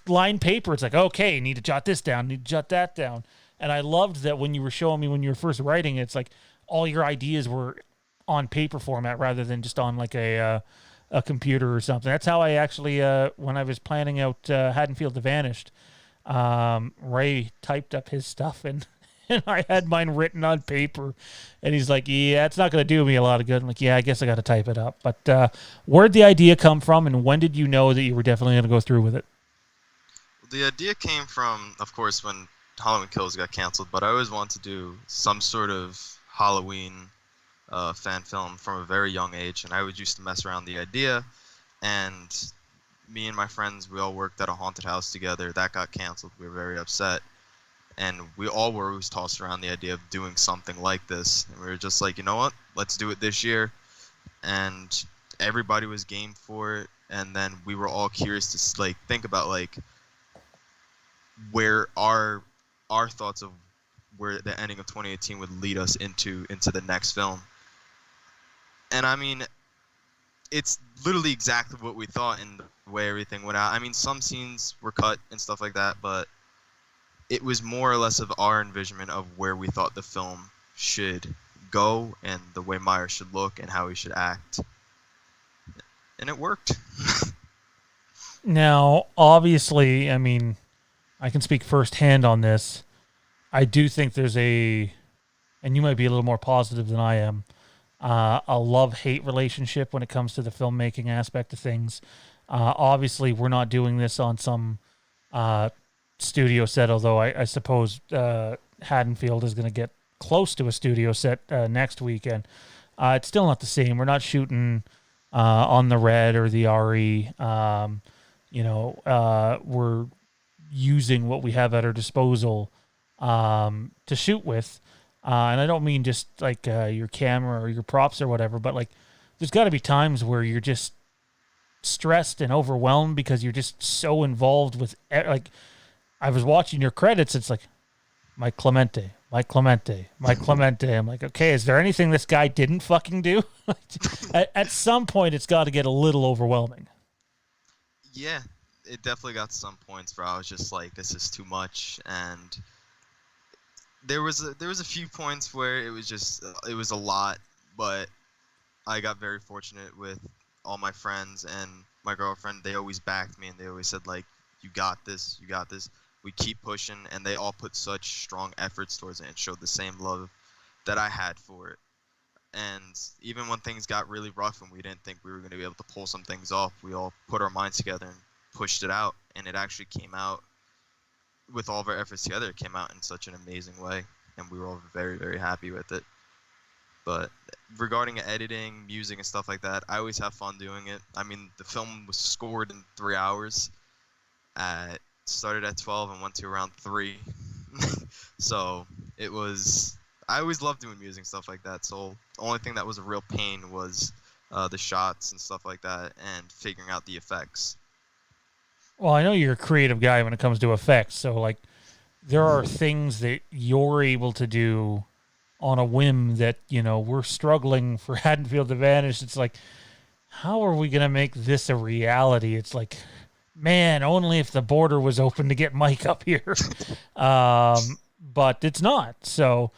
line paper. It's like, okay, need to jot this down, need to jot that down. And I loved that when you were showing me when you were first writing, it's like all your ideas were on paper format rather than just on like a computer or something. That's how I actually, when I was planning out Haddonfield the Vanished, Ray typed up his stuff and I had mine written on paper, and he's like, yeah, it's not going to do me a lot of good. I'm like, yeah, I guess I got to type it up. But where'd the idea come from, and when did you know that you were definitely going to go through with it?
The idea came from, of course, when Halloween Kills got canceled, but I always wanted to do some sort of Halloween fan film from a very young age, and I would used to mess around the idea, and me and my friends, we all worked at a haunted house together. That got canceled. We were very upset. And we all were always tossed around the idea of doing something like this. And we were just like, you know what? Let's do it this year. And everybody was game for it. And then we were all curious to like think about like where our thoughts of where the ending of 2018 would lead us into the next film. And I mean, it's literally exactly what we thought in the way everything went out. I mean, some scenes were cut and stuff like that, but it was more or less of our envisionment of where we thought the film should go and the way Meyer should look and how he should act. And it worked.
Now, obviously, I mean, I can speak firsthand on this. I do think there's and you might be a little more positive than I am, a love-hate relationship when it comes to the filmmaking aspect of things. Obviously, we're not doing this on some studio set, although I suppose Haddonfield is going to get close to a studio set next weekend. It's still not the same. We're not shooting on the Red or the RE. We're using what we have at our disposal to shoot with. And I don't mean just like your camera or your props or whatever, but like there's got to be times where you're just stressed and overwhelmed because you're just so involved with like I was watching your credits. It's like Mike Clemente. I'm like, okay, is there anything this guy didn't fucking do? At some point, it's got to get a little overwhelming.
Yeah, it definitely got to some points where I was just like, this is too much. And there was a few points where it was a lot, but I got very fortunate with all my friends and my girlfriend. They always backed me and they always said like, you got this. We keep pushing, and they all put such strong efforts towards it and showed the same love that I had for it. And even when things got really rough and we didn't think we were going to be able to pull some things off, we all put our minds together and pushed it out, and it actually came out with all of our efforts together. It came out in such an amazing way, and we were all very, very happy with it. But regarding editing, music, and stuff like that, I always have fun doing it. I mean, the film was scored in 3 hours. Started at 12 and went to around 3. So it was, I always loved doing music and stuff like that. So the only thing that was a real pain was the shots and stuff like that and figuring out the effects.
Well, I know you're a creative guy when it comes to effects. So like there are things that you're able to do on a whim that, we're struggling for Haddonfield to Vanish. It's like, how are we going to make this a reality? It's like, man, only if the border was open to get Mike up here. But it's not. So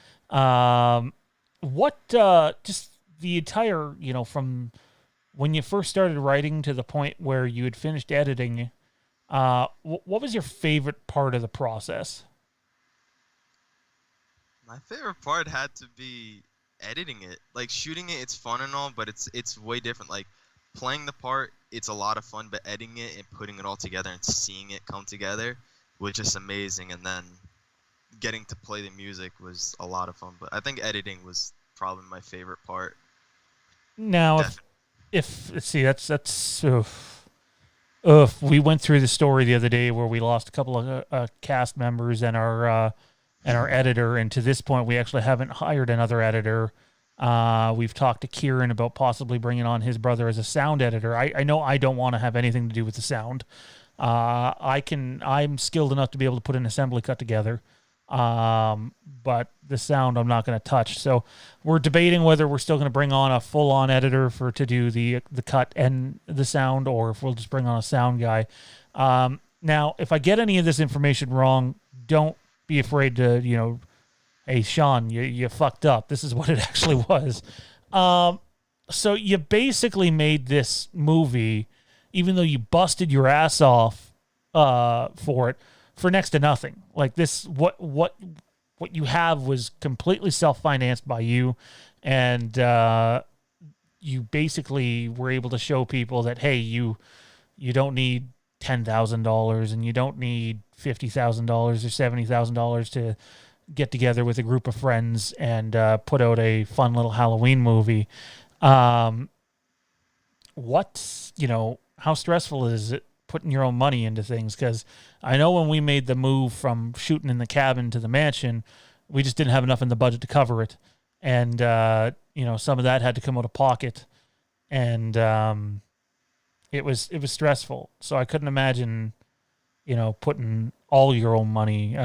just the entire, from when you first started writing to the point where you had finished editing, what was your favorite part of the process?
My favorite part had to be editing it. Like shooting it, it's fun and all, but it's way different. Like playing the part, it's a lot of fun, but editing it and putting it all together and seeing it come together was just amazing. And then getting to play the music was a lot of fun. But I think editing was probably my favorite part.
Now, if let's see, that's we went through the story the other day where we lost a couple of cast members and our editor, and to this point, we actually haven't hired another editor. We've talked to Kieran about possibly bringing on his brother as a sound editor. I know I don't want to have anything to do with the sound. I'm skilled enough to be able to put an assembly cut together. But the sound I'm not going to touch. So we're debating whether we're still going to bring on a full-on editor to do the cut and the sound, or if we'll just bring on a sound guy. Now, if I get any of this information wrong, don't be afraid to, hey, Sean, you fucked up. This is what it actually was. So you basically made this movie, even though you busted your ass off for it, for next to nothing. Like this, what you have was completely self-financed by you, and you basically were able to show people that, hey, you don't need $10,000 and you don't need $50,000 or $70,000 to get together with a group of friends and put out a fun little Halloween movie. How stressful is it putting your own money into things? Because I know when we made the move from shooting in the cabin to the mansion, we just didn't have enough in the budget to cover it. And, some of that had to come out of pocket. And it was stressful. So I couldn't imagine, putting all your own money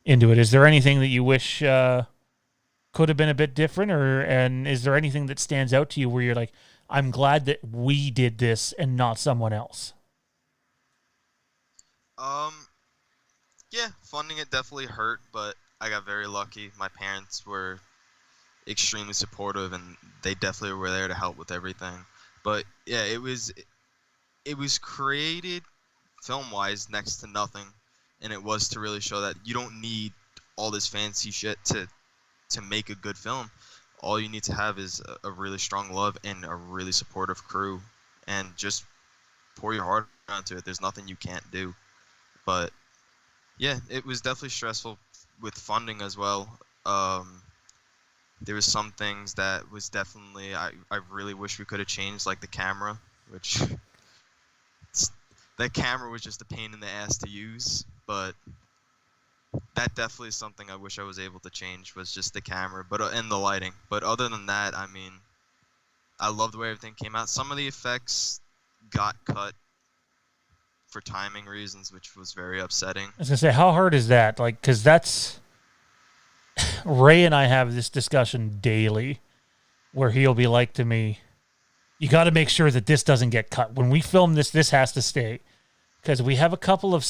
into it. Is there anything that you wish could have been a bit different? And is there anything that stands out to you where you're like, I'm glad that we did this and not someone else?
Yeah, funding it definitely hurt, but I got very lucky. My parents were extremely supportive, and they definitely were there to help with everything. But yeah, it was created film-wise next to nothing, and it was to really show that you don't need all this fancy shit to make a good film. All you need to have is a really strong love and a really supportive crew, and just pour your heart onto it. There's nothing you can't do. But yeah, it was definitely stressful with funding as well. There was some things that was definitely I really wish we could have changed, like the camera, which that camera was just a pain in the ass to use. But that definitely is something I wish I was able to change, was just the camera, and the lighting. But other than that, I mean, I love the way everything came out. Some of the effects got cut for timing reasons, which was very upsetting.
I was gonna say, how hard is that? Like, because that's Ray and I have this discussion daily, where he'll be like to me, "You got to make sure that this doesn't get cut. When we film this, this has to stay." Because we have a couple of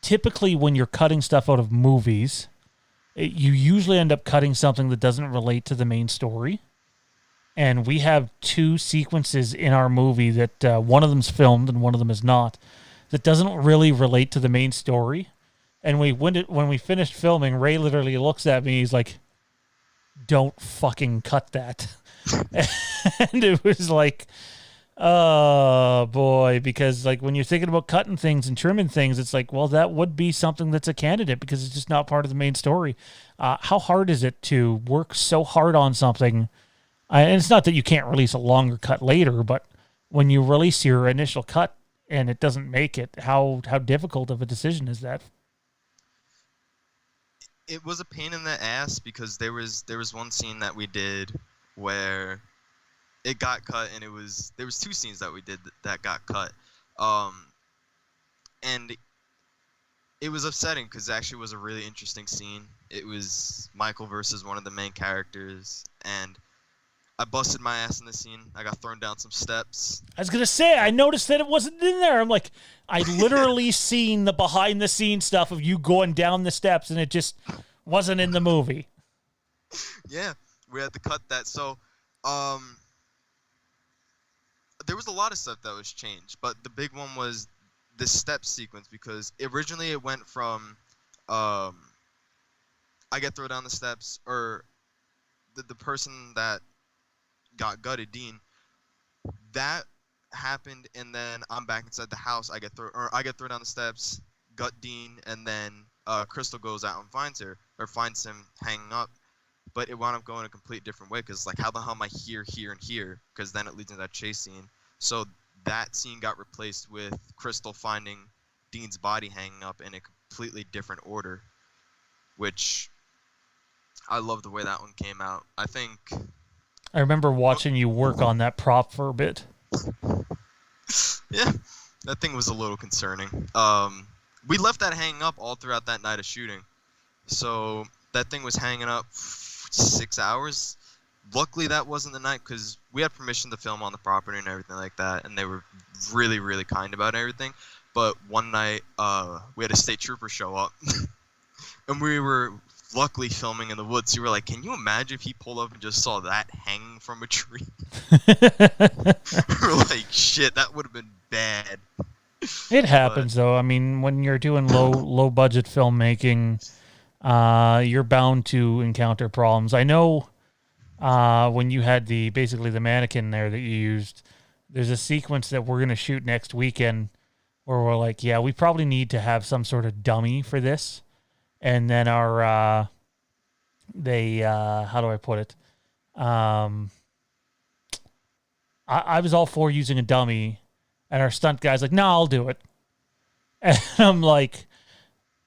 typically when you're cutting stuff out of movies, you usually end up cutting something that doesn't relate to the main story. And we have two sequences in our movie that one of them's filmed and one of them is not, that doesn't really relate to the main story. And when we finished filming, Ray literally looks at me, he's like, "Don't fucking cut that." And it was like, oh boy, because like when you're thinking about cutting things and trimming things, it's like, well, that would be something that's a candidate because it's just not part of the main story. How hard is it to work so hard on something? And it's not that you can't release a longer cut later, but when you release your initial cut and it doesn't make it, how difficult of a decision is that?
It was a pain in the ass because there was one scene that we did where it got cut, and there was two scenes that we did that got cut, and it was upsetting because it actually was a really interesting scene. It was Michael versus one of the main characters, and I busted my ass in the scene. I got thrown down some steps.
I was going to say, I noticed that it wasn't in there. I'm like, I literally seen the behind-the-scenes stuff of you going down the steps, and it just wasn't in the movie.
Yeah, we had to cut that. So, there was a lot of stuff that was changed, but the big one was the step sequence, because originally it went from, I get thrown down the steps, or the person that got gutted, Dean, that happened, and then I'm back inside the house. I get thrown down the steps, gut Dean, and then Crystal goes out and finds him hanging up. But it wound up going a complete different way, because like, how the hell am I here, and here? Because then it leads into that chase scene. So that scene got replaced with Crystal finding Dean's body hanging up in a completely different order, which I love the way that one came out.
I remember watching you work on that prop for a bit.
Yeah, that thing was a little concerning. We left that hanging up all throughout that night of shooting. So that thing was hanging up 6 hours. Luckily, that wasn't the night, because we had permission to film on the property and everything like that, and they were really, really kind about everything. But one night, we had a state trooper show up, And we were luckily filming in the woods. You were like, can you imagine if he pulled up and just saw that hanging from a tree? We're like, shit, that would have been bad.
It happens, though. I mean, when you're doing low budget filmmaking, you're bound to encounter problems. I know when you had basically the mannequin there that you used, there's a sequence that we're going to shoot next weekend where we're like, yeah, we probably need to have some sort of dummy for this. And then how do I put it? I was all for using a dummy, and our stunt guy's like, no, I'll do it. And I'm like,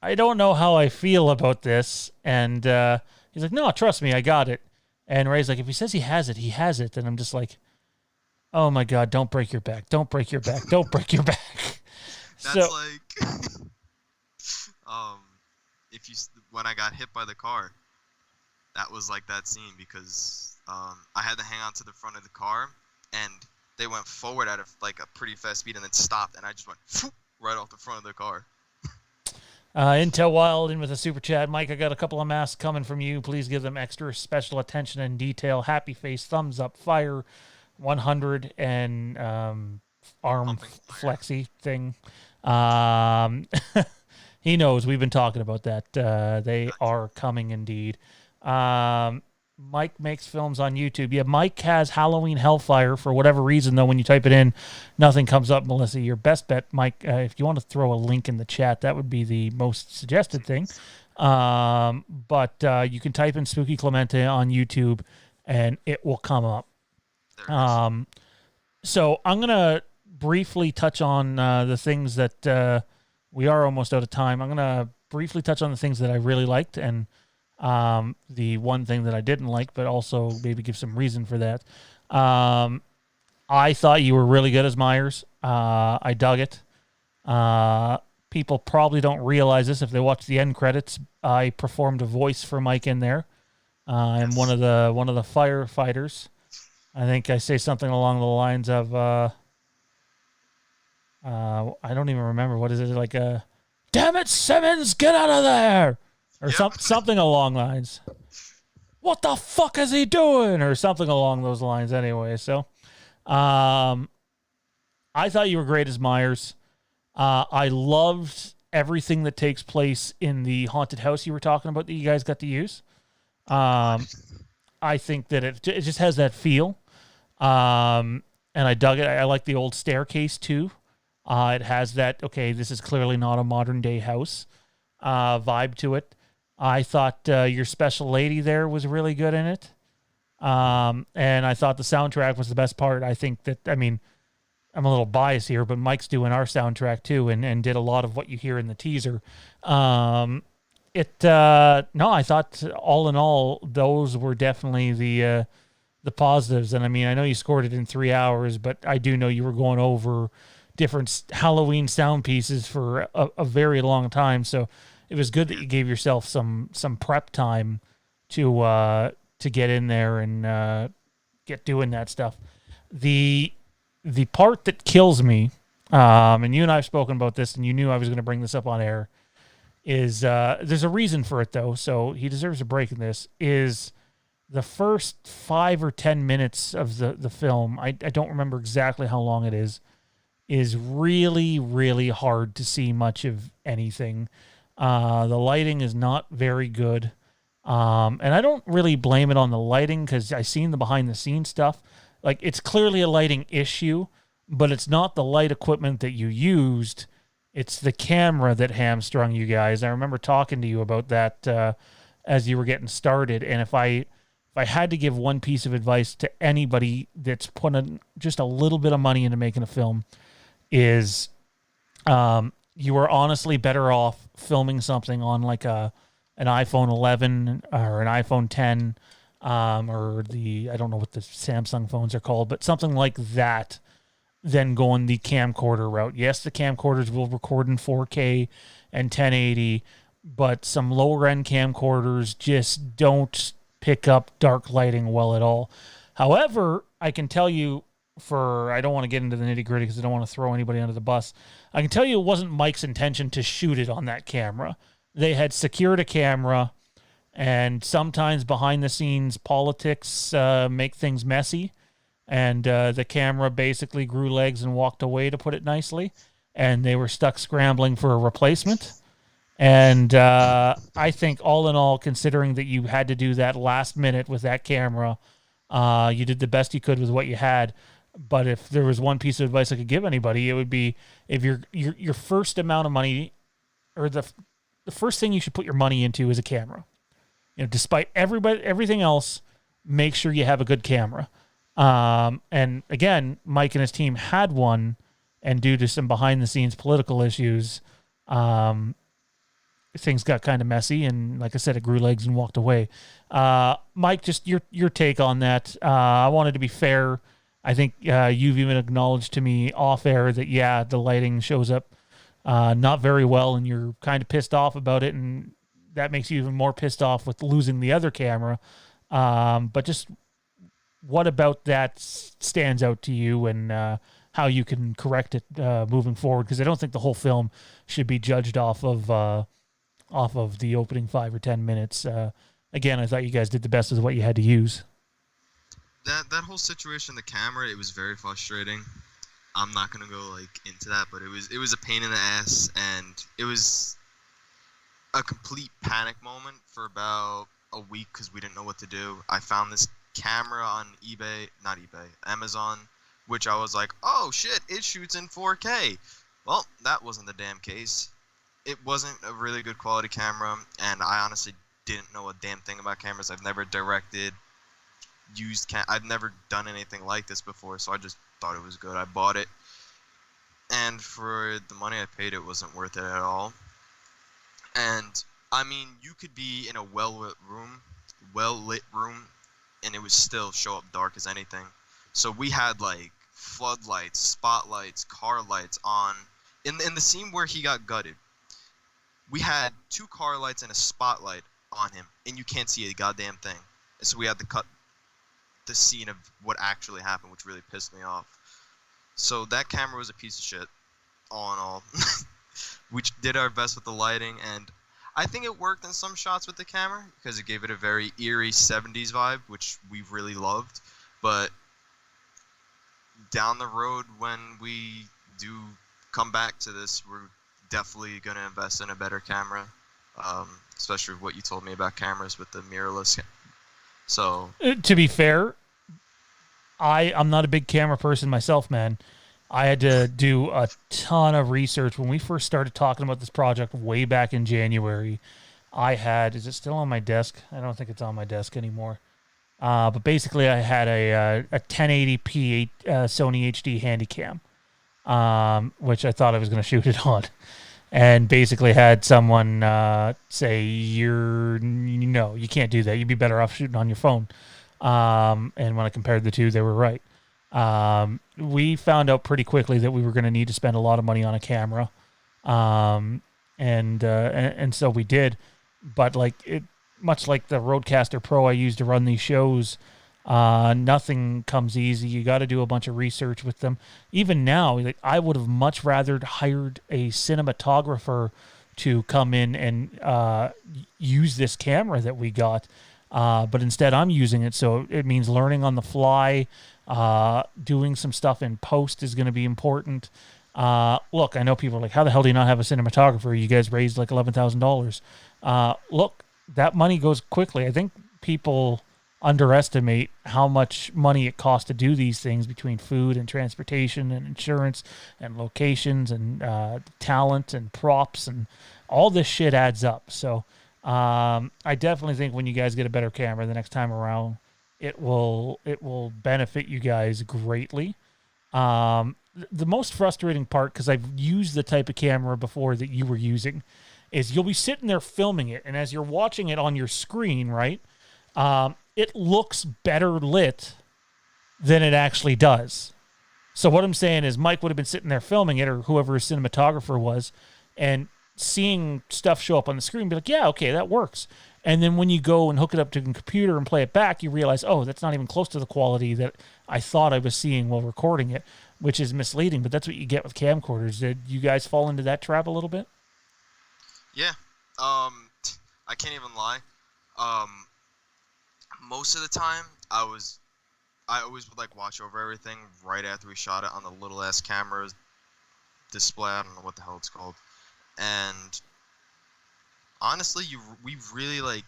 I don't know how I feel about this. And he's like, no, trust me, I got it. And Ray's like, if he says he has it, he has it. And I'm just like, oh my God, don't break your back. Don't break your back. Don't break your back.
That's like, when I got hit by the car, that was like that scene because I had to hang on to the front of the car, and they went forward at a pretty fast speed and then stopped, and I just went right off the front of the car.
Intel Wild in with a super chat. Mike, I got a couple of masks coming from you. Please give them extra special attention and detail. Happy face, thumbs up, fire, 100, and arm flexy thing. He knows. We've been talking about that. They are coming indeed. Mike makes films on YouTube. Yeah, Mike has Halloween Hellfire. For whatever reason, though, when you type it in, nothing comes up. Melissa, your best bet, Mike, if you want to throw a link in the chat, that would be the most suggested thing. But you can type in Spooky Clemente on YouTube, and it will come up. So I'm going to briefly touch on the things that we are almost out of time. I'm going to briefly touch on the things that I really liked and the one thing that I didn't like, but also maybe give some reason for that. I thought you were really good as Myers. I dug it. People probably don't realize this if they watch the end credits. I performed a voice for Mike in there. I'm one of the firefighters. I think I say something along the lines of I don't even remember, what is it, like damn it, Simmons, get out of there, or something along lines. What the fuck is he doing, or something along those lines. Anyway, so I thought you were great as Myers. I loved everything that takes place in the haunted house you were talking about that you guys got to use. I think that it just has that feel, and I dug it. I like the old staircase too. It has that, okay, this is clearly not a modern day house vibe to it. I thought your special lady there was really good in it. And I thought the soundtrack was the best part. I think that, I mean, I'm a little biased here, but Mike's doing our soundtrack too and did a lot of what you hear in the teaser. I thought all in all, those were definitely the positives. And I mean, I know you scored it in 3 hours, but I do know you were going over different Halloween sound pieces for a very long time. So it was good that you gave yourself some prep time to get in there and get doing that stuff. The part that kills me, and you and I have spoken about this, and you knew I was going to bring this up on air, is there's a reason for it though, so he deserves a break in this, is the first 5 or 10 minutes of the film. I don't remember exactly how long it is really, really hard to see much of anything. The lighting is not very good. And I don't really blame it on the lighting because I've seen the behind the scenes stuff. Like, it's clearly a lighting issue, but it's not the light equipment that you used. It's the camera that hamstrung you guys. I remember talking to you about that as you were getting started. And if I had to give one piece of advice to anybody that's putting just a little bit of money into making a film, is you are honestly better off filming something on like an iPhone 11 or an iPhone 10 or I don't know what the Samsung phones are called, but something like that than going the camcorder route. Yes, the camcorders will record in 4K and 1080, but some lower end camcorders just don't pick up dark lighting well at all. However, I can tell you, I don't want to get into the nitty gritty because I don't want to throw anybody under the bus. I can tell you it wasn't Mike's intention to shoot it on that camera. they had secured a camera, and sometimes behind the scenes politics make things messy, and the camera basically grew legs and walked away, to put it nicely, and they were stuck scrambling for a replacement. And I think all in all, considering that you had to do that last minute with that camera, you did the best you could with what you had. But if there was one piece of advice I could give anybody, it would be, if your first amount of money, or the first thing you should put your money into is a camera. Despite everything else, make sure you have a good camera. And again, Mike and his team had one, and due to some behind the scenes political issues, things got kind of messy, and like I said, it grew legs and walked away. Mike, just your take on that. I wanted to be fair. I think you've even acknowledged to me off air that, yeah, the lighting shows up not very well, and you're kind of pissed off about it, and that makes you even more pissed off with losing the other camera. But just what about that stands out to you, and how you can correct it moving forward? Because I don't think the whole film should be judged off of the opening 5 or 10 minutes. Again, I thought you guys did the best with what you had to use.
That whole situation, the camera, it was very frustrating. I'm not gonna go into that, but it was a pain in the ass, and it was a complete panic moment for about a week because we didn't know what to do. I found this camera on Amazon, which I was like, oh shit, it shoots in 4K. Well, that wasn't the damn case. It wasn't a really good quality camera, and I honestly didn't know a damn thing about cameras. I've never directed, I've never done anything like this before, so I just thought it was good. I bought it, and for the money I paid, it wasn't worth it at all. And I mean, you could be in a well-lit room, and it would still show up dark as anything. So we had floodlights, spotlights, car lights on. In the scene where he got gutted, we had 2 car lights and a spotlight on him, and you can't see a goddamn thing. And so we had to cut the scene of what actually happened, which really pissed me off. So that camera was a piece of shit, all in all. We did our best with the lighting, and I think it worked in some shots with the camera because it gave it a very eerie 70s vibe, which we really loved. But down the road, when we do come back to this, we're definitely going to invest in a better camera, especially what you told me about cameras with the mirrorless. So
to be fair, I'm not a big camera person myself, man. I had to do a ton of research when we first started talking about this project way back in January. Is it still on my desk? I don't think it's on my desk anymore. But basically I had a 1080p Sony HD Handycam, which I thought I was going to shoot it on. And basically had someone say, you can't do that. You'd be better off shooting on your phone. And when I compared the two, they were right. We found out pretty quickly that we were going to need to spend a lot of money on a camera. And so we did. But much like the Rodecaster Pro I use to run these shows, nothing comes easy. You got to do a bunch of research with them. Even now, I would have much rather hired a cinematographer to come in and use this camera that we got. But instead I'm using it. So it means learning on the fly, doing some stuff in post is going to be important. Look, I know people are like, how the hell do you not have a cinematographer? You guys raised $11,000. Look, that money goes quickly. I think people underestimate how much money it costs to do these things between food and transportation and insurance and locations and talent and props, and all this shit adds up. So I definitely think when you guys get a better camera the next time around, it will benefit you guys greatly. The most frustrating part, because I've used the type of camera before that you were using, is you'll be sitting there filming it, and as you're watching it on your screen, right, it looks better lit than it actually does. So what I'm saying is Mike would have been sitting there filming it, or whoever his cinematographer was, and seeing stuff show up on the screen, be like, yeah, okay, that works. And then when you go and hook it up to a computer and play it back, you realize, oh, that's not even close to the quality that I thought I was seeing while recording it, which is misleading. But that's what you get with camcorders. Did you guys fall into that trap a little bit?
Yeah, I can't even lie. Most of the time, I always would like watch over everything right after we shot it on the little ass camera display. I don't know what the hell it's called. And honestly, we really like.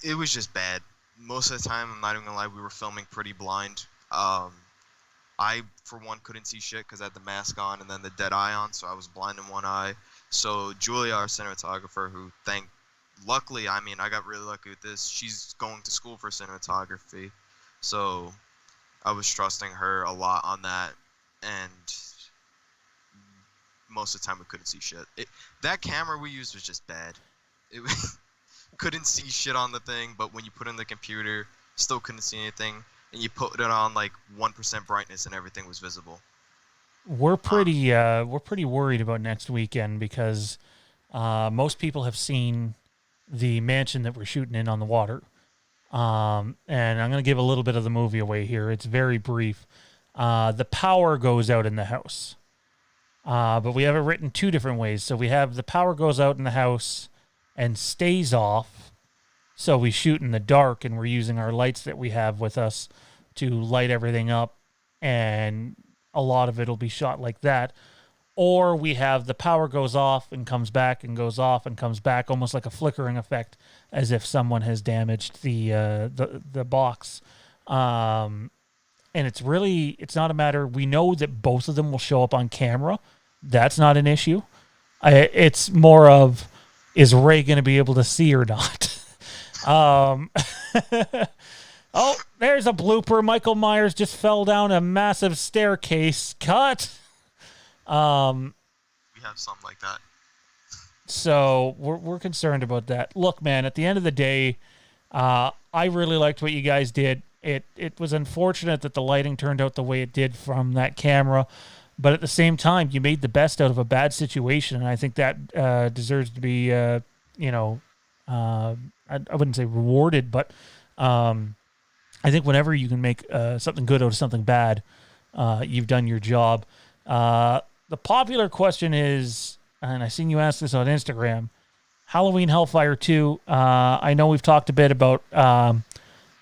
It was just bad. Most of the time, I'm not even gonna lie, we were filming pretty blind. I, for one, couldn't see shit because I had the mask on and then the dead eye on, so I was blind in one eye. So Julia, our cinematographer, luckily, I mean, I got really lucky with this. She's going to school for cinematography, so I was trusting her a lot on that, and most of the time we couldn't see shit. That camera we used was just bad. It couldn't see shit on the thing, but when you put in the computer, still couldn't see anything. And you put it on like 1% brightness, and everything was visible.
We're pretty worried about next weekend because most people have seen the mansion that we're shooting in on the water. And I'm going to give a little bit of the movie away here. It's very brief. The power goes out in the house. But we have it written two different ways. So we have the power goes out in the house and stays off. So we shoot in the dark, and we're using our lights that we have with us to light everything up, and a lot of it will be shot like that. Or we have the power goes off and comes back and goes off and comes back, almost like a flickering effect, as if someone has damaged the box. And it's not a matter. We know that both of them will show up on camera. That's not an issue. It's more of, is Ray going to be able to see or not? Oh, there's a blooper. Michael Myers just fell down a massive staircase. Cut.
We have something like that.
So we're concerned about that. Look, man, at the end of the day, I really liked what you guys did. It was unfortunate that the lighting turned out the way it did from that camera, but at the same time, you made the best out of a bad situation, and I think that deserves to be, I wouldn't say rewarded, but I think whenever you can make something good out of something bad, you've done your job. The popular question is, and I seen you ask this on Instagram, Halloween Hellfire 2. I know we've talked a bit about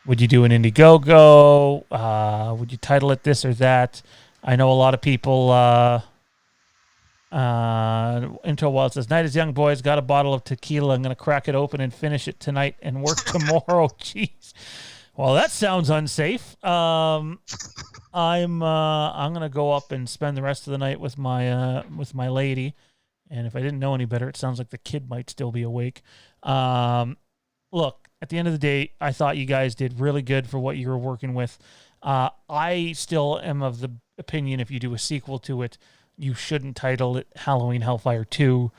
would you do an Indiegogo? Would you title it this or that? I know a lot of people... Into a while, it says, "Night is young, boys. Got a bottle of tequila. I'm going to crack it open and finish it tonight and work tomorrow." Jeez. Well, that sounds unsafe. I'm going to go up and spend the rest of the night with my lady. And if I didn't know any better, it sounds like the kid might still be awake. Look, at the end of the day, I thought you guys did really good for what you were working with. I still am of the opinion if you do a sequel to it, you shouldn't title it Halloween Hellfire 2,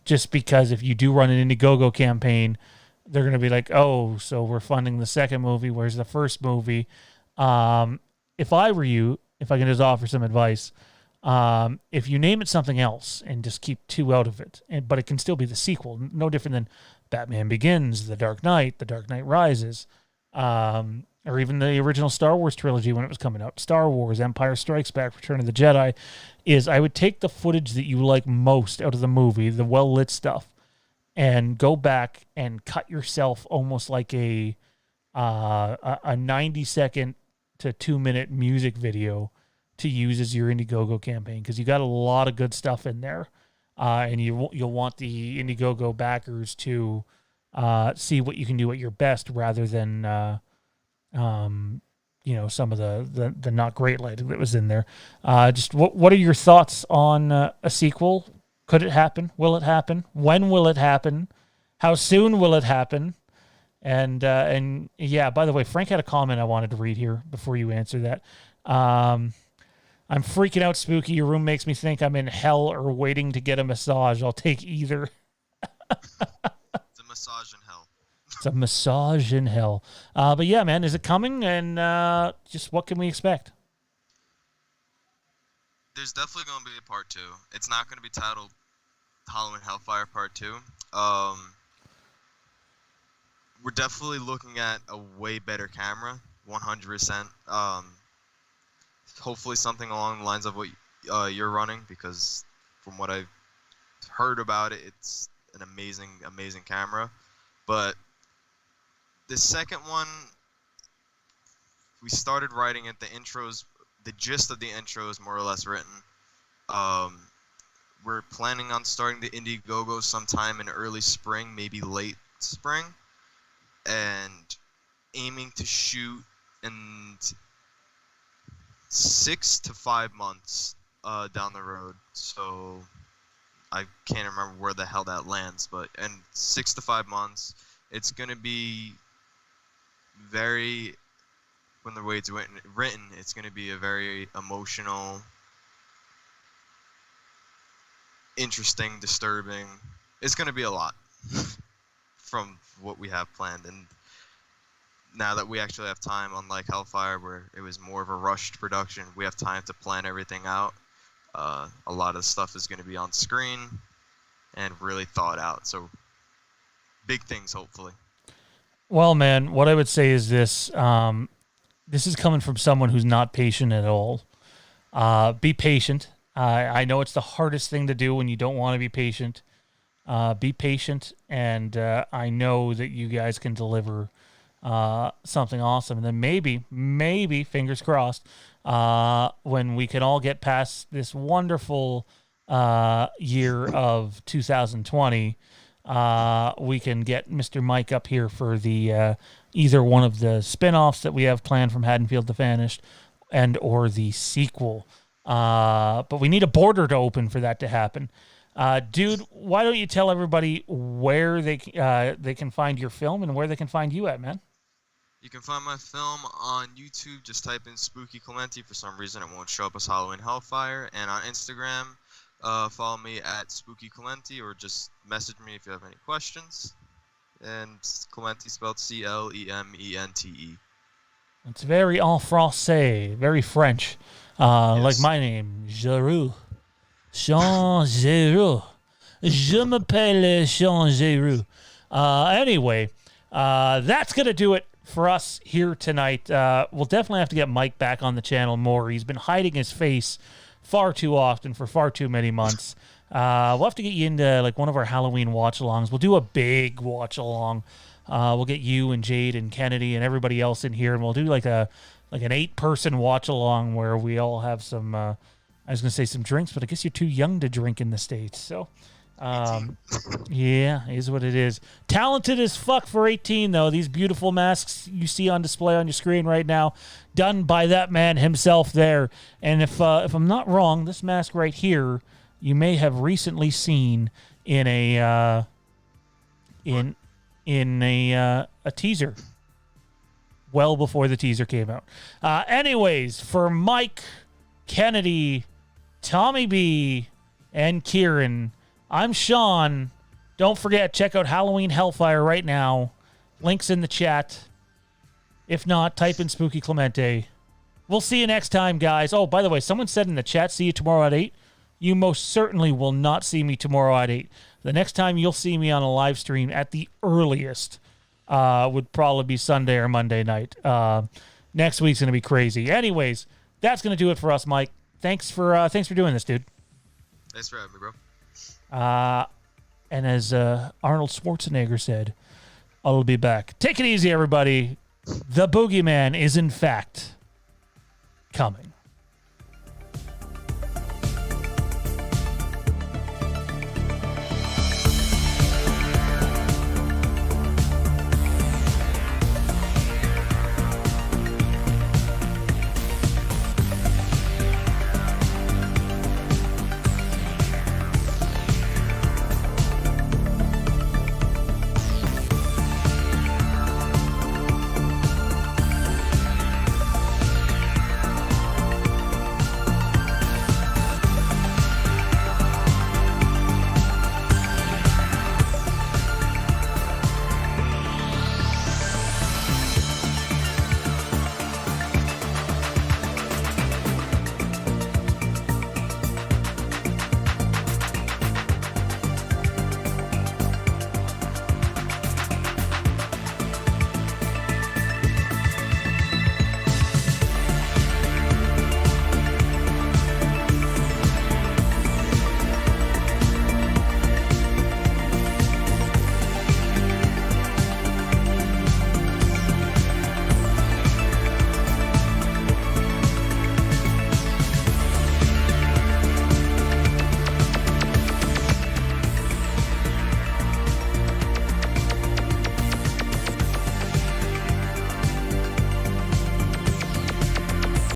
just because if you do run an Indiegogo campaign, they're going to be like, oh, so we're funding the second movie, where's the first movie? If I were you, if I can just offer some advice, if you name it something else and just keep 2 out of it, but it can still be the sequel, no different than Batman Begins, The Dark Knight Rises, or even the original Star Wars trilogy when it was coming out, Star Wars, Empire Strikes Back, Return of the Jedi, is I would take the footage that you like most out of the movie, the well-lit stuff, and go back and cut yourself almost like a 90-second to 2-minute music video to use as your Indiegogo campaign, because you got a lot of good stuff in there, and you'll want the Indiegogo backers to see what you can do at your best rather than... some of the not great lighting that was in there. Just what are your thoughts on a sequel? Could it happen? Will it happen? When will it happen? How soon will it happen? And yeah, by the way, Frank had a comment I wanted to read here before you answer that. I'm freaking out, Spooky. Your room makes me think I'm in hell or waiting to get a massage. I'll take either.
It's a massage in hell.
It's a massage in hell. But yeah, man, is it coming? And just what can we expect?
There's definitely going to be a part 2. It's not going to be titled Halloween Hellfire Part 2. We're definitely looking at a way better camera, 100%. Hopefully something along the lines of what you're running, because from what I've heard about it. It's an amazing, amazing camera. But the second one, we started writing it. The gist of the intro is more or less written. We're planning on starting the Indiegogo sometime in early spring, maybe late spring, and aiming to shoot in 6 to 5 months down the road. So I can't remember where the hell that lands, but in 6 to 5 months, it's going to be when the way it's written, it's going to be a very emotional, interesting, disturbing. It's going to be a lot from what we have planned. And now that we actually have time, unlike Hellfire, where it was more of a rushed production, we have time to plan everything out. A lot of stuff is going to be on screen and really thought out. So big things, hopefully.
Well, man, what I would say is this. This is coming from someone who's not patient at all. Be patient. I know it's the hardest thing to do when you don't want to be patient. Be patient, and I know that you guys can deliver something awesome. And then maybe, fingers crossed, when we can all get past this wonderful year of 2020, we can get Mr. Mike up here for the either one of the spin-offs that we have planned from Haddonfield to Vanished and or the sequel. But we need a border to open for that to happen. Dude, why don't you tell everybody where they can find your film and where they can find you at, man?
You can find my film on YouTube. Just type in Spooky Clementi. For some reason, it won't show up as Halloween Hellfire. And on Instagram, follow me at Spooky Clementi, or just message me if you have any questions. And Clementi spelled Clemente.
It's very en français, very French.
Yes.
Like my name, Giroux. Jean Giroux. Je m'appelle Jean Giroux. Anyway, that's going to do it for us here tonight. We'll definitely have to get Mike back on the channel more. He's been hiding his face far too often for far too many months. We'll have to get you into like one of our Halloween watch-alongs. We'll do a big watch-along. We'll get you and Jade and Kennedy and everybody else in here, and we'll do like an 8-person watch-along where we all have some, I was going to say some drinks, but I guess you're too young to drink in the States. So, yeah, is what it is. Talented as fuck for 18, though. These beautiful masks you see on display on your screen right now, done by that man himself there. And if I'm not wrong, this mask right here, you may have recently seen in a a teaser, well before the teaser came out. Anyways, for Mike, Kennedy, Tommy B, and Kieran, I'm Sean. Don't forget, check out Halloween Hellfire right now. Links in the chat. If not, type in Spooky Clemente. We'll see you next time, guys. Oh, by the way, someone said in the chat, see you tomorrow at 8. You most certainly will not see me tomorrow at 8. The next time you'll see me on a live stream at the earliest would probably be Sunday or Monday night. Next week's going to be crazy. Anyways, that's going to do it for us, Mike. Thanks for doing this, dude.
Thanks for having me, bro.
And as Arnold Schwarzenegger said, I'll be back. Take it easy, everybody. The boogeyman is, in fact, coming.